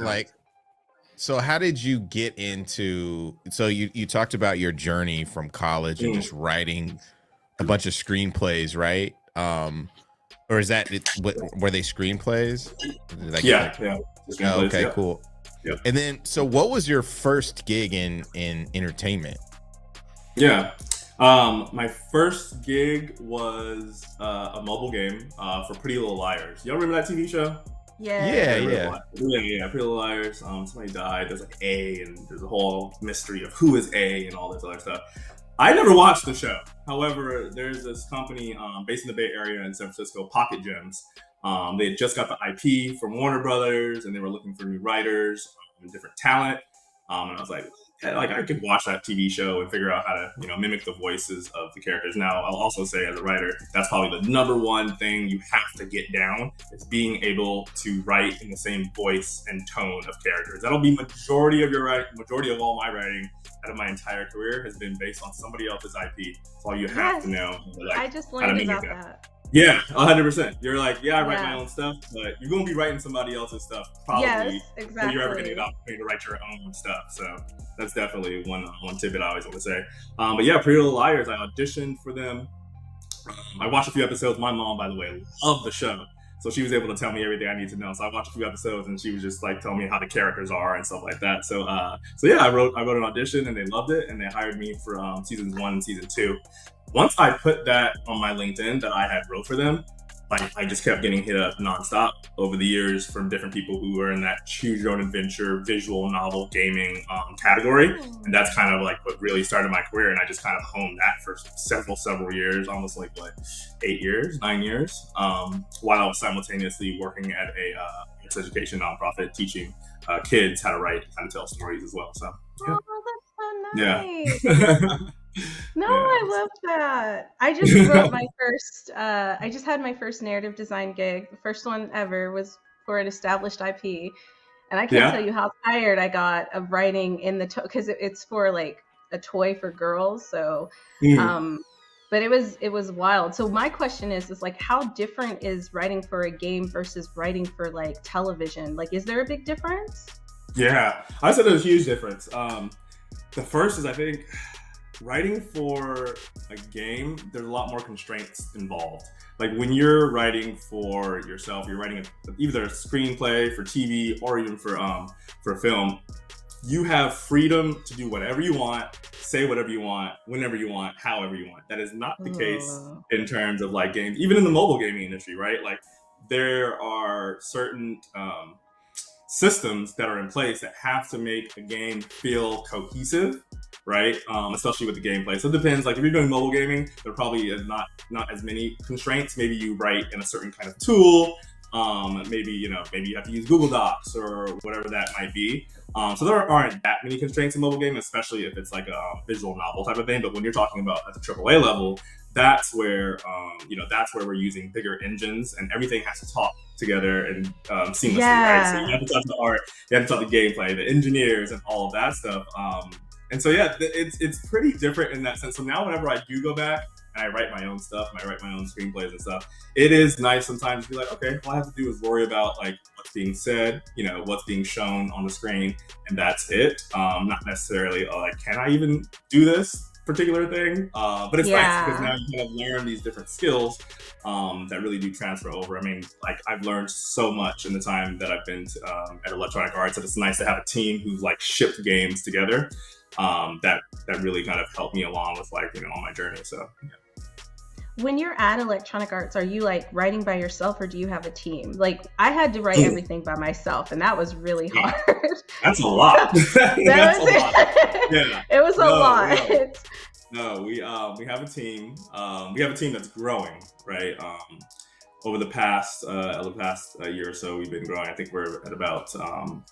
So how did you get into? So you talked about your journey from college and just writing a bunch of screenplays, right? Or is that were they screenplays? Yeah. Oh, okay, yeah. cool. Yeah. And then, so what was your first gig in entertainment? Yeah. My first gig was a mobile game for Pretty Little Liars. Y'all remember that TV show? Yeah. Pretty Little Liars. Somebody died. There's like A, and there's a whole mystery of who is A and all this other stuff. I never watched the show. However, there's this company based in the Bay Area in San Francisco, Pocket Gems. They had just got the IP from Warner Brothers, and they were looking for new writers and different talent. And I was like, I could watch that TV show and figure out how to, mimic the voices of the characters. Now, I'll also say as a writer, that's probably the number one thing you have to get down is being able to write in the same voice and tone of characters. That'll be majority of all my writing out of my entire career has been based on somebody else's IP. That's all you have to know. I just learned about that. Yeah, 100%. You're like, I write my own stuff, but you're going to be writing somebody else's stuff probably. Yes, exactly. Before you're ever going to get an opportunity to write your own stuff. So that's definitely one tidbit I always want to say. But yeah, Pretty Little Liars, I auditioned for them. I watched a few episodes. My mom, by the way, loved the show. So she was able to tell me everything I need to know. So I watched a few episodes and she was just like telling me how the characters are and stuff like that. So yeah, I wrote an audition and they loved it and they hired me for seasons 1 and season 2. Once I put that on my LinkedIn that I had wrote for them, I just kept getting hit up nonstop over the years from different people who were in that choose your own adventure, visual novel, gaming category. And that's kind of like what really started my career. And I just kind of honed that for several years, almost like 9 years, while I was simultaneously working at a arts education nonprofit teaching kids how to write and how to tell stories as well. So, yeah. Oh, that's so nice. Yeah. No, I love that. I just wrote my first, I just had my first narrative design gig. The first one ever was for an established IP. And I can't tell you how tired I got of writing in the, because it's for like a toy for girls. So, but it was wild. So my question is like, how different is writing for a game versus writing for like television? Like, is there a big difference? Yeah, I said there's a huge difference. The first is, I think, writing for a game, there's a lot more constraints involved. Like when you're writing for yourself, you're writing either a screenplay for TV or even for a film, you have freedom to do whatever you want, say whatever you want, whenever you want, however you want. That is not the case in terms of like games, even in the mobile gaming industry, right? Like there are certain systems that are in place that have to make a game feel cohesive, right? Especially with the gameplay. So it depends. Like if you're doing mobile gaming, there probably is not as many constraints. Maybe you write in a certain kind of tool. Maybe you have to use Google Docs or whatever that might be. So there aren't that many constraints in mobile gaming, especially if it's like a visual novel type of thing. But when you're talking about at the AAA level, that's where we're using bigger engines and everything has to talk together and seamlessly, right? So you have to talk the art, you have to talk the gameplay, the engineers, and all of that stuff. And so yeah, it's pretty different in that sense. So now whenever I do go back and I write my own stuff, and I write my own screenplays and stuff, it is nice sometimes to be like, okay, all I have to do is worry about like what's being said, what's being shown on the screen, and that's it. Not necessarily like, can I even do this particular thing? But it's nice because now you kind of learn these different skills that really do transfer over. I mean, like I've learned so much in the time that I've been at Electronic Arts, that it's nice to have a team who's like shipped games together. That really kind of helped me along with like on my journey. So yeah. When you're at Electronic Arts, are you like writing by yourself, or do you have a team? Like I had to write everything by myself, and that was really hard. That's a lot. That's a lot. Yeah. It was a lot. No, we have a team. We have a team that's growing, right? Over the past year or so, we've been growing. I think we're at about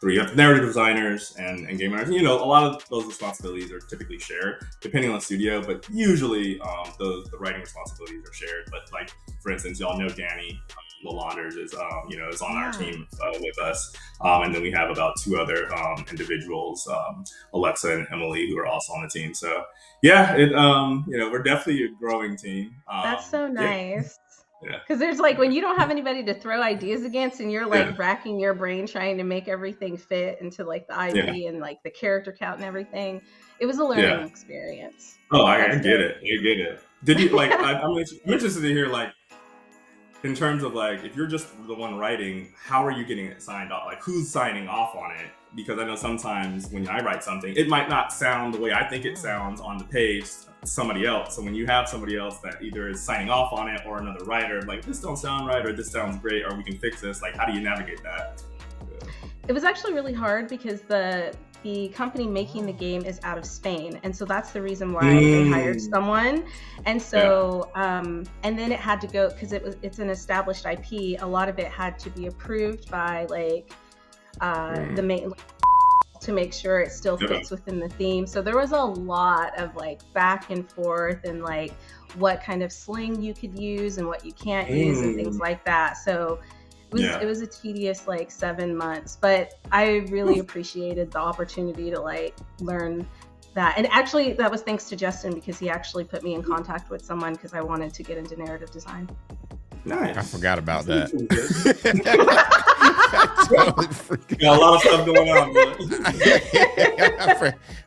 3 narrative designers and game writers. A lot of those responsibilities are typically shared, depending on the studio, but usually the writing responsibilities are shared. But like, for instance, y'all know Danny Lalanders is on our team with us, and then we have about 2 other individuals, Alexa and Emily, who are also on the team. So yeah, we're definitely a growing team. That's so nice. Yeah. Because there's like when you don't have anybody to throw ideas against, and you're like racking your brain trying to make everything fit into like the IP and like the character count and everything. It was a learning experience. Oh, I get it. I get it. Did you like? I'm interested to hear like, in terms of like, if you're just the one writing, how are you getting it signed off? Like, who's signing off on it? Because I know sometimes when I write something, it might not sound the way I think it sounds on the page to somebody else. So when you have somebody else that either is signing off on it, or another writer, like, this don't sound right, or this sounds great, or we can fix this, like, how do you navigate that? It was actually really hard because the company making the game is out of Spain, and so that's the reason why they hired someone. And so and then it had to go, because it's an established IP, a lot of it had to be approved by like the main, to make sure it still fits within the theme. So there was a lot of like back and forth, and like what kind of slang you could use and what you can't use and things like that. So it was a tedious like 7 months, but I really appreciated the opportunity to like learn that. And actually that was thanks to Justin, because he actually put me in contact with someone because I wanted to get into narrative design. Nice. I forgot about that. Got a lot of stuff going on, man.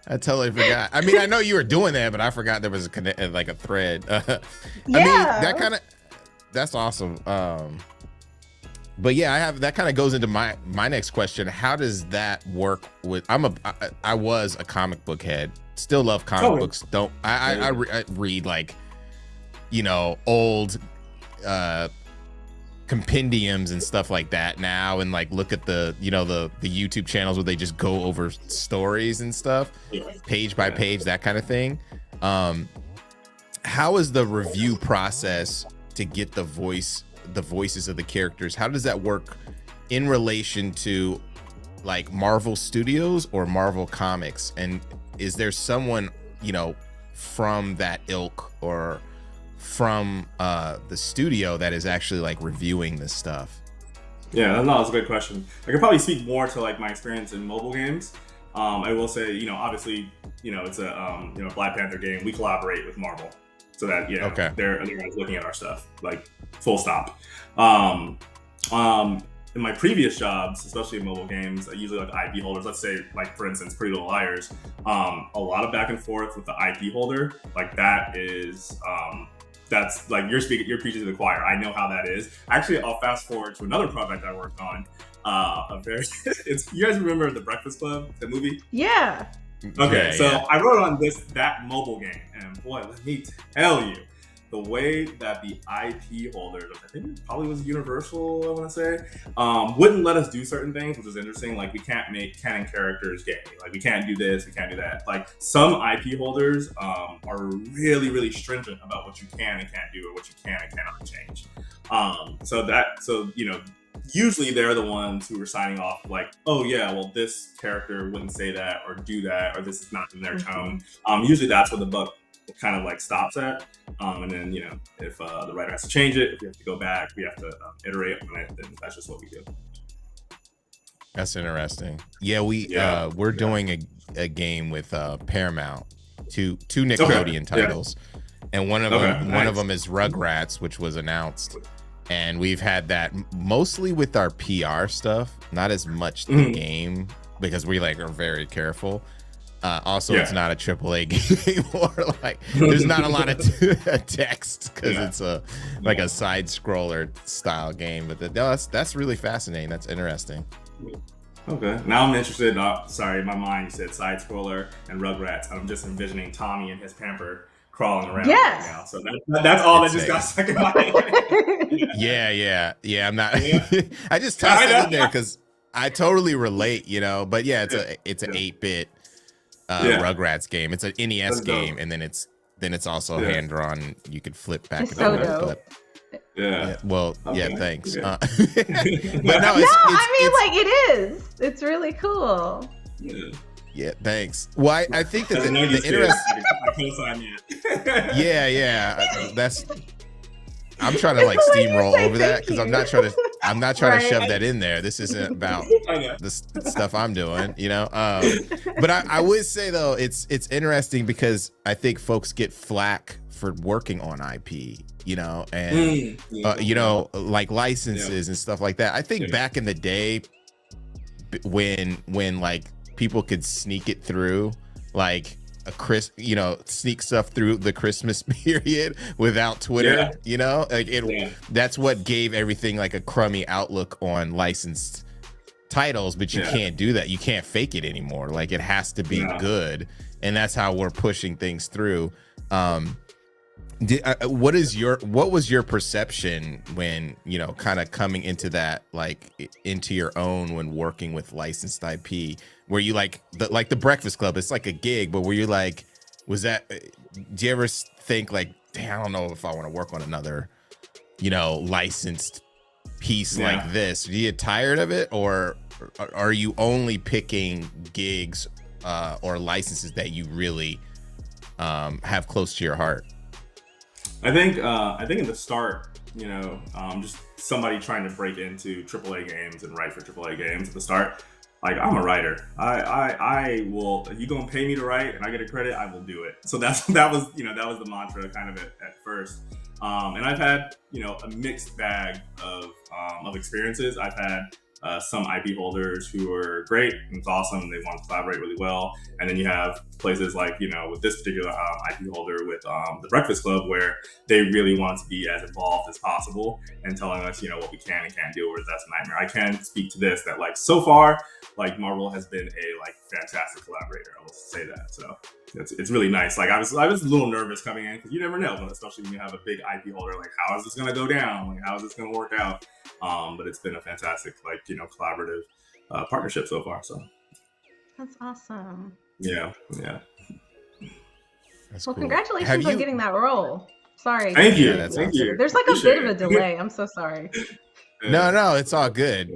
I totally forgot. I mean, I know you were doing that, but I forgot there was a thread. I mean, that's awesome. But yeah, that kind of goes into my next question. How does that work with? I was a comic book head. Still love comic books. I read like, old compendiums and stuff like that now, and like look at the the YouTube channels where they just go over stories and stuff, page by page, that kind of thing. How is the review process to get the voices of the characters? How does that work in relation to like Marvel Studios or Marvel Comics? And is there someone from that ilk or from the studio that is actually like reviewing this stuff? Yeah, that's a good question. I could probably speak more to like my experience in mobile games. I will say, obviously, it's a Black Panther game. We collaborate with Marvel, so that they're looking at our stuff, like full stop. In my previous jobs, especially in mobile games, usually like IP holders, let's say like for instance Pretty Little Liars, a lot of back and forth with the IP holder, like that is that's like you're preaching to the choir. I know how that is. Actually, I'll fast forward to another project I worked on. You guys remember The Breakfast Club, the movie? Yeah. Okay, I wrote on that mobile game, and boy, let me tell you, the way that the IP holders, I think it probably was Universal, I want to say, wouldn't let us do certain things, which is interesting. Like, we can't make canon characters gay. Like, we can't do this, we can't do that. Like, some IP holders are really, really stringent about what you can and can't do, or what you can and cannot change. Usually they're the ones who are signing off like, oh yeah, well, this character wouldn't say that or do that, or this is not in their tone. Usually that's where the buck kind of like stops at. And then, if the writer has to change it, if we have to go back, we have to iterate on it, then that's just what we do. That's interesting. Yeah, we're doing a game with Paramount, two Nickelodeon titles. and one of them is Rugrats, which was announced. And we've had that mostly with our PR stuff, not as much the game, because we like are very careful. Also, it's not a AAA game anymore. Like, there's not a lot of text because it's a side scroller style game. But that's really fascinating. That's interesting. Okay, now I'm interested. Sorry, in my mind you said side scroller and Rugrats. I'm just envisioning Tommy and his pamper crawling around right now. So that's all that just got stuck in my head. Yeah. I'm not. I just tossed it in there because I totally relate, But yeah, it's an 8-bit Rugrats game. It's an NES game, and then it's also hand drawn. You could flip back and forth. Dope. Thanks. Yeah. But no, it is. It's really cool. Yeah, thanks. Well, I think that the interesting. I co-sign it. Yeah. That's. I'm trying to steamroll over that because I'm not trying to shove that in there. This isn't about the stuff I'm doing, But I would say though, it's interesting because I think folks get flack for working on IP, and like licenses and stuff like that. I think back in the day, when like people could sneak it through, like sneak stuff through the Christmas period without Twitter, that's what gave everything like a crummy outlook on licensed titles, but you can't do that. You can't fake it anymore. Like, it has to be good, and that's how we're pushing things through. What was your perception when, kind of coming into that, like into your own when working with licensed IP? Were you like the Breakfast Club? It's like a gig, but were you like, do you ever think like, damn, I don't know if I want to work on another, licensed piece like this? Do you get tired of it, or are you only picking gigs or licenses that you really have close to your heart? I think in the start, just somebody trying to break into AAA games and write for AAA games at the start. Like, I'm a writer. I will. If you gonna pay me to write and I get a credit, I will do it. So that was the mantra kind of at first. And I've had a mixed bag of experiences. I've had some IP holders who are great and it's awesome. They want to collaborate really well. And then you have places like, with this particular IP holder with the Breakfast Club, where they really want to be as involved as possible and telling us, what we can and can't do, or that's a nightmare. I can speak to this, that so far, Marvel has been a fantastic collaborator. I will say that. So it's really nice. I was a little nervous coming in because you never know, especially when you have a big IP holder. How is this going to go down? How is this going to work out? But it's been a fantastic, collaborative partnership so far. So that's awesome. Yeah. That's cool. Cool. Congratulations on getting that role. Sorry. Thank you. Thank you. There's a bit of a delay. I'm so sorry. No, it's all good.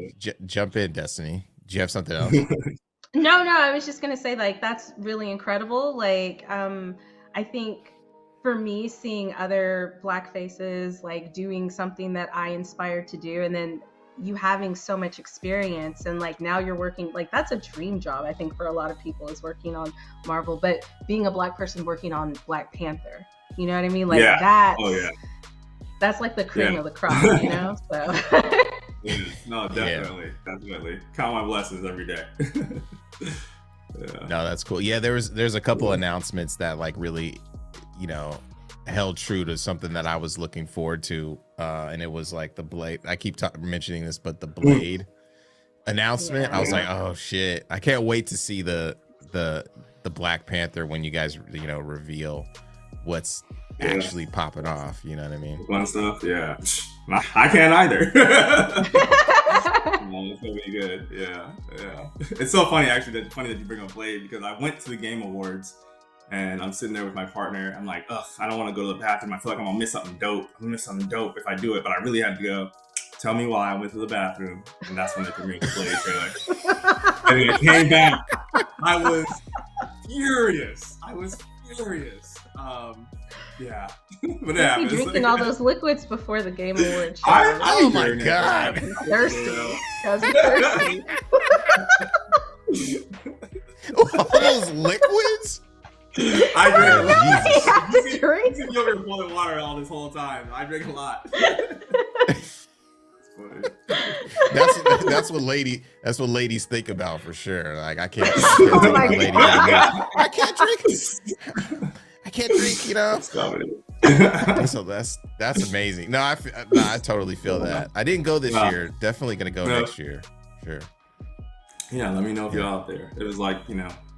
Jump in, Destiny. Do you have something else? No, I was just gonna say that's really incredible. I think for me, seeing other Black faces doing something that I inspired to do, and then you having so much experience, and now you're working that's a dream job, I think, for a lot of people, is working on Marvel. But being a Black person working on Black Panther, you know what I mean? That's the cream of the crop, So. No, definitely. Count my blessings every day. No, that's cool. Yeah, there's a couple announcements that really, held true to something that I was looking forward to, and it was the Blade. I keep mentioning this, but the Blade announcement. Yeah. I was like, oh shit! I can't wait to see the Black Panther when you guys reveal what's actually popping off. You know what I mean? Fun stuff. Yeah. I can't either. It's gonna be good. Yeah. It's so funny, actually. Funny that you bring up Blade, because I went to the Game Awards and I'm sitting there with my partner. I'm like, ugh, I don't want to go to the bathroom. I feel like I'm gonna miss something dope. If I do it, but I really had to go. Tell me why I went to the bathroom, and that's when they premiered the Blade trailer. And then it came back. I was furious. Yeah. But yeah, be drinking all those liquids before the Game Awards show. Oh my god. Thirsty. All those liquids? I drink a Oh, lot. Jesus. You have to drink. You see me over here boiling water all this whole time. I drink a lot. That's what ladies think about for sure. Like I can't Oh take my my lady God. out of I can't drink. I can't drink, you know. So that's amazing. No, I totally feel that. I didn't go this year. Definitely gonna go next year. Sure. Yeah, let me know if you're out there. It was like,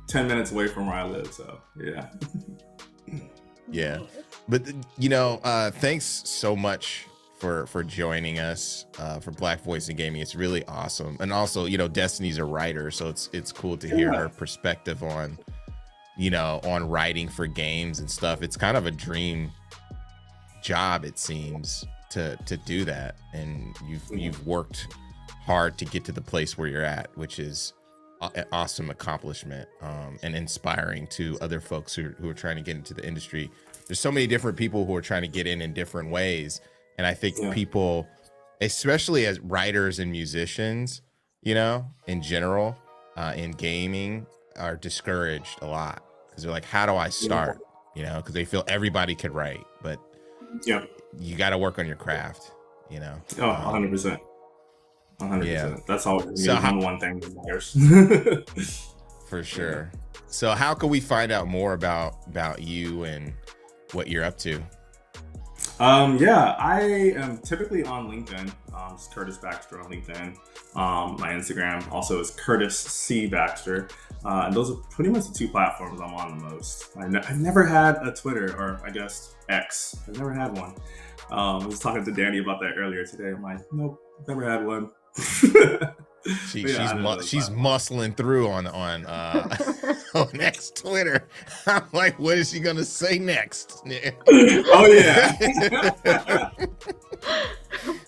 10 minutes away from where I live, so yeah. Yeah. But thanks so much for joining us for Black Voice in Gaming. It's really awesome. And also, Destiny's a writer, so it's cool to hear her perspective on on writing for games and stuff. It's kind of a dream job, it seems, to do that. And you've worked hard to get to the place where you're at, which is an awesome accomplishment, and inspiring to other folks who are trying to get into the industry. There's so many different people who are trying to get in different ways. And I think people, especially as writers and musicians, in general, in gaming, are discouraged a lot because they're like, how do I start? Because they feel everybody could write, but you got to work on your craft, Oh, 100%. 100%. Yeah. That's all. So one thing that matters. For sure. So how can we find out more about you and what you're up to? I am typically on LinkedIn. It's Curtis Baxter on LinkedIn. My Instagram also is Curtis C. Baxter. And those are pretty much the two platforms I'm on the most. I've never had a Twitter, or I guess X. I've never had one. I was talking to Danny about that earlier today. I'm like, nope, never had one. She's muscling through on next Twitter. I'm like, what is she gonna say next? Oh yeah.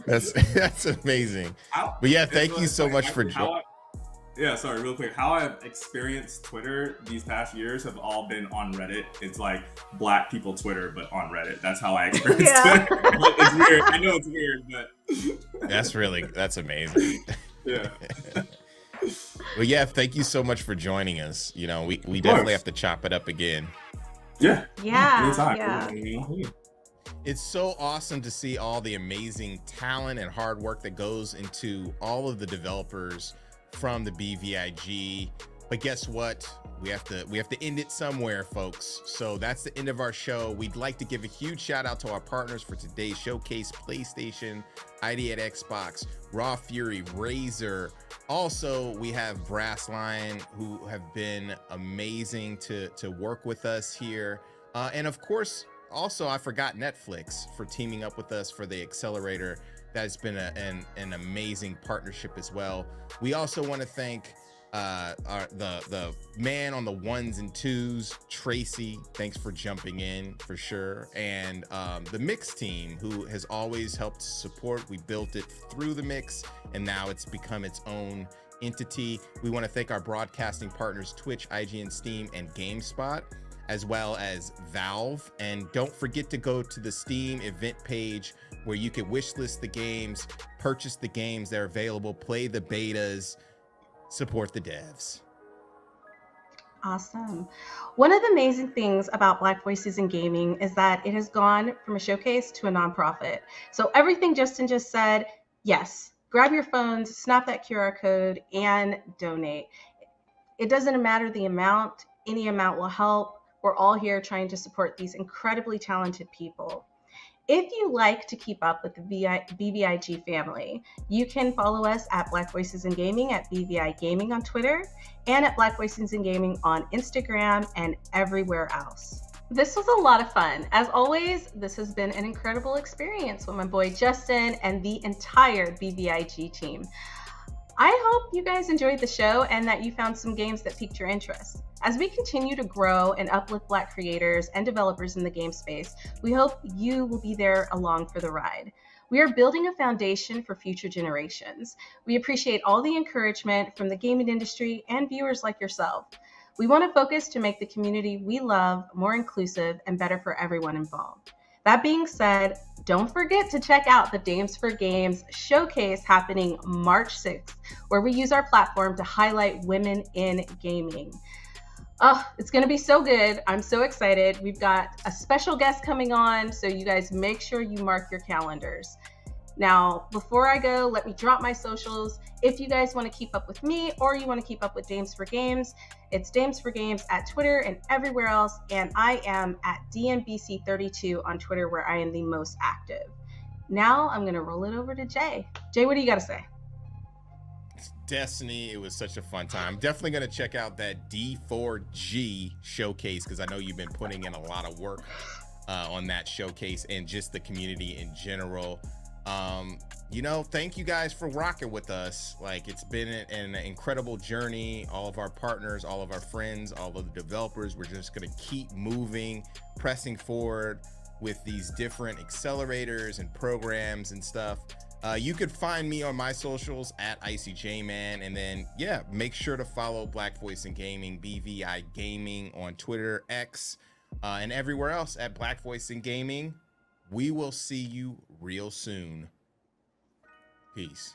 that's amazing. But yeah, thank you so much for joining. Sorry, real quick. How I've experienced Twitter these past years have all been on Reddit. It's like Black people Twitter, but on Reddit. That's how I experienced Twitter. It's weird. I know it's weird, but that's amazing. Yeah. Well, yeah, thank you so much for joining us. We definitely have to chop it up again. Yeah. Yeah. Anytime. It's so awesome to see all the amazing talent and hard work that goes into all of the developers from the BVIG. But guess what? We have to end it somewhere, folks. So that's the end of our show. We'd like to give a huge shout out to our partners for today's showcase: PlayStation, ID at Xbox, Raw Fury, Razer. Also, we have Brass Lion, who have been amazing to work with us here. And of course, also, I forgot Netflix for teaming up with us for the accelerator. That's been an amazing partnership as well. We also want to thank the man on the ones and twos, Tracy. Thanks for jumping in for sure. And the mix team, who has always helped support. We built it through the mix, and now it's become its own entity. We want to thank our broadcasting partners, Twitch, IGN, Steam, and GameSpot, as well as Valve. And don't forget to go to the Steam event page where you can wishlist the games, purchase the games that are available, play the betas, support the devs. Awesome. One of the amazing things about Black Voices in Gaming is that it has gone from a showcase to a nonprofit. So everything Justin just said, yes, grab your phones, snap that QR code, and donate. It doesn't matter the amount, any amount will help. We're all here trying to support these incredibly talented people. If you like to keep up with the BVIG family, you can follow us at Black Voices in Gaming at BVI Gaming on Twitter, and at Black Voices in Gaming on Instagram and everywhere else. This was a lot of fun. As always, this has been an incredible experience with my boy Justin and the entire BVIG team. I hope you guys enjoyed the show and that you found some games that piqued your interest. As we continue to grow and uplift Black creators and developers in the game space, we hope you will be there along for the ride. We are building a foundation for future generations. We appreciate all the encouragement from the gaming industry and viewers like yourself. We want to focus to make the community we love more inclusive and better for everyone involved. That being said, don't forget to check out the Dames for Games showcase happening March 6th, where we use our platform to highlight women in gaming. Oh, it's going to be so good. I'm so excited. We've got a special guest coming on, so you guys make sure you mark your calendars. Now, before I go, let me drop my socials. If you guys want to keep up with me or you want to keep up with Dames for Games, it's Dames for Games at Twitter and everywhere else. And I am at DMBC32 on Twitter, where I am the most active. Now I'm going to roll it over to Jay. Jay, what do you got to say? Destiny, it was such a fun time. Definitely going to check out that D4G showcase, because I know you've been putting in a lot of work on that showcase and just the community in general. You know, thank you guys for rocking with us. Like, it's been an incredible journey. All of our partners, all of our friends, all of the developers, we're just going to keep moving, pressing forward with these different accelerators and programs and stuff. You could find me on my socials at IcyJman, and then make sure to follow Black Voice in Gaming, BVI Gaming on Twitter, X, and everywhere else at Black Voice in Gaming. We will see you real soon. Peace.